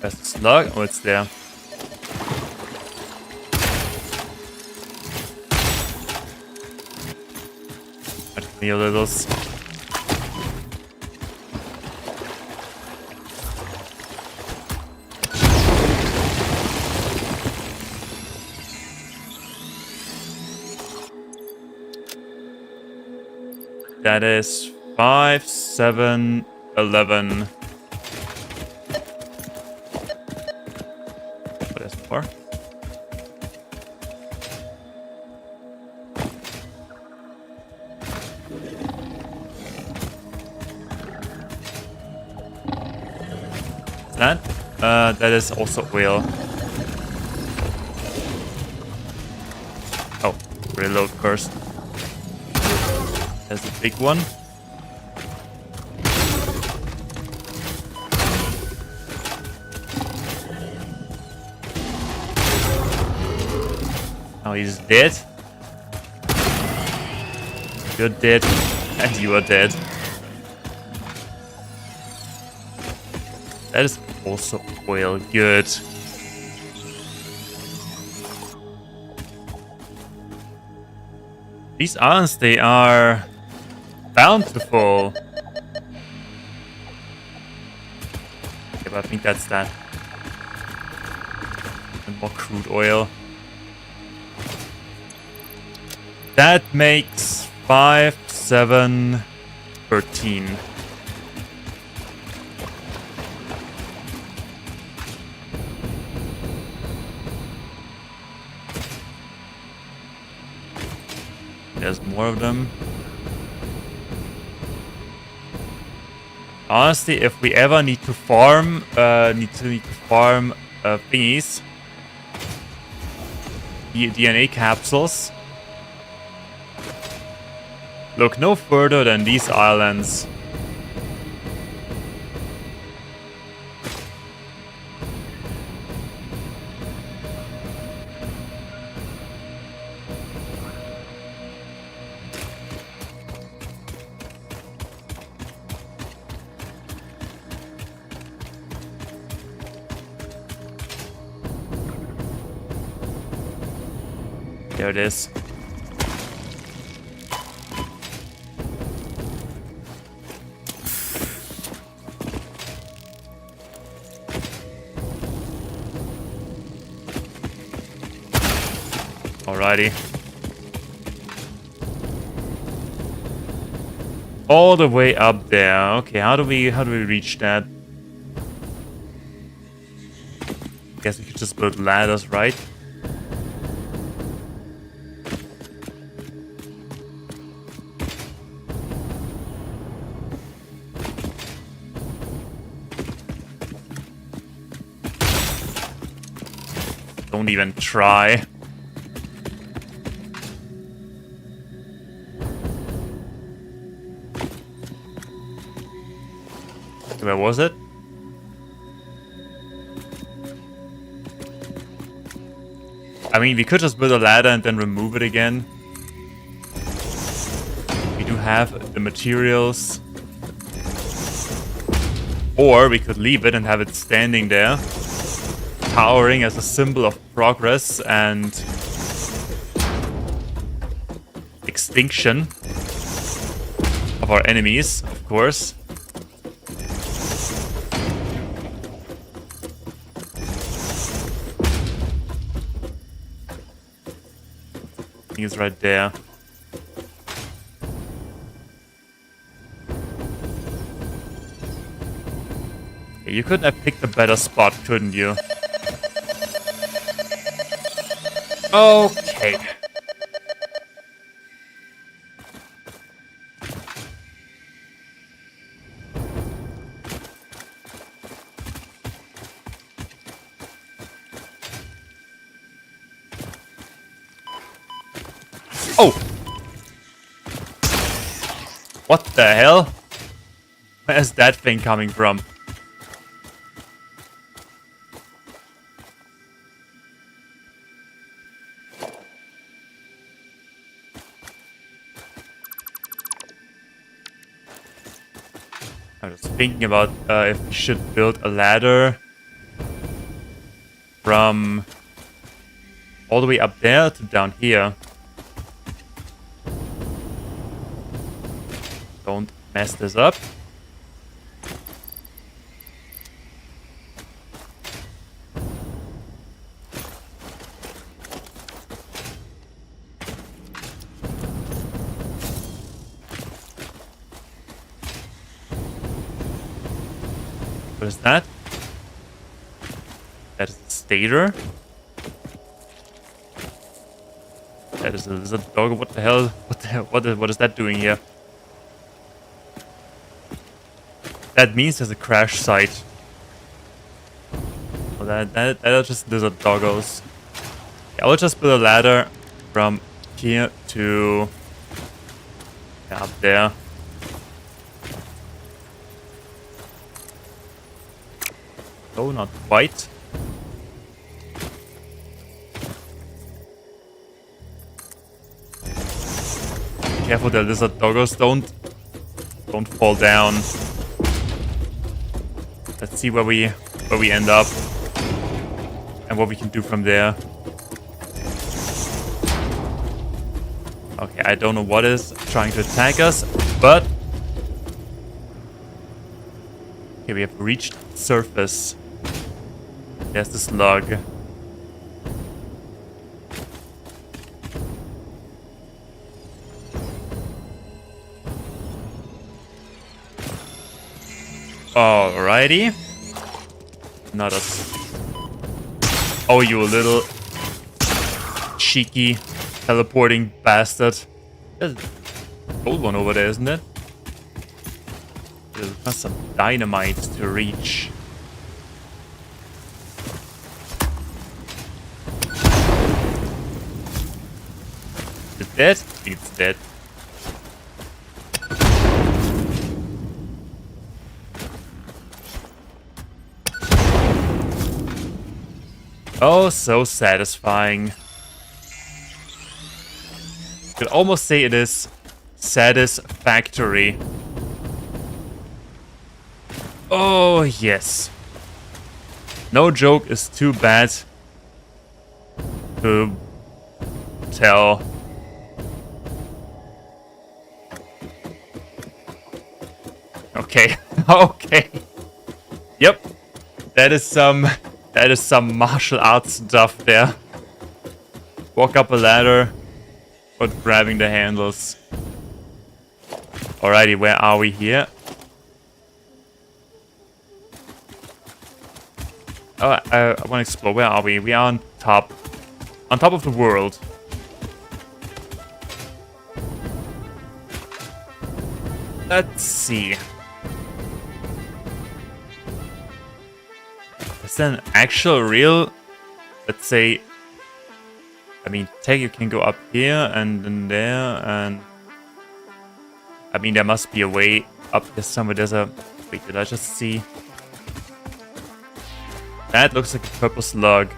Speaker 1: There's a slug. Oh, it's there. At me a little. That is 5, 7, 11. What is 4? That? That is also oil. Oh, reload first. There's a big one. Now he's dead. You're dead. And you are dead. That is also oil. Good. These irons, they are bountiful. Okay, but I think that's that. And more crude oil. That makes 5, 7, 13. There's more of them. Honestly, if we ever need to farm, thingies, DNA capsules, look no further than these islands. There it is. Alrighty. All the way up there. Okay, how do we reach that? Guess we could just build ladders, right? Don't even try. Where was it? I mean, we could just build a ladder and then remove it again. We do have the materials. Or we could leave it and have it standing there, towering as a symbol of progress and extinction of our enemies, of course. I think it's right there. You could have picked a better spot, couldn't you? Okay. Oh! What the hell? Where's that thing coming from? I was thinking about if we should build a ladder from all the way up there to down here. Don't mess this up. What is that? That is a stator. That is a lizard dog. What the hell? What is that doing here? That means there's a crash site. Well, that are just lizard doggos. Yeah, I'll just build a ladder from here to up there. Oh, not quite. Careful, the lizard doggos don't fall down. Let's see where we end up and what we can do from there. Okay, I don't know what is trying to attack us, but okay, we have reached the surface. There's the slug. Alrighty. Not a... Oh, you little cheeky teleporting bastard. There's a gold one over there, isn't it? There's some dynamite to reach. Is it dead? I think it's dead. Oh, so satisfying. You could almost say it is satisfactory. Oh, yes. No joke is too bad to tell. Okay. Okay. Yep. That is some martial arts stuff there. Walk up a ladder, but grabbing the handles. Alrighty, where are we here? Oh, I want to explore. Where are we? We are on top. On top of the world. Let's see. Is that an actual real... Let's say... I mean, you can go up here and then there and... I mean, there must be a way up here somewhere. There's a... Wait, did I just see... That looks like a purple slug.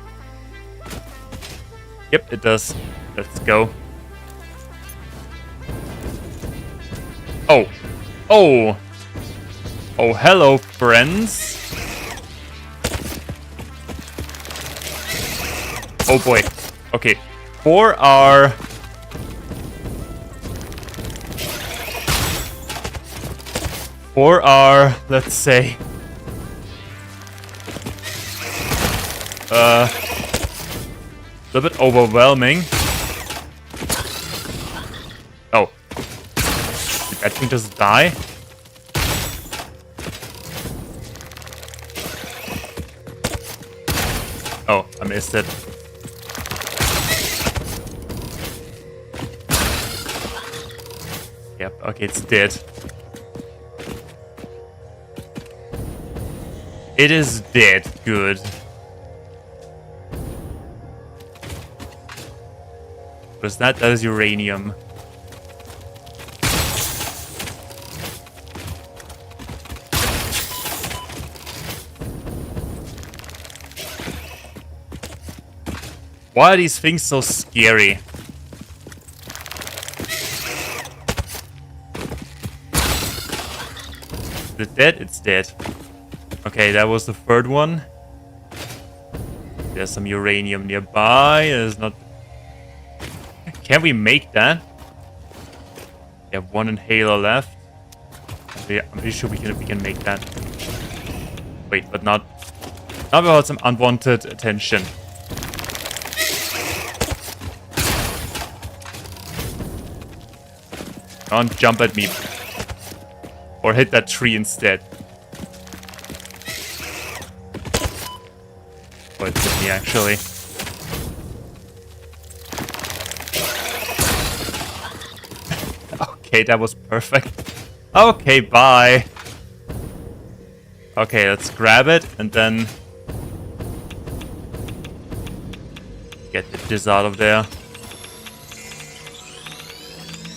Speaker 1: Yep, it does. Let's go. Oh. Oh. Oh, hello, friends. Oh boy. Okay. For our... let's say... a little bit overwhelming. Oh. Did that thing just die? Oh, I missed it. Yep, okay, it's dead. It is dead. Good. What is that? That is uranium. Why are these things so scary? Is it dead? It's dead. Okay, that was the third one. There's some uranium nearby. There's not... Can we make that? We have one inhaler left. Yeah, I'm pretty sure we can make that. Wait, but not without some unwanted attention. Don't jump at me. Or hit that tree instead. Oh, it hit me actually. Okay, that was perfect. Okay, bye. Okay, let's grab it and then get this out of there.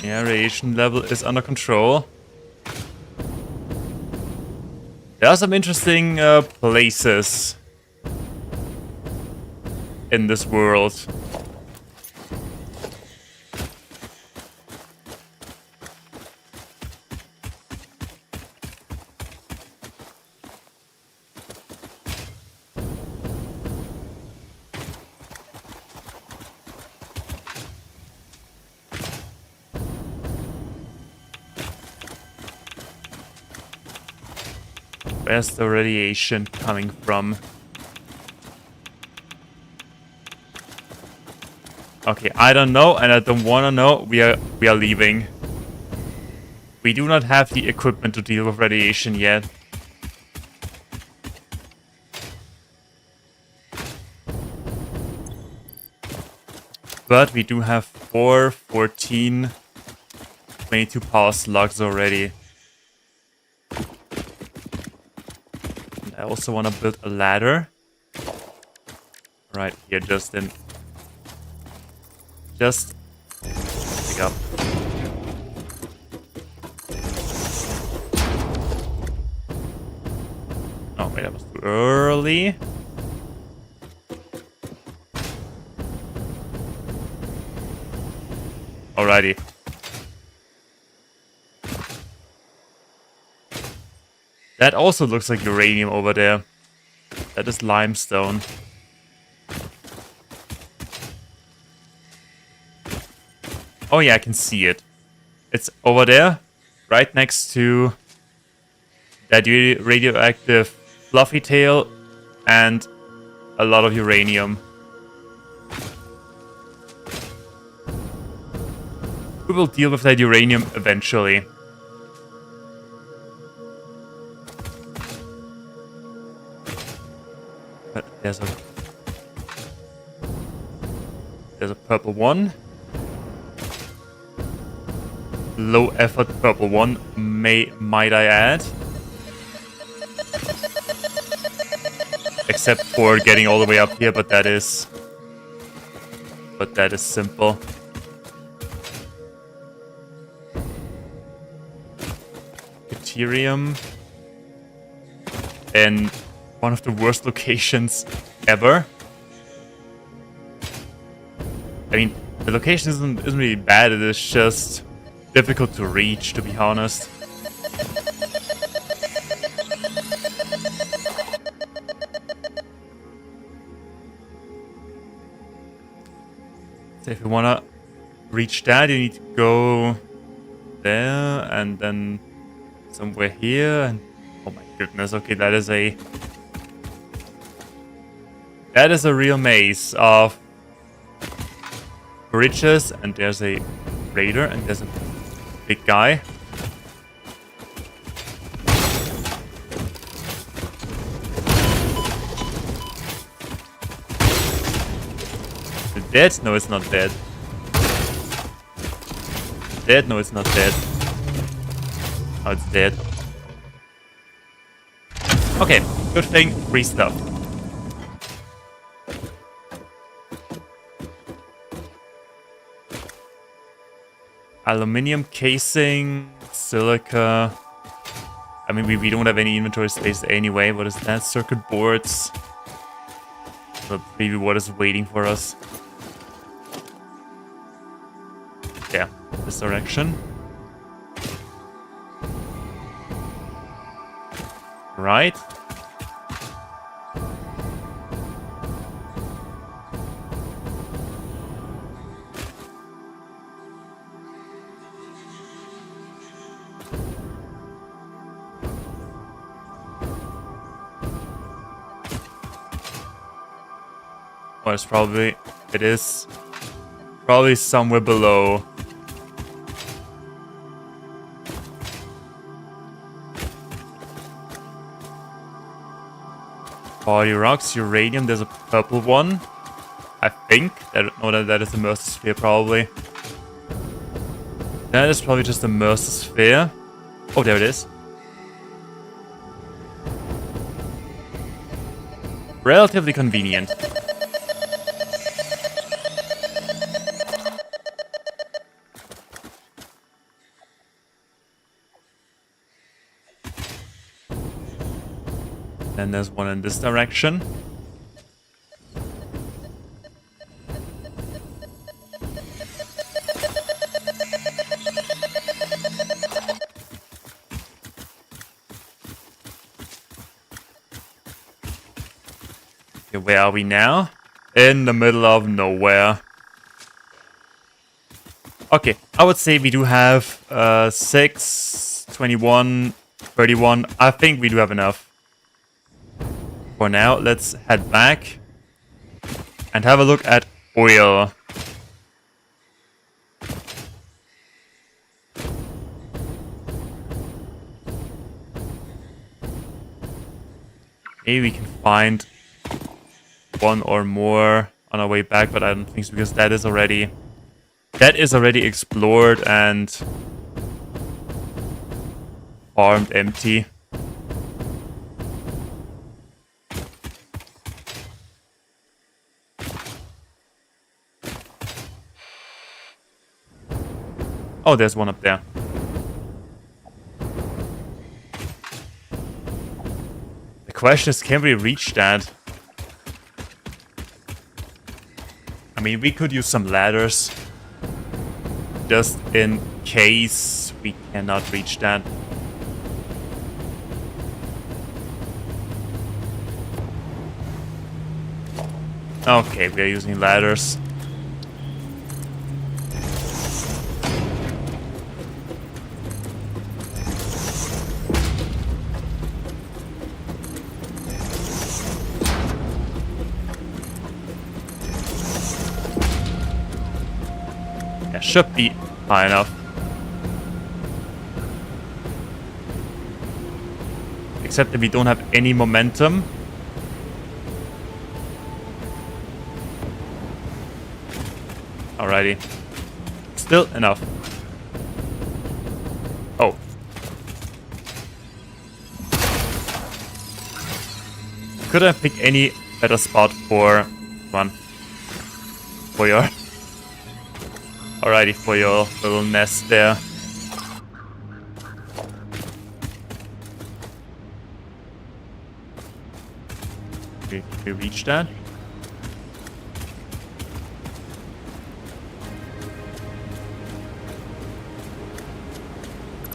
Speaker 1: Yeah, radiation level is under control. There are some interesting places in this world. Where's the radiation coming from? Okay, I don't know, and I don't want to know. We are leaving. We do not have the equipment to deal with radiation yet. But we do have 4, 14, 22 power slugs already. And I also want to build a ladder. Right here, just pick up. Oh wait, that was too early. Alrighty. That also looks like uranium over there. That is limestone. Oh yeah, I can see it. It's over there, right next to that radioactive fluffy tail and a lot of uranium. We will deal with that uranium eventually. But there's a purple one. Low effort purple one, might I add. Except for getting all the way up here, but that is simple. Deuterium. In one of the worst locations ever. I mean, the location isn't really bad, it is just difficult to reach, to be honest. So if you wanna reach that, you need to go there and then somewhere here. And oh my goodness, okay, that is a real maze of bridges, and there's a raider, and there's a big guy. Is it dead? No, it's not dead. Dead? No, it's not dead. Oh, it's dead. Okay, good thing, free stuff. Aluminium casing, silica. I mean, we don't have any inventory space anyway. What is that? Circuit boards. But maybe what is waiting for us? Yeah, this direction. Right. Well, it is probably somewhere below. Body rocks, uranium, there's a purple one. I think. That is a Mercer probably. That is probably just a Mercer. Oh, there it is. Relatively convenient. Then there's one in this direction. Okay, where are we now? In the middle of nowhere. Okay, I would say we do have 6, 21, 31. I think we do have enough. For now, let's head back and have a look at oil. Maybe we can find one or more on our way back, but I don't think so because that is already explored and farmed empty. Oh, there's one up there. The question is, can we reach that? I mean, we could use some ladders. Just in case we cannot reach that. Okay, we are using ladders. Should be high enough. Except that we don't have any momentum. Alrighty. Still enough. Oh. Could I pick any better spot for one? For your... Alrighty, for your little nest there. Okay, can we reach that?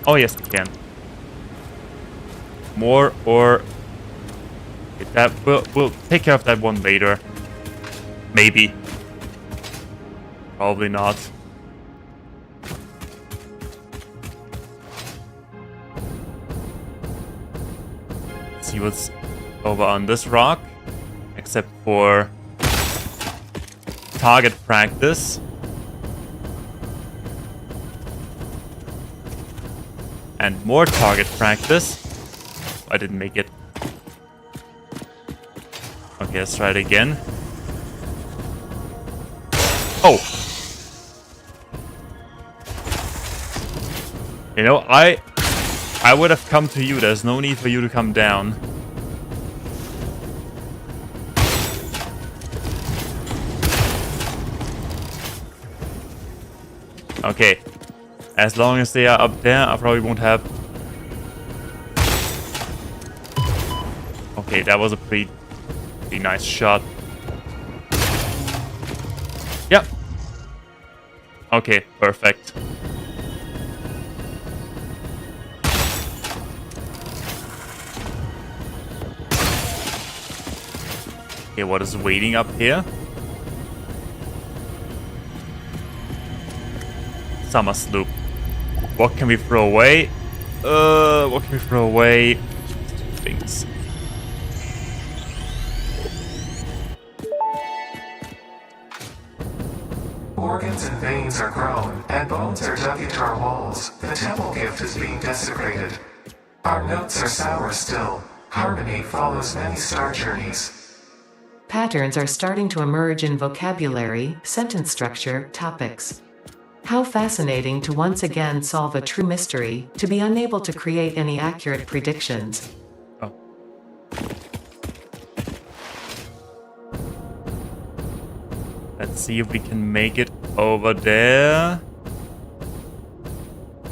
Speaker 1: Oh yes, we can. More or... Okay, that we'll take care of that one later. Maybe. Probably not. See what's over on this rock, except for target practice. And more target practice. I didn't make it. Okay, let's try it again. Oh! You know, I would have come to you. There's no need for you to come down. Okay. As long as they are up there, I probably won't have... Okay, that was a pretty nice shot. Yep. Okay, perfect. Okay, what is waiting up here? Summer sloop. What can we throw away? What can we throw away? Things.
Speaker 3: Organs and veins are grown, and bones are dug into our walls. The temple gift is being desecrated. Our notes are sour still. Harmony follows many star journeys.
Speaker 2: Patterns are starting to emerge in vocabulary, sentence structure, topics. How fascinating to once again solve a true mystery, to be unable to create any accurate predictions.
Speaker 1: Oh. Let's see if we can make it over there.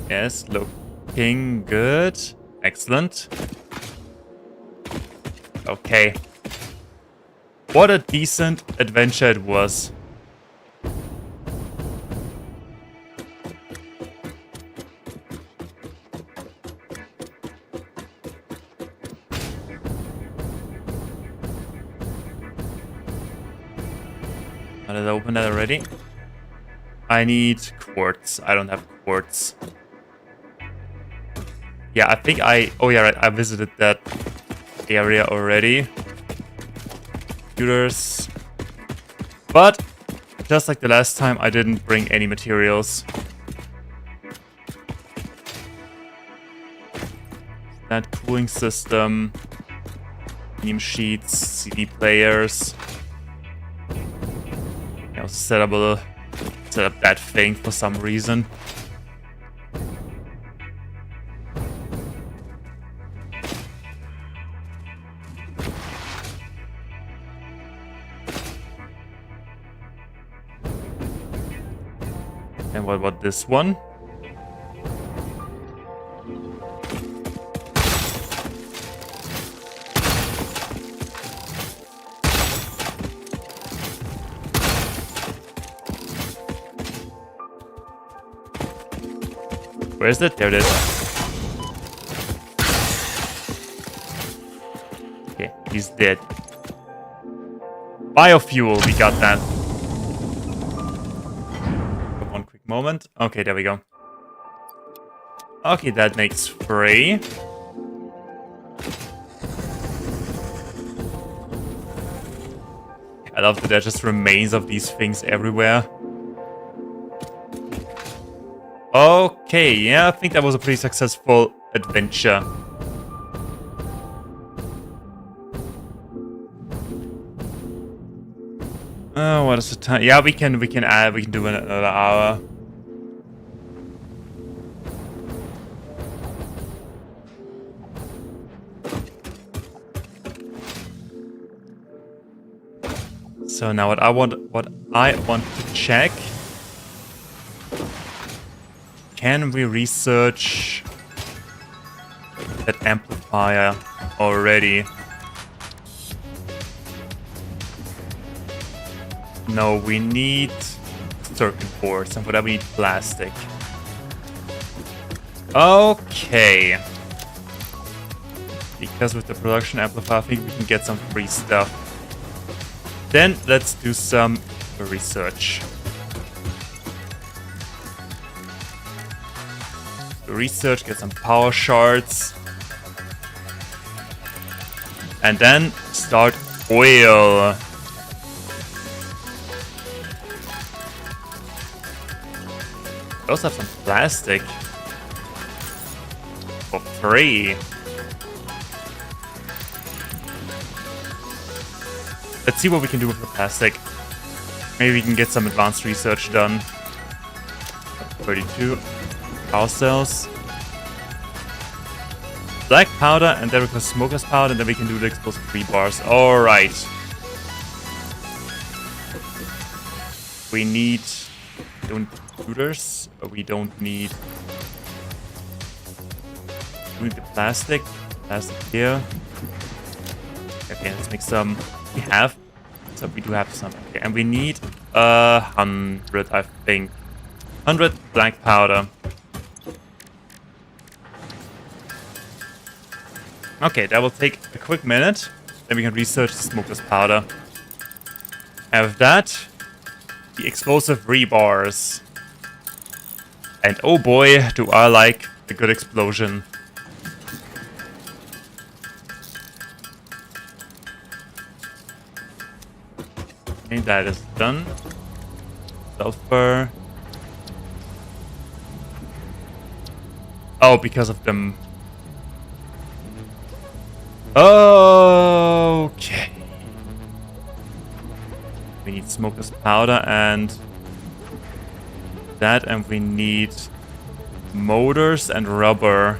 Speaker 1: Yes, looking good. Excellent. Okay. What a decent adventure it was. Did I open that already? I need quartz. I don't have quartz. Yeah, I think oh yeah, right. I visited that area already. Computers. But, just like the last time, I didn't bring any materials. That cooling system. Theme sheets, CD players. I'll set up that thing for some reason. And what about this one? Where is it? There it is. Okay, he's dead. Biofuel, we got that. One quick moment. Okay, there we go. Okay, that makes 3. I love that there just remains of these things everywhere. Okay, yeah, I think that was a pretty successful adventure. What is the time? Yeah, we can do another hour. So now what I want to check. Can we research that amplifier already? No, we need circuit boards, and for that we need plastic. Okay. Because with the production amplifier, I think we can get some free stuff. Then let's do some research. Research, get some power shards, and then start oil. We also have some plastic for free. Let's see what we can do with the plastic. Maybe we can get some advanced research done. 32. Power cells, black powder, and then we can smoker's powder, and then we can do the explosive rebars. Alright. We need... don't need computers. We don't need... we need the plastic. Plastic here. Okay, let's make some... we have... so we do have some. Okay, and we need 100, I think. 100 black powder. Okay, that will take a quick minute. Then we can research the smokeless powder. Have that. The explosive rebars. And oh boy, do I like a good explosion. Okay, that is done. Sulfur. Oh, because of them. Okay. We need smoker's powder and that, and we need motors and rubber.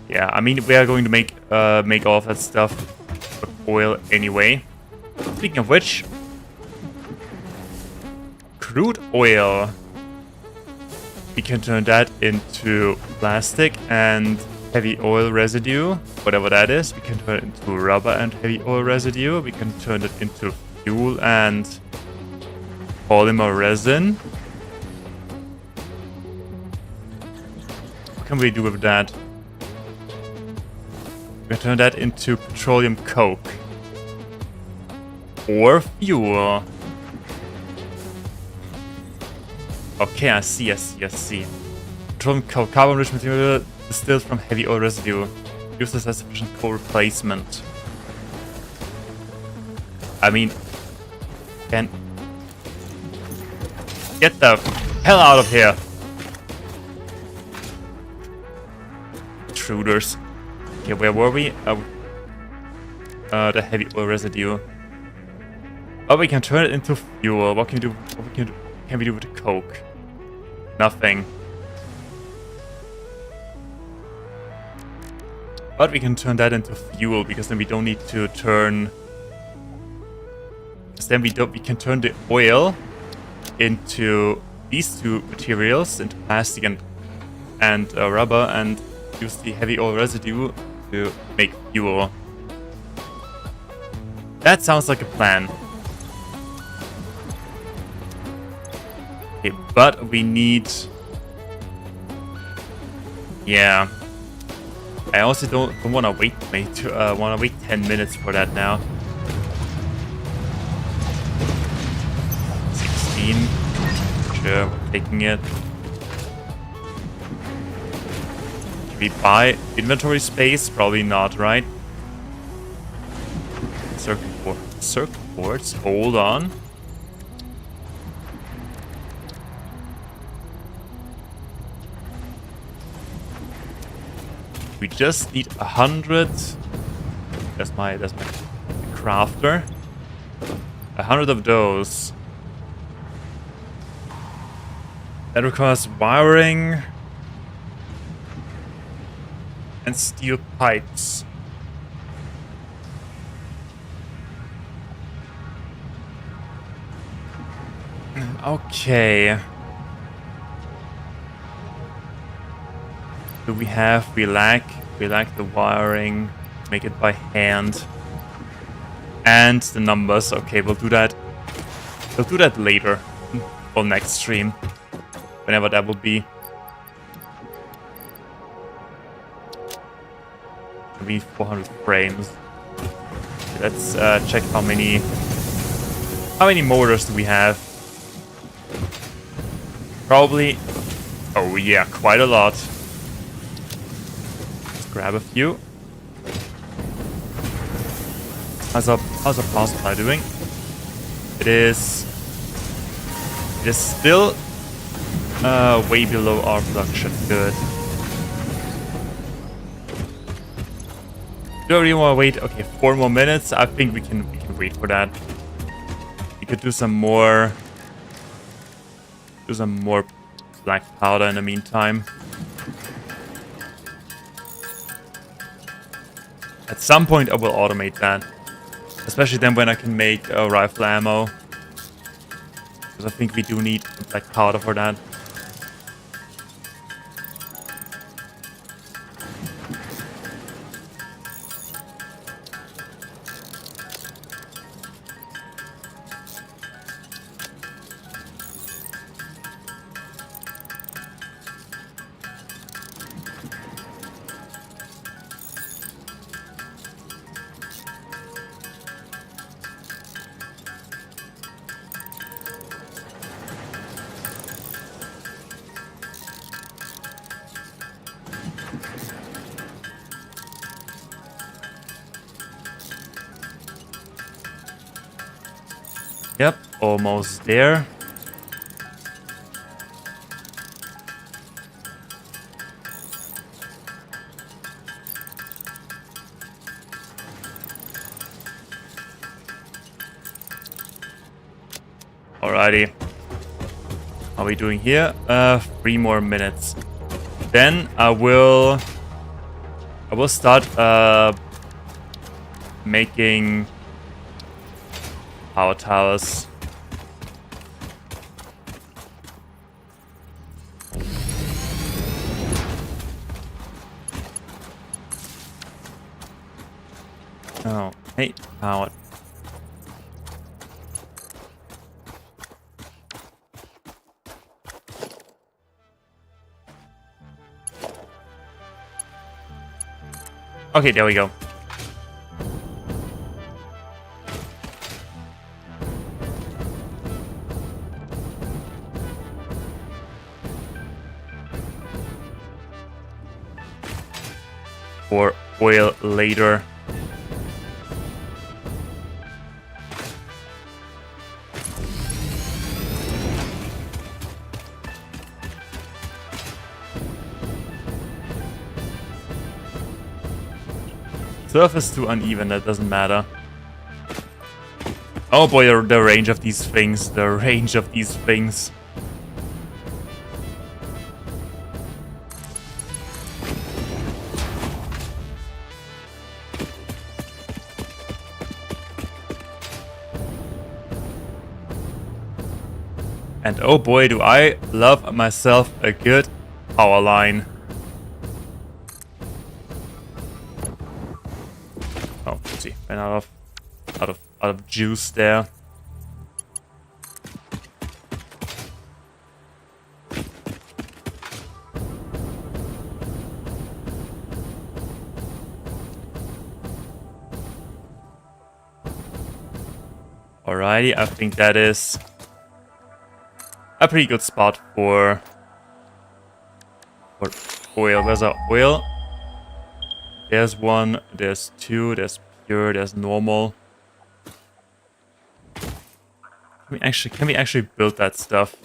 Speaker 1: Yeah, I mean we are going to make all of that stuff with oil anyway. Speaking of which, crude oil. We can turn that into plastic and heavy oil residue, whatever that is. We can turn it into rubber and heavy oil residue. We can turn it into fuel and polymer resin. What can we do with that? We can turn that into petroleum coke. Or fuel. Okay, I see. Petroleum coke, carbon-rich material distilled from heavy oil residue. Useless as sufficient coal replacement. I mean, can get the hell out of here, intruders. Okay, where were we? the heavy oil residue. But we can turn it into fuel. What can we do? What can we do with the coke? Nothing. But we can turn that into fuel because then we don't need to turn. Because then we can turn the oil into these two materials, into plastic and rubber, and use the heavy oil residue to make fuel. That sounds like a plan. Okay, but we need... Yeah. I also don't want to wait 10 minutes for that now. 16. Sure, we're taking it. Can we buy inventory space? Probably not, right? Circuit boards. Hold on. We just need 100. That's my crafter. 100 of those. That requires wiring and steel pipes. Okay. Do we have? We lack the wiring. Make it by hand. And the numbers. Okay, we'll do that. We'll do that later. Or next stream. Whenever that will be. Maybe 400 frames. Let's check how many motors do we have. Probably. Oh yeah, quite a lot. Let's grab a few. How's our power supply doing? It is still way below our production. Good. Do I really want to wait? Okay, 4 more minutes. I think we can wait for that. We could do some more black powder in the meantime. At some point I will automate that. Especially then when I can make rifle ammo. Because I think we do need black powder for that. Yep, almost there. Alrighty. How are we doing here? 3 more minutes. Then I will start making power towers. Oh, hey, power. Okay, there we go. For oil later. Surface too uneven, that doesn't matter. Oh boy, the range of these things. The range of these things. And oh boy, do I love myself a good power line. Oh, let's see, ran out of juice there. Alrighty, I think that is a pretty good spot for oil. There's our oil. There's one, there's two, there's pure, there's normal. Can we actually build that stuff?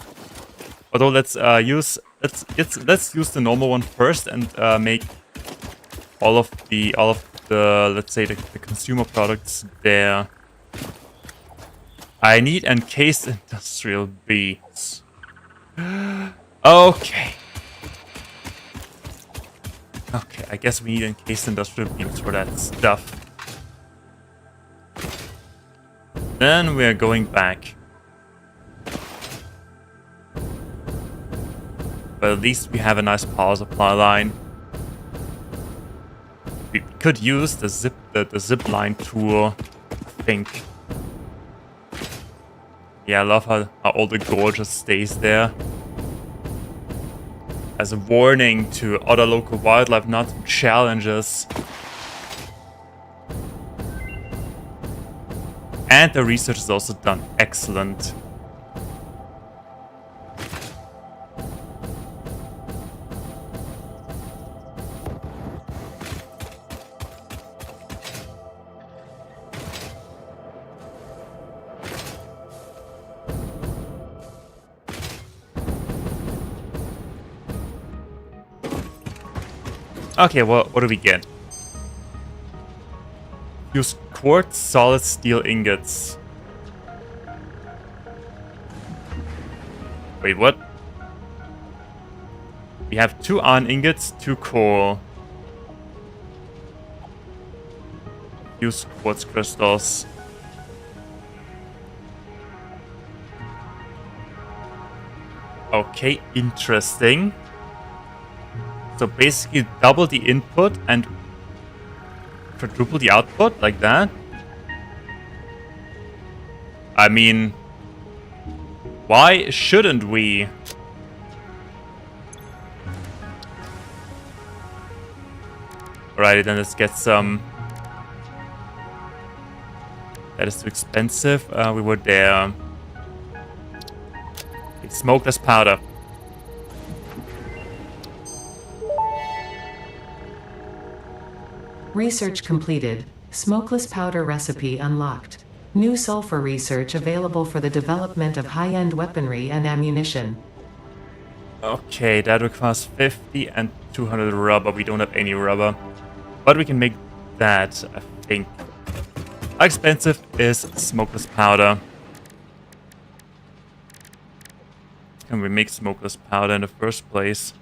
Speaker 1: Although let's use the normal one first and make all of the let's say the consumer products there. I need encased industrial beads. Okay. Okay, I guess we need encased industrial beams for that stuff. Then we're going back. But at least we have a nice power supply line. We could use the zip line tool, I think. Yeah, I love how all the gold just stays there. As a warning to other local wildlife not to challenge us. And the research is also done excellent. Okay, what do we get? Use quartz solid steel ingots. Wait, what? We have 2 iron ingots, 2 coal. Use quartz crystals. Okay, interesting. So basically double the input and quadruple the output, like that. I mean, why shouldn't we? Alright, then let's get some. That is too expensive. We were there. It's smokeless powder.
Speaker 2: Research completed. Smokeless powder recipe unlocked. New sulfur research available for the development of high-end weaponry and ammunition.
Speaker 1: Okay, that requires 50 and 200 rubber. We don't have any rubber. But we can make that, I think. How expensive is smokeless powder? Can we make smokeless powder in the first place?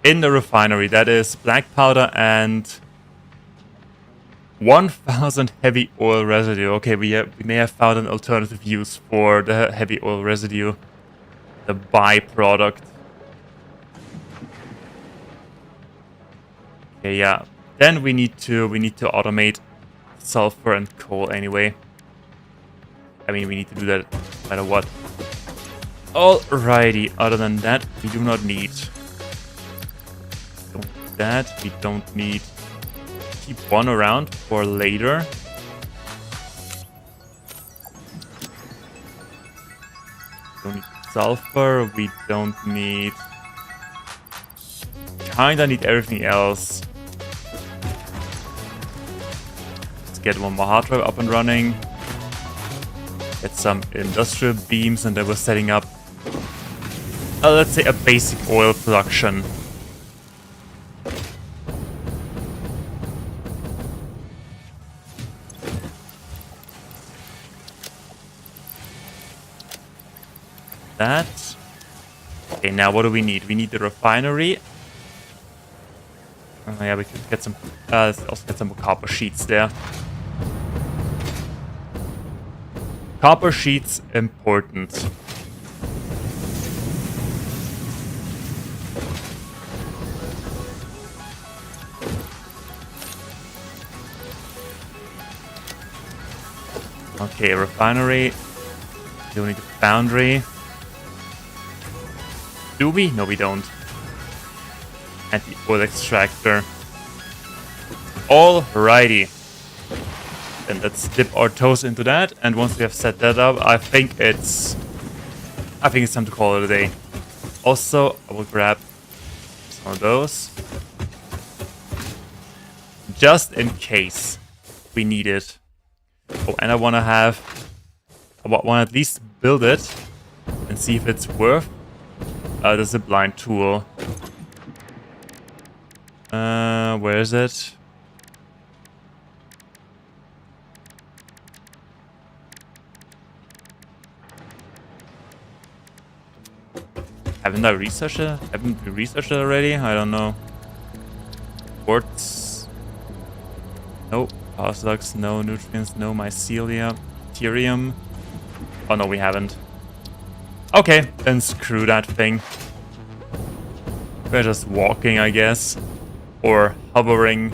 Speaker 1: In the refinery, that is black powder and 1000 heavy oil residue. Okay, we may have found an alternative use for the heavy oil residue, the byproduct. Okay, yeah. Then we need to automate sulfur and coal anyway. I mean, we need to do that no matter what. Alrighty. Other than that, we do not need. That we don't need. Keep one around for later. Don't need sulfur. We don't need. Kinda need everything else. Let's get one more hard drive up and running. Get some industrial beams, and then we're setting up. Let's say a basic oil production. that. Okay, now what do we need? We need the refinery. Oh yeah, we could get some. Let's also get some copper sheets there. Copper sheets important. Okay, refinery. Do need a foundry. Do we? No, we don't. And the oil extractor. Alrighty. Then let's dip our toes into that. And once we have set that up, I think it's time to call it a day. Also, I will grab some of those. Just in case we need it. Oh, and I want to at least build it and see if it's worth the zipline tool. Where is it? Haven't we researched it already? I don't know. Quartz. No. Power slugs, no. Nutrients, no. Mycelia. Therium. Oh no, we haven't. Okay, then screw that thing. We're just walking, I guess. Or hovering.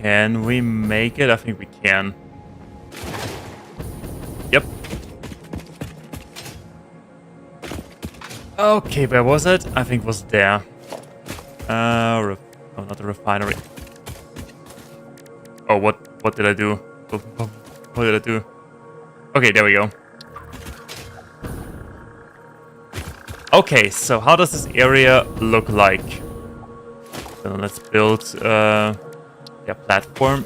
Speaker 1: Can we make it? I think we can. Yep. Okay, where was it? I think it was there. Oh, not the refinery. Oh, what did I do? What did I do? Okay, there we go. Okay, so how does this area look like? So let's build a platform.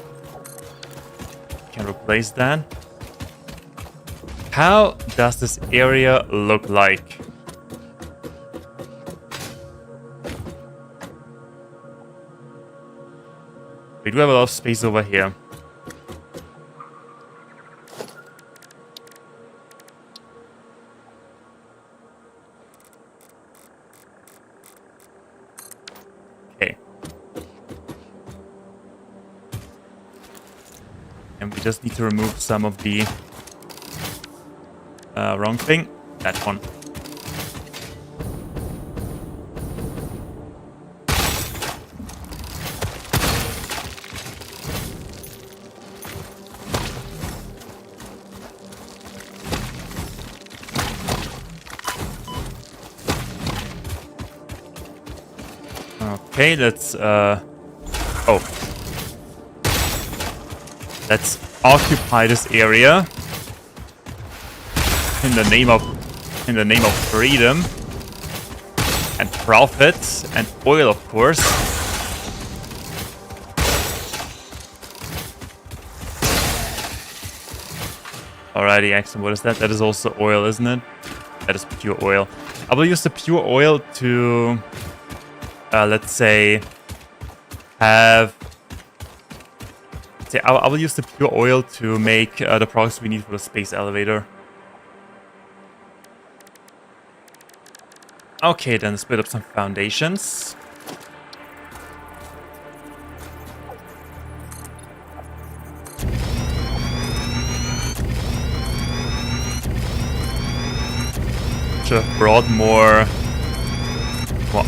Speaker 1: Can replace that. How does this area look like? We do have a lot of space over here. Okay. And we just need to remove some of the wrong thing. That one. Okay, let's let's occupy this area in the name of freedom and profits and oil, of course. Alrighty, excellent. What is that? That is also oil, isn't it? That is pure oil. I will use the pure oil to let's say I will use the pure oil to make the products we need for the space elevator. Okay, then let's build up some foundations. Should have brought more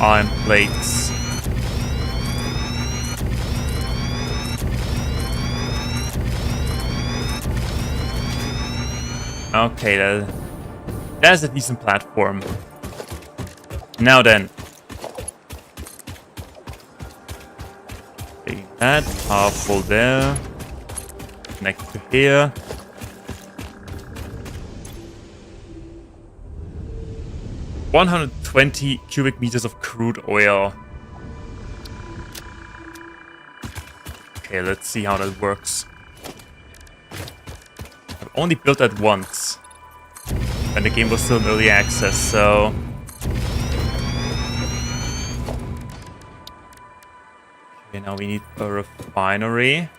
Speaker 1: iron plates. Okay, that's a decent platform. Now then. Take that, powerful there. connected to here. $120 cubic meters of crude oil. Okay, let's see how that works. I've only built that once. When the game was still in early access, so... Okay, now we need a refinery.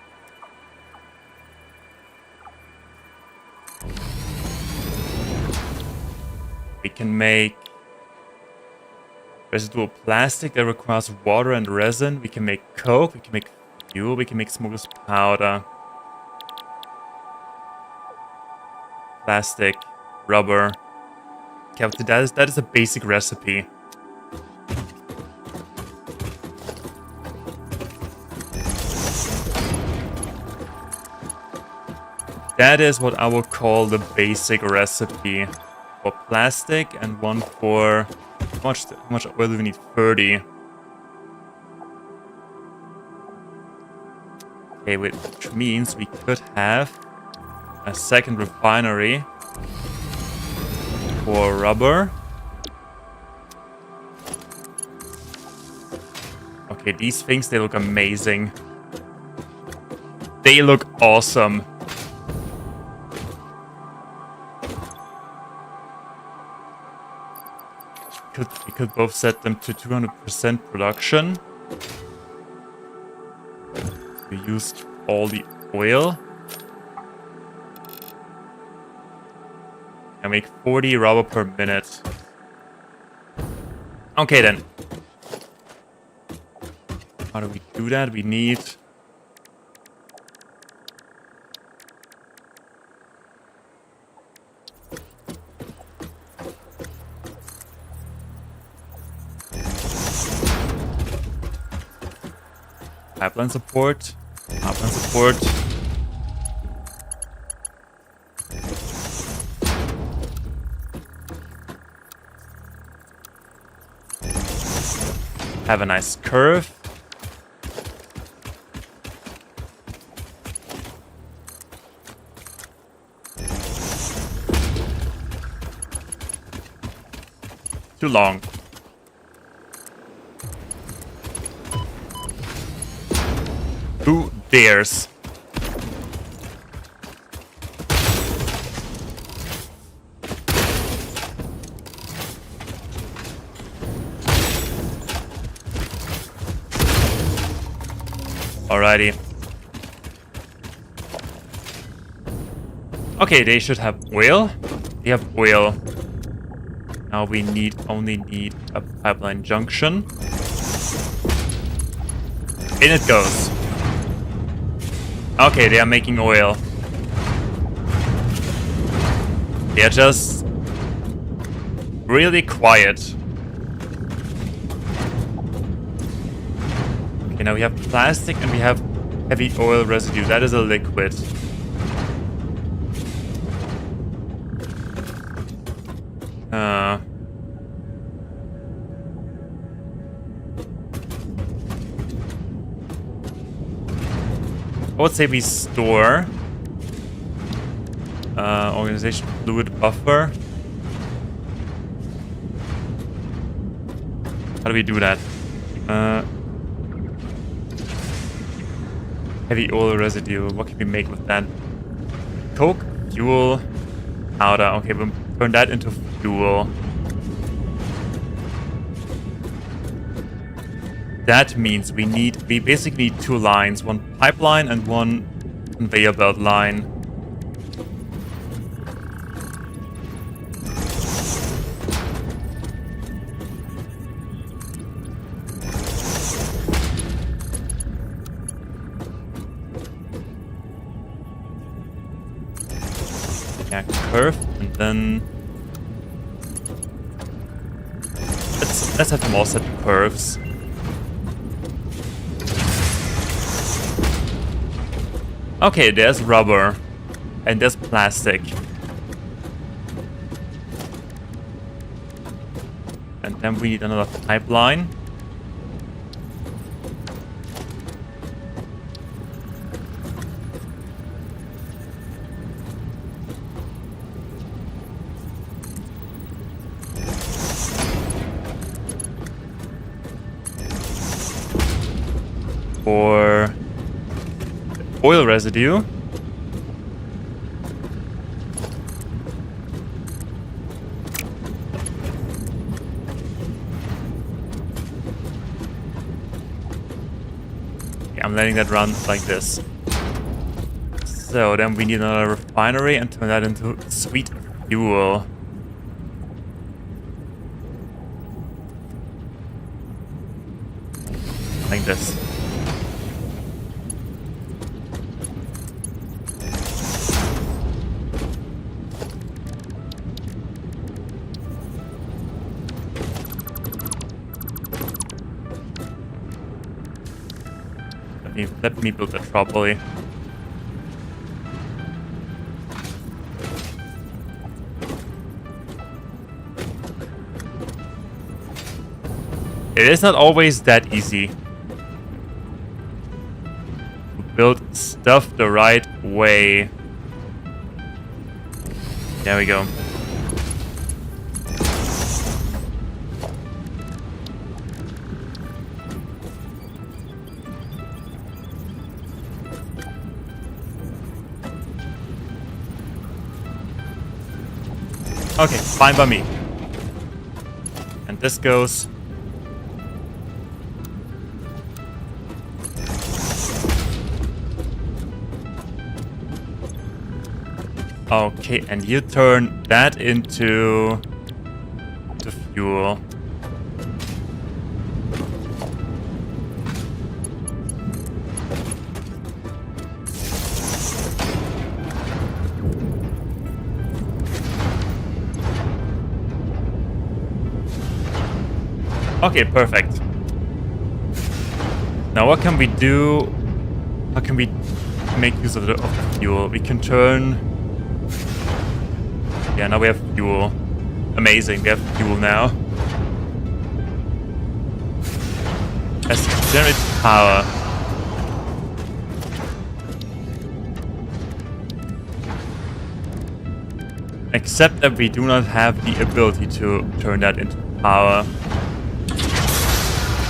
Speaker 1: We can make residual plastic that requires water and resin. We can make coke, we can make fuel, we can make smokeless powder. Plastic, rubber. Okay, that is a basic recipe. That is what I would call the basic recipe. For plastic and one for... How much oil do we need? 30. Okay, which means we could have a second refinery for rubber. Okay, these things, they look amazing. They look awesome. We could both set them to 200% production. We used all the oil. And make 40 rubber per minute. Okay then. How do we do that? We need... Pipeline support. Pipeline support. Have a nice curve. Too long. Who dares? Alrighty. Okay, they should have oil. They have oil. Now we only need a pipeline junction. In it goes. Okay, they are making oil. They are just really quiet. Okay, now we have plastic and we have heavy oil residue. That is a liquid. I would say we store organization fluid buffer. How do we do that? Heavy oil residue. What can we make with that? Coke, fuel, powder. Okay, we'll turn that into fuel. That means we basically need two lines, one pipeline and one conveyor belt line. Yeah, curve, and then let's have them all set to curves. Okay, there's rubber and there's plastic. And then we need another pipeline. for oil residue. Okay, I'm letting that run like this. So then we need another refinery and turn that into sweet fuel. Like this. Let me build that properly. It is not always that easy to build stuff the right way. There we go. Okay, fine by me. And this goes. Okay, and you turn that into the fuel. Okay, perfect. Now what can we do? How can we make use of the fuel? We can turn... Yeah, now we have fuel. Amazing, we have fuel now. Let's generate power. Except that we do not have the ability to turn that into power.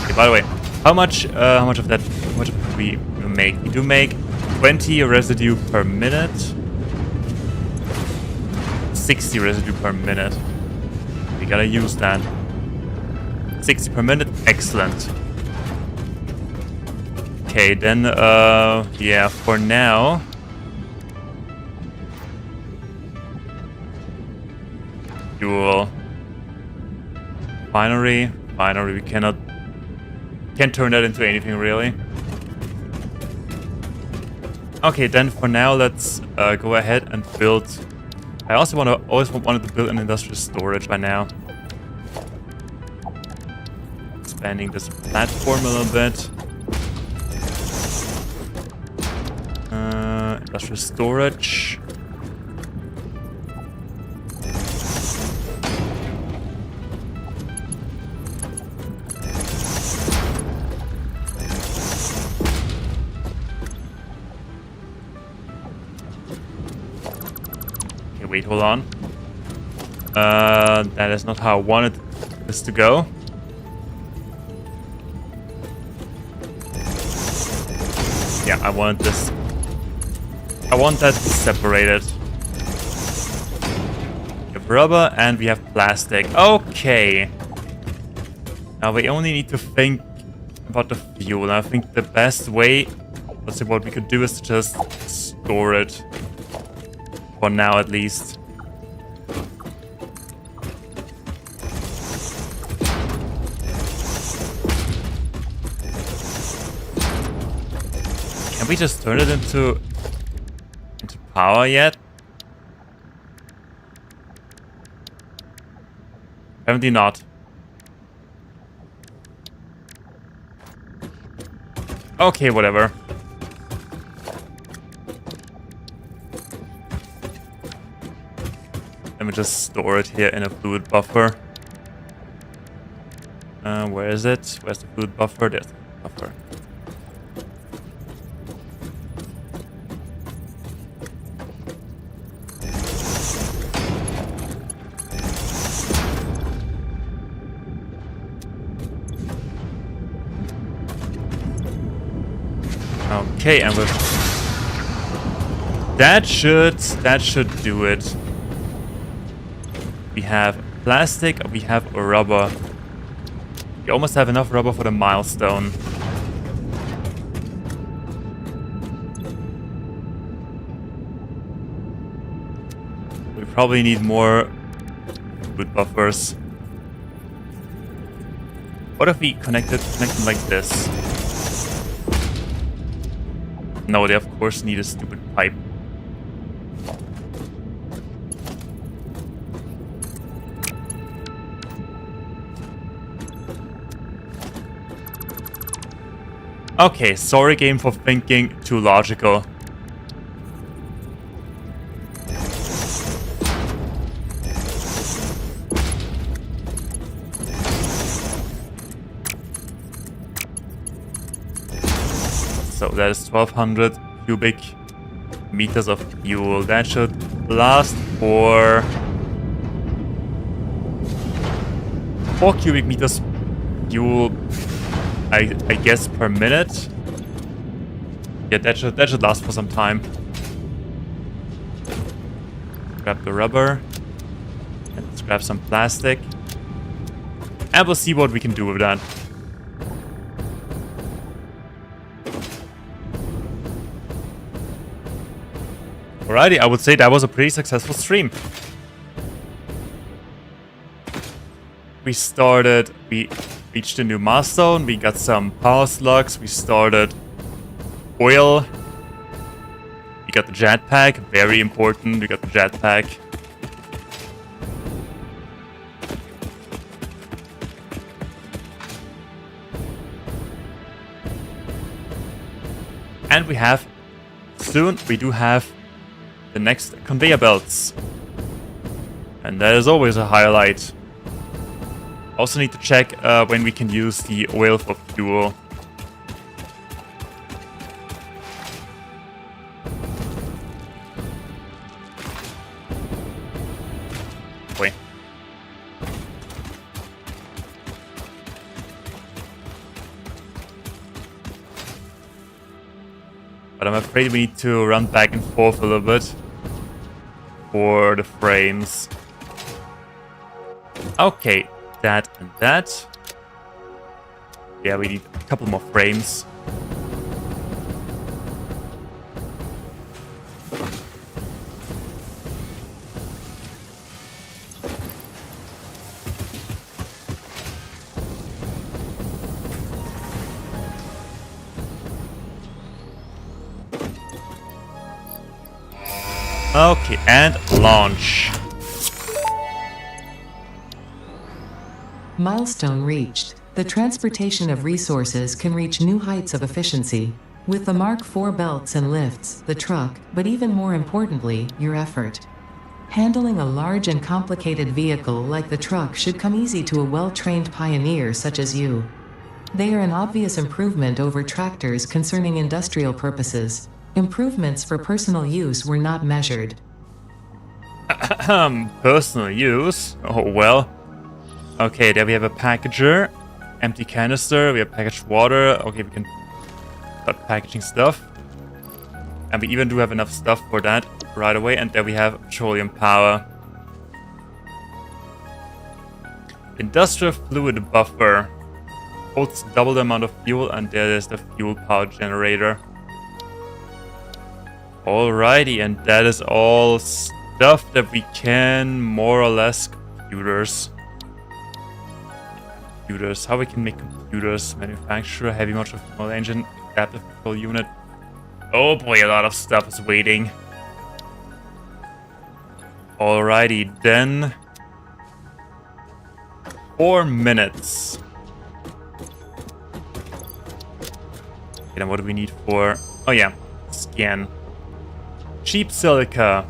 Speaker 1: Okay, by the way, how much of that? How much do we make? We do make 20 residue per minute. 60 residue per minute. We gotta use that. 60 per minute, excellent. Okay, then yeah, for now. Fuel. Binary, we can't turn that into anything really. Okay, then for now let's go ahead and build. I also always wanted to build an industrial storage by now. Expanding this platform a little bit. Industrial storage. Wait, hold on. That is not how I wanted this to go. Yeah, I want this. I want that separated. We have rubber and we have plastic. Okay. Now we only need to think about the fuel. I think the best way, let's see what we could do, is to just store it. For now, at least. Can we just turn it into power yet? Apparently not. Okay, whatever. Let me just store it here in a fluid buffer. Where is it? Where's the fluid buffer? There's the buffer. Okay, and with that should do it. We have plastic, we have rubber. We almost have enough rubber for the milestone. We probably need more food buffers. What if we connect them like this? No, they of course need a stupid pipe. Okay, sorry game for thinking too logical. So that is 1200 cubic meters of fuel. That should last for 4 cubic meters fuel, I guess, per minute. Yeah, that should last for some time. Grab the rubber. And let's grab some plastic. And we'll see what we can do with that. Alrighty, I would say that was a pretty successful stream. We reached a new milestone, we got some power slugs, we started oil, we got the jetpack, very important, we got the jetpack. And we do have the next conveyor belts. And that is always a highlight. Also need to check when we can use the oil for fuel. Wait. But I'm afraid we need to run back and forth a little bit for the frames. Okay, that and that. Yeah, we need a couple more frames. Okay, and launch.
Speaker 2: Milestone reached. The transportation of resources can reach new heights of efficiency. With the Mark IV belts and lifts, the truck, but even more importantly, your effort. Handling a large and complicated vehicle like the truck should come easy to a well-trained pioneer such as you. They are an obvious improvement over tractors concerning industrial purposes. Improvements for personal use were not measured.
Speaker 1: Personal use? Oh well. Okay, there we have a packager. Empty canister, we have packaged water. Okay, we can start packaging stuff. And we even do have enough stuff for that right away. And there we have petroleum power. Industrial fluid buffer. Holds double the amount of fuel, and there is the fuel power generator. Alrighty, and that is all stuff that we can more or less computers. How we can make computers, manufacturer, heavy motor fuel engine, adaptive control unit. Oh boy, a lot of stuff is waiting. Alrighty, then 4 minutes. Okay, then what do we need for? Oh yeah, scan. Cheap silica.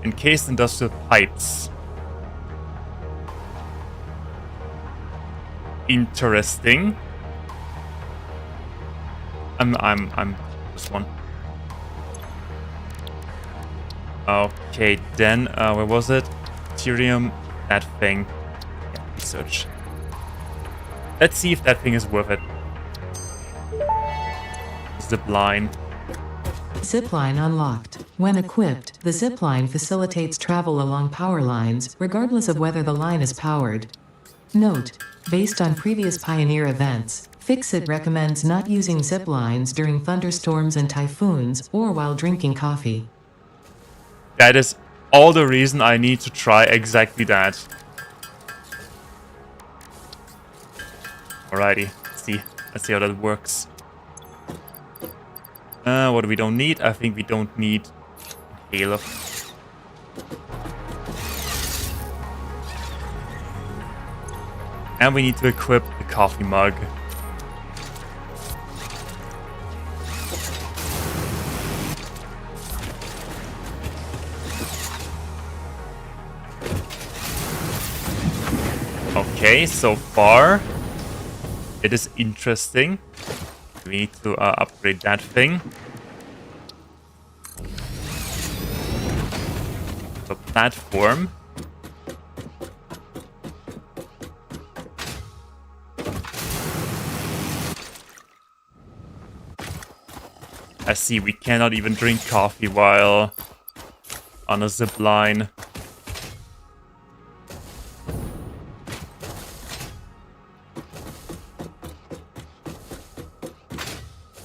Speaker 1: Encased industrial pipes. Interesting. I'm this one. Okay, then where was it? Ethereum, that thing. Yeah, research. Let's see if that thing is worth it. zip line.
Speaker 2: Zipline unlocked. When equipped, the zipline facilitates travel along power lines, regardless of whether the line is powered. Note: based on previous Pioneer events, Fixit recommends not using ziplines during thunderstorms and typhoons, or while drinking coffee.
Speaker 1: That is all the reason I need to try exactly that. Alrighty, let's see how that works. What do we don't need? I think we don't need inhaler. And we need to equip the coffee mug. Okay, so far it is interesting. We need to upgrade that thing. The platform. I see we cannot even drink coffee while on a zip line.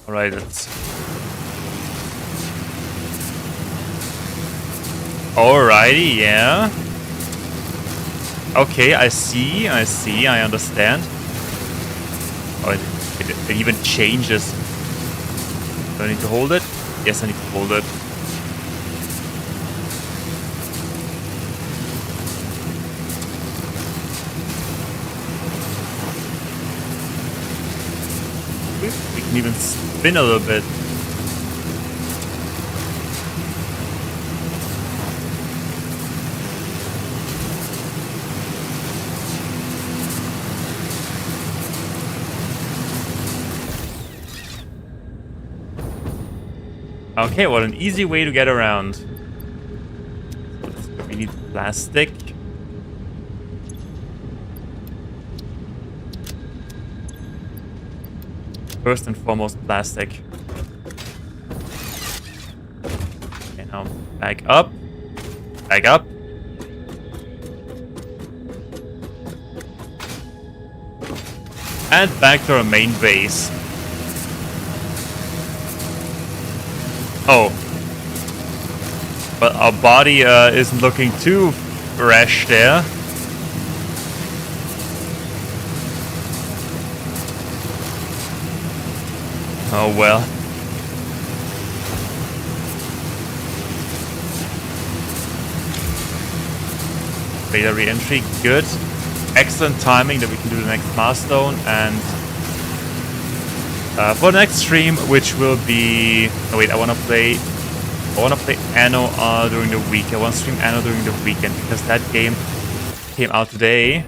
Speaker 1: Alright, let's... Alrighty, yeah. Okay, I see, I understand. Oh, it even changes. Do I need to hold it? Yes, I need to hold it. We can even spin a little bit. Okay, what an easy way to get around. We need plastic. First and foremost, plastic. Okay, now back up. Back up. And back to our main base. Oh. But our body isn't looking too fresh there. Oh well. Beta re-entry, good. Excellent timing that we can do the next milestone, and for the next stream, which will be... Oh wait, I wanna play Anno during the week. I wanna stream Anno during the weekend because that game came out today,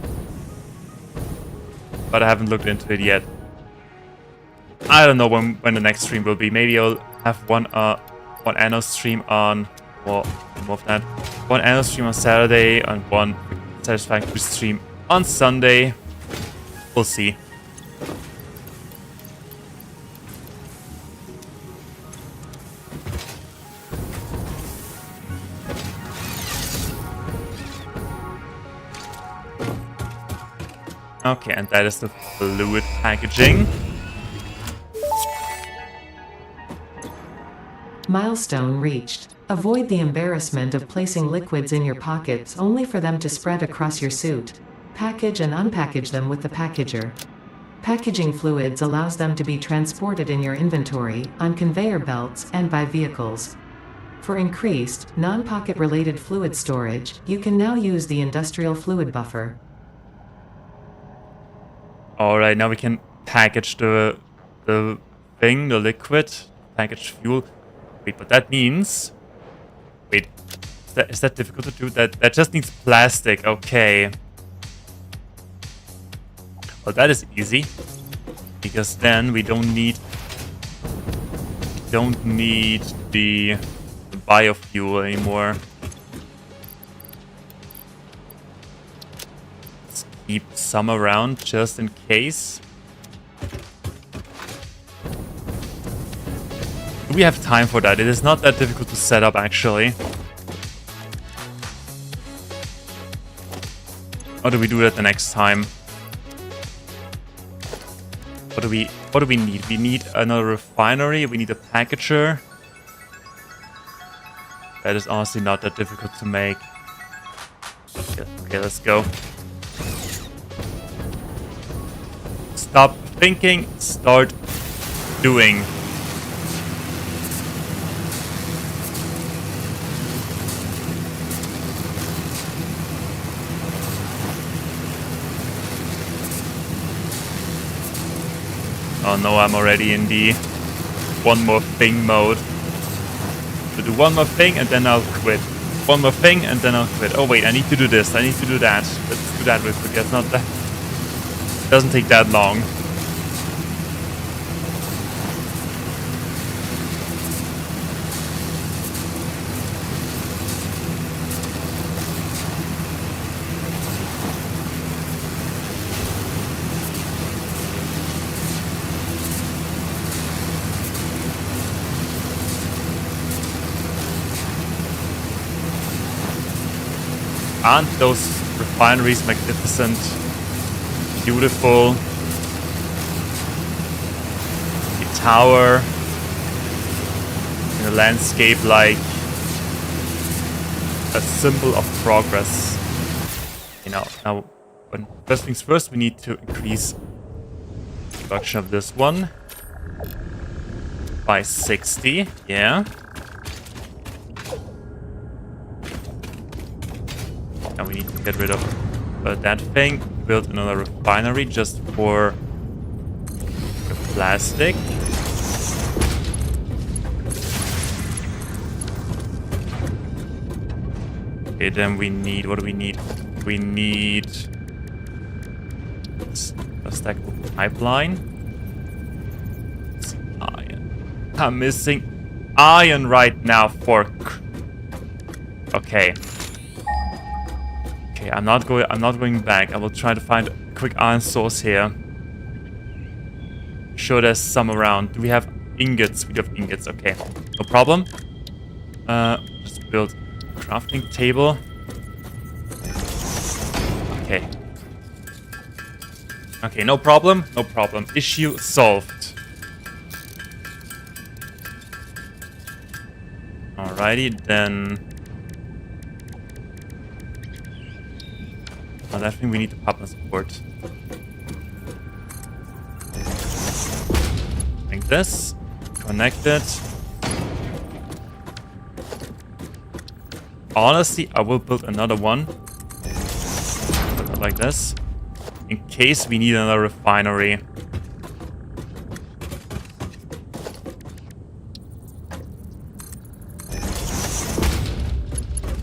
Speaker 1: but I haven't looked into it yet. I don't know when the next stream will be. Maybe I'll have one Anno stream on, well, more of that. One Anno stream on Saturday and one Satisfactory stream on Sunday. We'll see. Okay, and that is the fluid packaging.
Speaker 2: Milestone reached. Avoid the embarrassment of placing liquids in your pockets only for them to spread across your suit. Package and unpackage them with the packager. Packaging fluids allows them to be transported in your inventory, on conveyor belts, and by vehicles. For increased, non-pocket related fluid storage, you can now use the industrial fluid buffer.
Speaker 1: Alright, now we can package the thing, the liquid, package fuel. Wait, but that means... Wait, is that difficult to do? That just needs plastic, okay. Well, that is easy. Because then we don't need the biofuel anymore. Let's keep some around just in case. We have time for that. It is not that difficult to set up, actually. Or do we do that the next time? What do we need? We need another refinery. We need a packager. That is honestly not that difficult to make. Okay, let's go. Stop thinking, start doing. Oh no, I'm already in the one more thing mode. To do one more thing and then I'll quit. One more thing and then I'll quit. Oh wait, I need to do this. I need to do that. Let's do that real quick. It's not that. It doesn't take that long. Aren't those refineries magnificent? Beautiful. The tower in a landscape like a symbol of progress. You know, now, first things first, we need to increase production of this one by 60. Yeah. Now we need to get rid of that thing. Build another refinery just for the plastic. Okay, then we need... What do we need? We need a stackable pipeline. It's iron. I'm missing iron right now for... Okay. Okay, I'm not going back. I will try to find a quick iron source here. Sure, there's some around. Do we have ingots? We do have ingots. Okay, no problem. Just build a crafting table. Okay. Okay, no problem. No problem. Issue solved. Alrighty, then. I think we need the partner support. Like this. Connect it. Honestly, I will build another one. Like this. In case we need another refinery.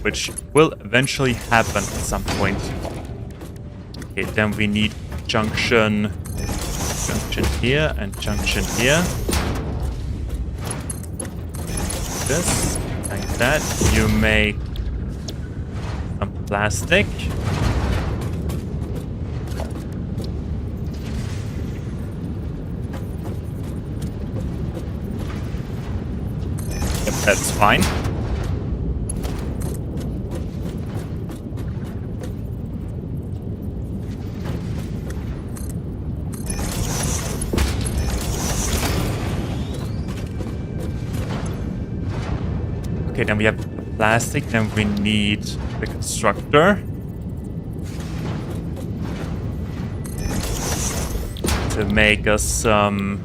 Speaker 1: Which will eventually happen at some point. Okay, then we need junction here and junction here. This, like that. You make some plastic. Yep, that's fine. Okay, then we have the plastic, then we need the constructor. To make us some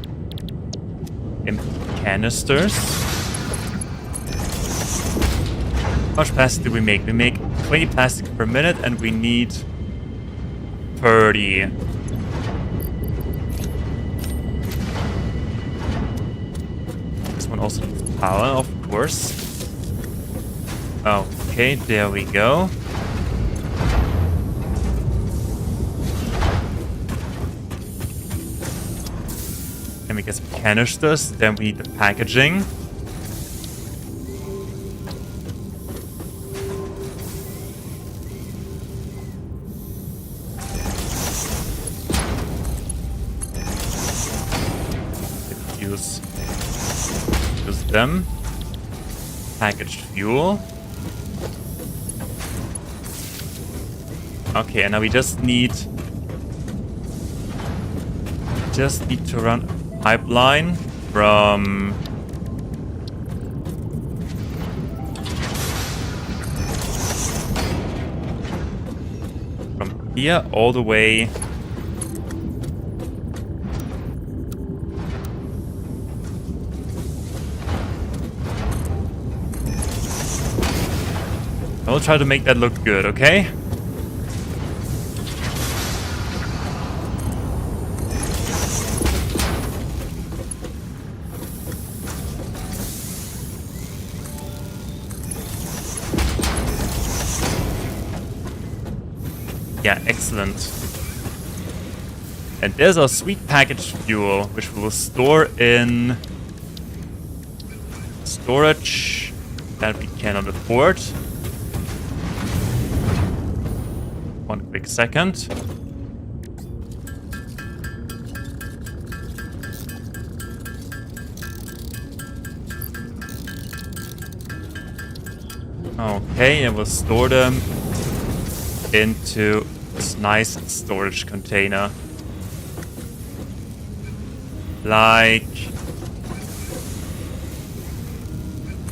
Speaker 1: canisters. How much plastic do we make? We make 20 plastic per minute and we need 30. This one also needs power, of course. Okay, there we go. Then we get some canisters, then we need the packaging. Use them. Packaged fuel. Okay, and now we just need to run a pipeline from here all the way I'll try to make that look good, okay? Yeah, excellent. And there's our sweet packaged fuel, which we will store in storage that we cannot afford. One quick second. Okay, and we'll store them into this nice storage container. Like,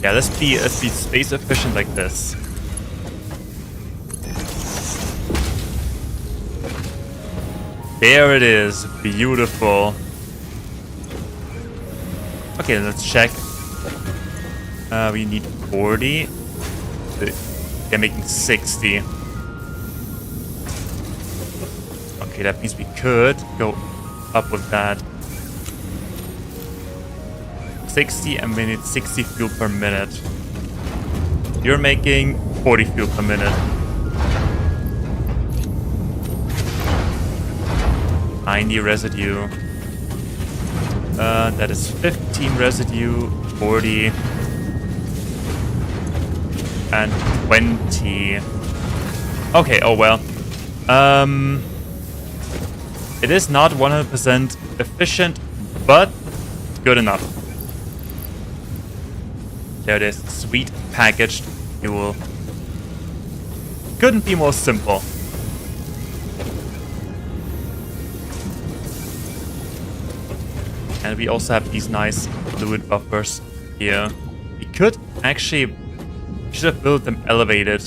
Speaker 1: yeah, let's be space efficient like this. There it is, beautiful. Okay, let's check. We need 40. They're making 60. Okay, that means we could go up with that. 60, and we need 60 fuel per minute. You're making 40 fuel per minute. 90 residue. That is 15 residue, 40, and 20. Okay, oh well. It is not 100% efficient, but good enough. There it is, sweet packaged fuel. Couldn't be more simple. And we also have these nice fluid buffers here. We could actually, should have built them elevated.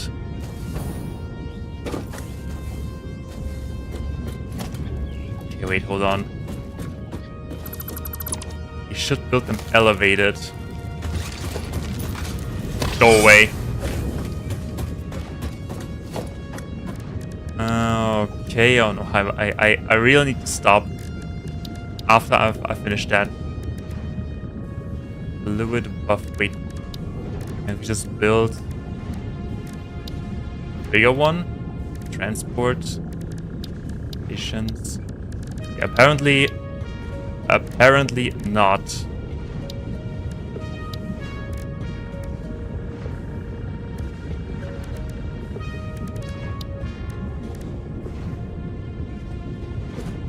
Speaker 1: Okay, wait, hold on. We should build them elevated. Go away. Okay, oh no, I really need to stop after I finish that. Fluid buff, wait. Can we just build a bigger one? Transport stations. Yeah, apparently not.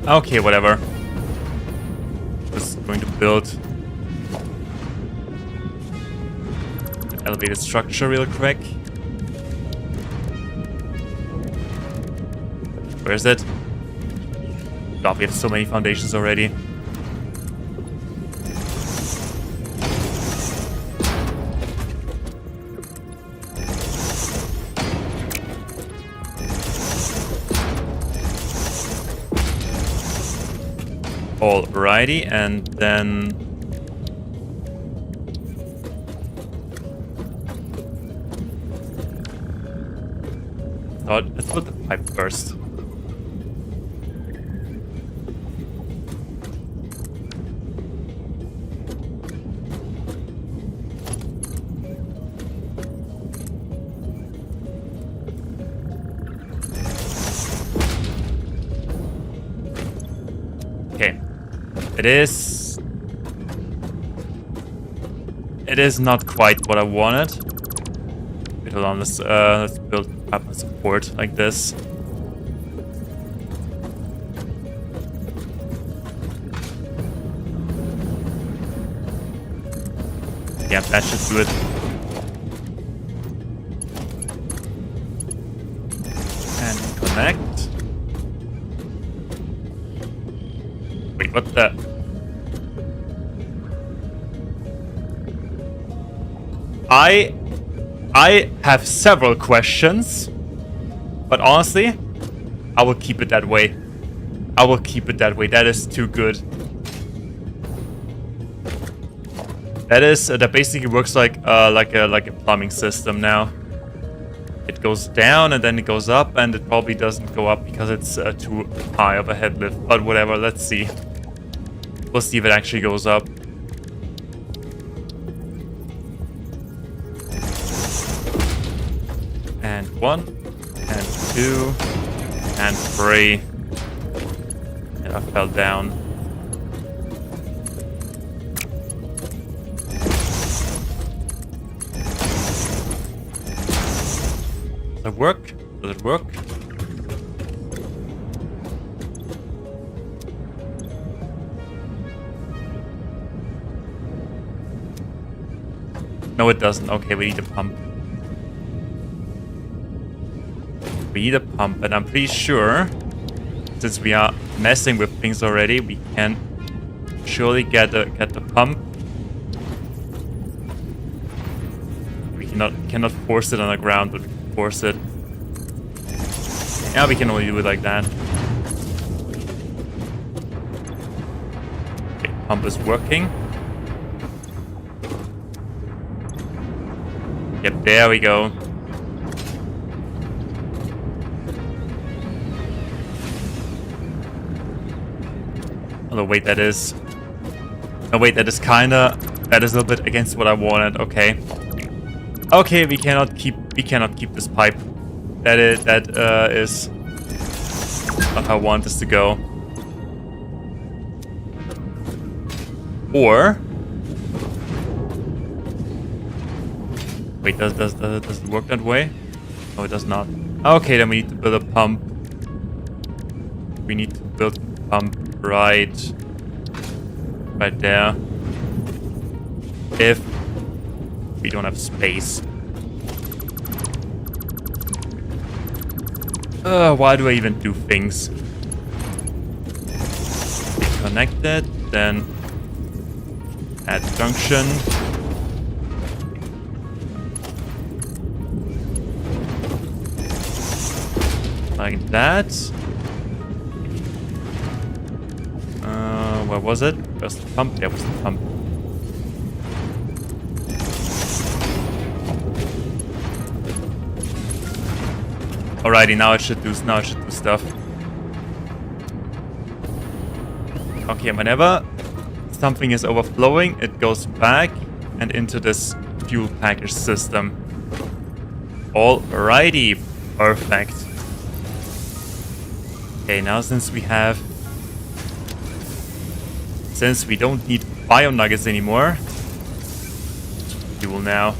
Speaker 1: Okay, whatever. Just going to build an elevated structure real quick. Where is it? God, we have so many foundations already. Alrighty, and then let's put the pipe first. Okay. It is not quite what I wanted. Wait, hold on, let's build up a support like this. Yeah, That should do it. And connect. Wait, what the? I have several questions, but honestly, I will keep it that way. I will keep it that way. That is too good. That basically works like a plumbing system now. It goes down and then it goes up, and it probably doesn't go up because it's too high of a head lift. But whatever, let's see. We'll see if it actually goes up. And 1, and 2, and 3. And I fell down. Does it work? Does it work? No, it doesn't. Okay, we need a pump. We need a pump, and I'm pretty sure, since we are messing with things already, we can surely get the pump. We cannot force it on the ground, but we can force it. Yeah, we can only do it like that. Okay, pump is working. Yep, there we go. Oh, wait, that is... Oh, wait, that is kinda... That is a little bit against what I wanted. Okay. Okay, we cannot keep this pipe. That is not how I want this to go. Or... Wait, does it work that way? No, it does not. Okay, then we need to build a pump. We need to build a pump right there. If we don't have space. Why do I even do things? Connect it, then add junction. Like that. Where was it? Where's the pump? There was the pump. Alrighty, now it should do stuff. Okay, whenever something is overflowing, it goes back and into this fuel package system. Alrighty, perfect. Okay, now since we don't need bio nuggets anymore, fuel now.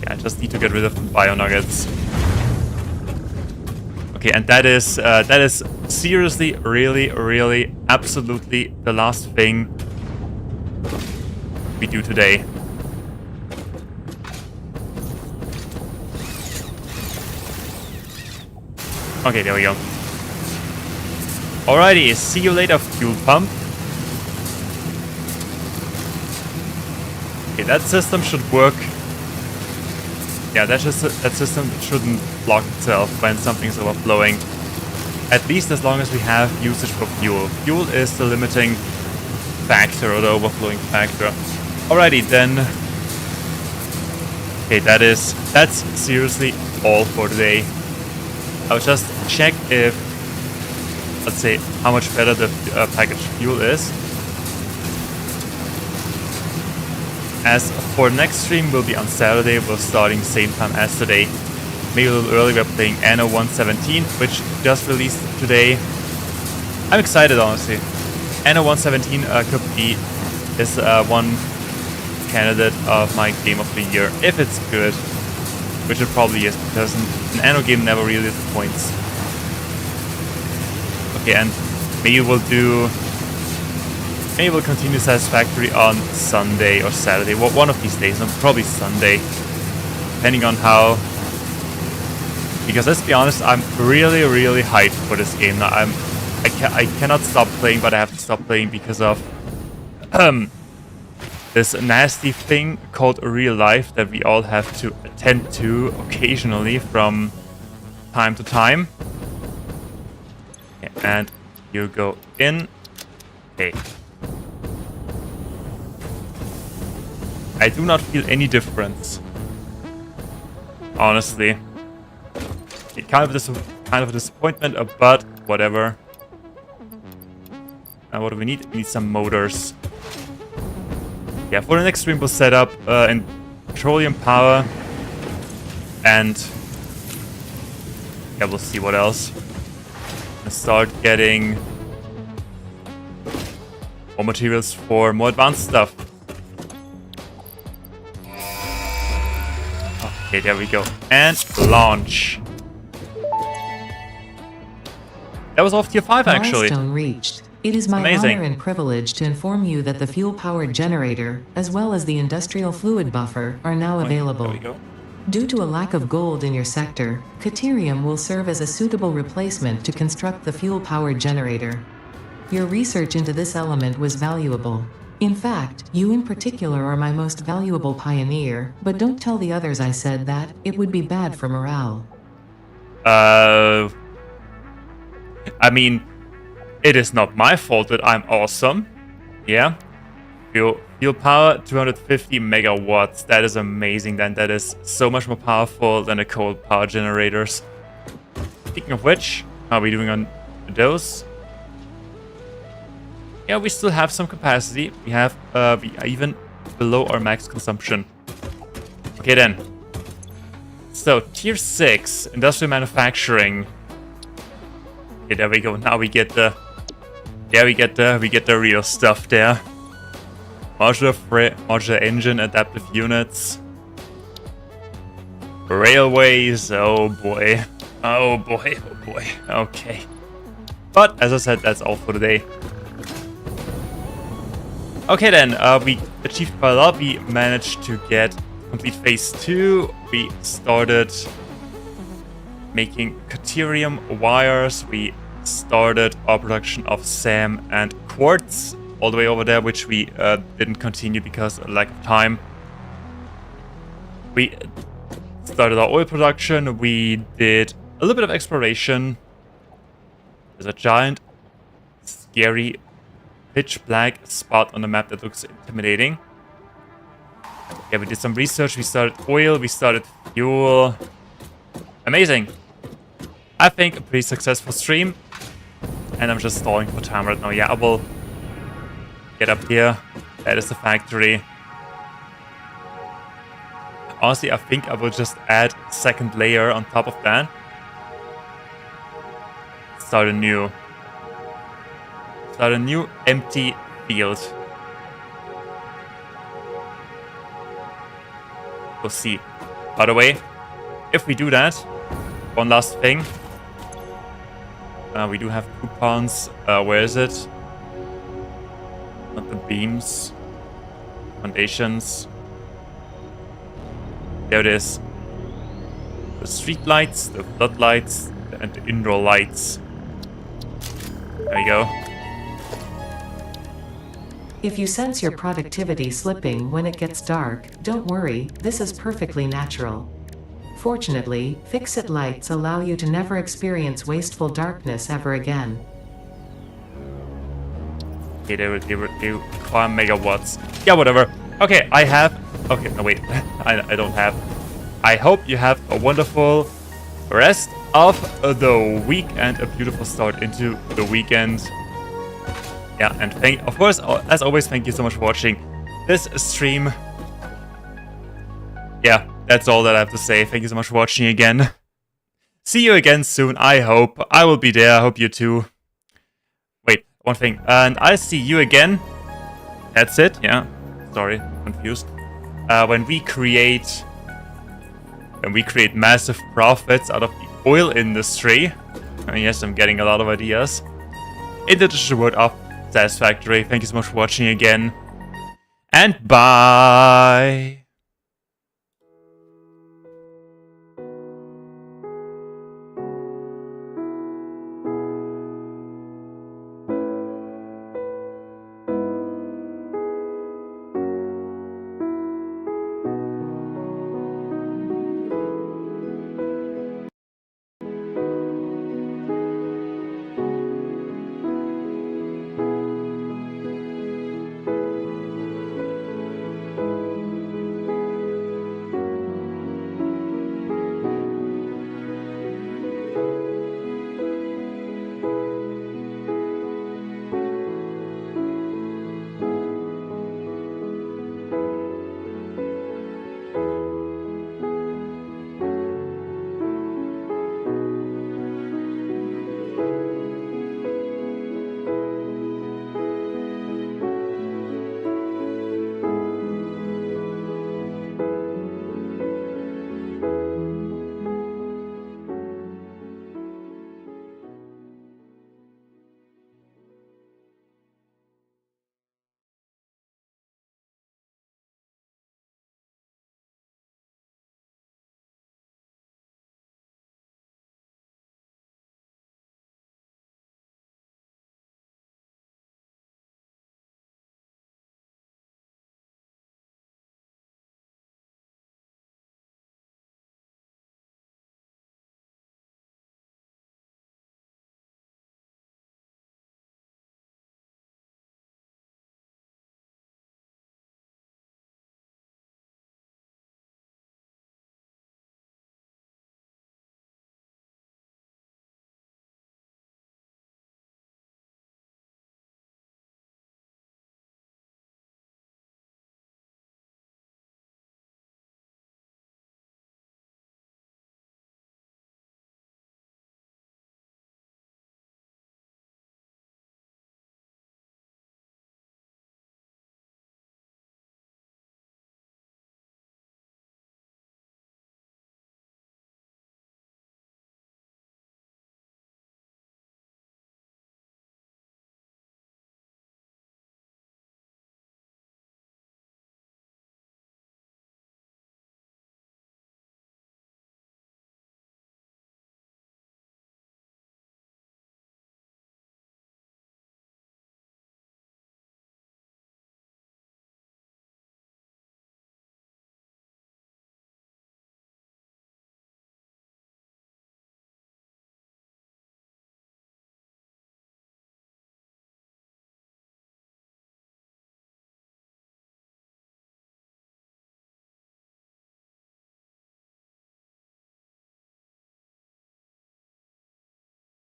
Speaker 1: Yeah, I just need to get rid of the bio nuggets. Okay, and that is seriously, really, absolutely the last thing we do today. Okay, there we go. Alrighty, see you later, fuel pump. Okay, that system should work. Yeah, that system shouldn't block itself when something's overflowing. At least as long as we have usage for fuel. Fuel is the limiting factor, or the overflowing factor. Alrighty, then. Okay, that's seriously all for today. I'll just check if, let's say, how much better the packaged fuel is. As for next stream, will be on Saturday. We're starting same time as today. Maybe a little early. We're playing Anno 117, which just released today. I'm excited, honestly. Anno 117 could be one candidate of my game of the year, if it's good. Which it probably is, because an Anno game never really disappoints. Okay, and maybe we'll do Maybe we'll continue Satisfactory on Sunday or Saturday. Well, one of these days, no, probably Sunday. Depending on how... Because let's be honest, I'm really, really hyped for this game. Now, I cannot stop playing, but I have to stop playing because of this nasty thing called real life that we all have to attend to occasionally from time to time. Okay, and you go in. Okay. I do not feel any difference. Honestly. It kind of a disappointment, but whatever. Now what do we need? We need some motors. Yeah, for the next stream we'll set up in petroleum power. And yeah, we'll see what else. And start getting more materials for more advanced stuff. Okay, there we go. And launch. That was off tier 5 actually.
Speaker 2: Milestone reached. It is my
Speaker 1: Amazing.
Speaker 2: honor and privilege to inform you that the fuel-powered generator, as well as the industrial fluid buffer, are now available.
Speaker 1: There we go.
Speaker 2: Due to a lack of gold in your sector, Caterium will serve as a suitable replacement to construct the fuel-powered generator. Your research into this element was valuable. In fact, you in particular are my most valuable pioneer, but don't tell the others I said that, it would be bad for morale.
Speaker 1: I mean, it is not my fault that I'm awesome. Yeah. Fuel power, 250 megawatts. That is amazing. Then that is so much more powerful than the coal power generators. Speaking of which, how are we doing on those? Yeah, we still have some capacity. We have we are even below our max consumption. Okay then. So tier 6, industrial manufacturing. Okay, there we go. Now we get the we get the real stuff there. Modular engine, adaptive units. Railways, oh boy. Oh boy, oh boy. Okay. But as I said, that's all for today. Okay then, we achieved quite a lot. We managed to get complete phase 2. We started making Caterium wires. We started our production of SAM and quartz all the way over there, which we didn't continue because of lack of time. We started our oil production. We did a little bit of exploration. There's a giant, scary, pitch black spot on the map that looks intimidating. Yeah, we did some research. We started oil. We started fuel. Amazing. I think a pretty successful stream. And I'm just stalling for time right now. Yeah, I will get up here. That is the factory. Honestly, I think I will just add a second layer on top of that. Start a new empty field. We'll see. By the way, if we do that, one last thing. We do have coupons. Where is it? Not the beams. Foundations. There it is. The street lights, the floodlights, and the indoor lights. There you go.
Speaker 2: If you sense your productivity slipping when it gets dark, don't worry, this is perfectly natural. Fortunately, fix-it lights allow you to never experience wasteful darkness ever again.
Speaker 1: Okay, they require megawatts. Yeah, whatever. Okay, I have... Okay, no wait, I don't have. I hope you have a wonderful rest of the week and a beautiful start into the weekend. Yeah, and of course, as always, thank you so much for watching this stream. Yeah, that's all that I have to say. Thank you so much for watching again. See you again soon, I hope. I will be there, I hope you too. Wait, one thing. And I'll see you again. That's it, yeah. Sorry, confused. When we create massive profits out of the oil industry. Yes, I'm getting a lot of ideas. In the digital world of Satisfactory. Thank you so much for watching again. And bye!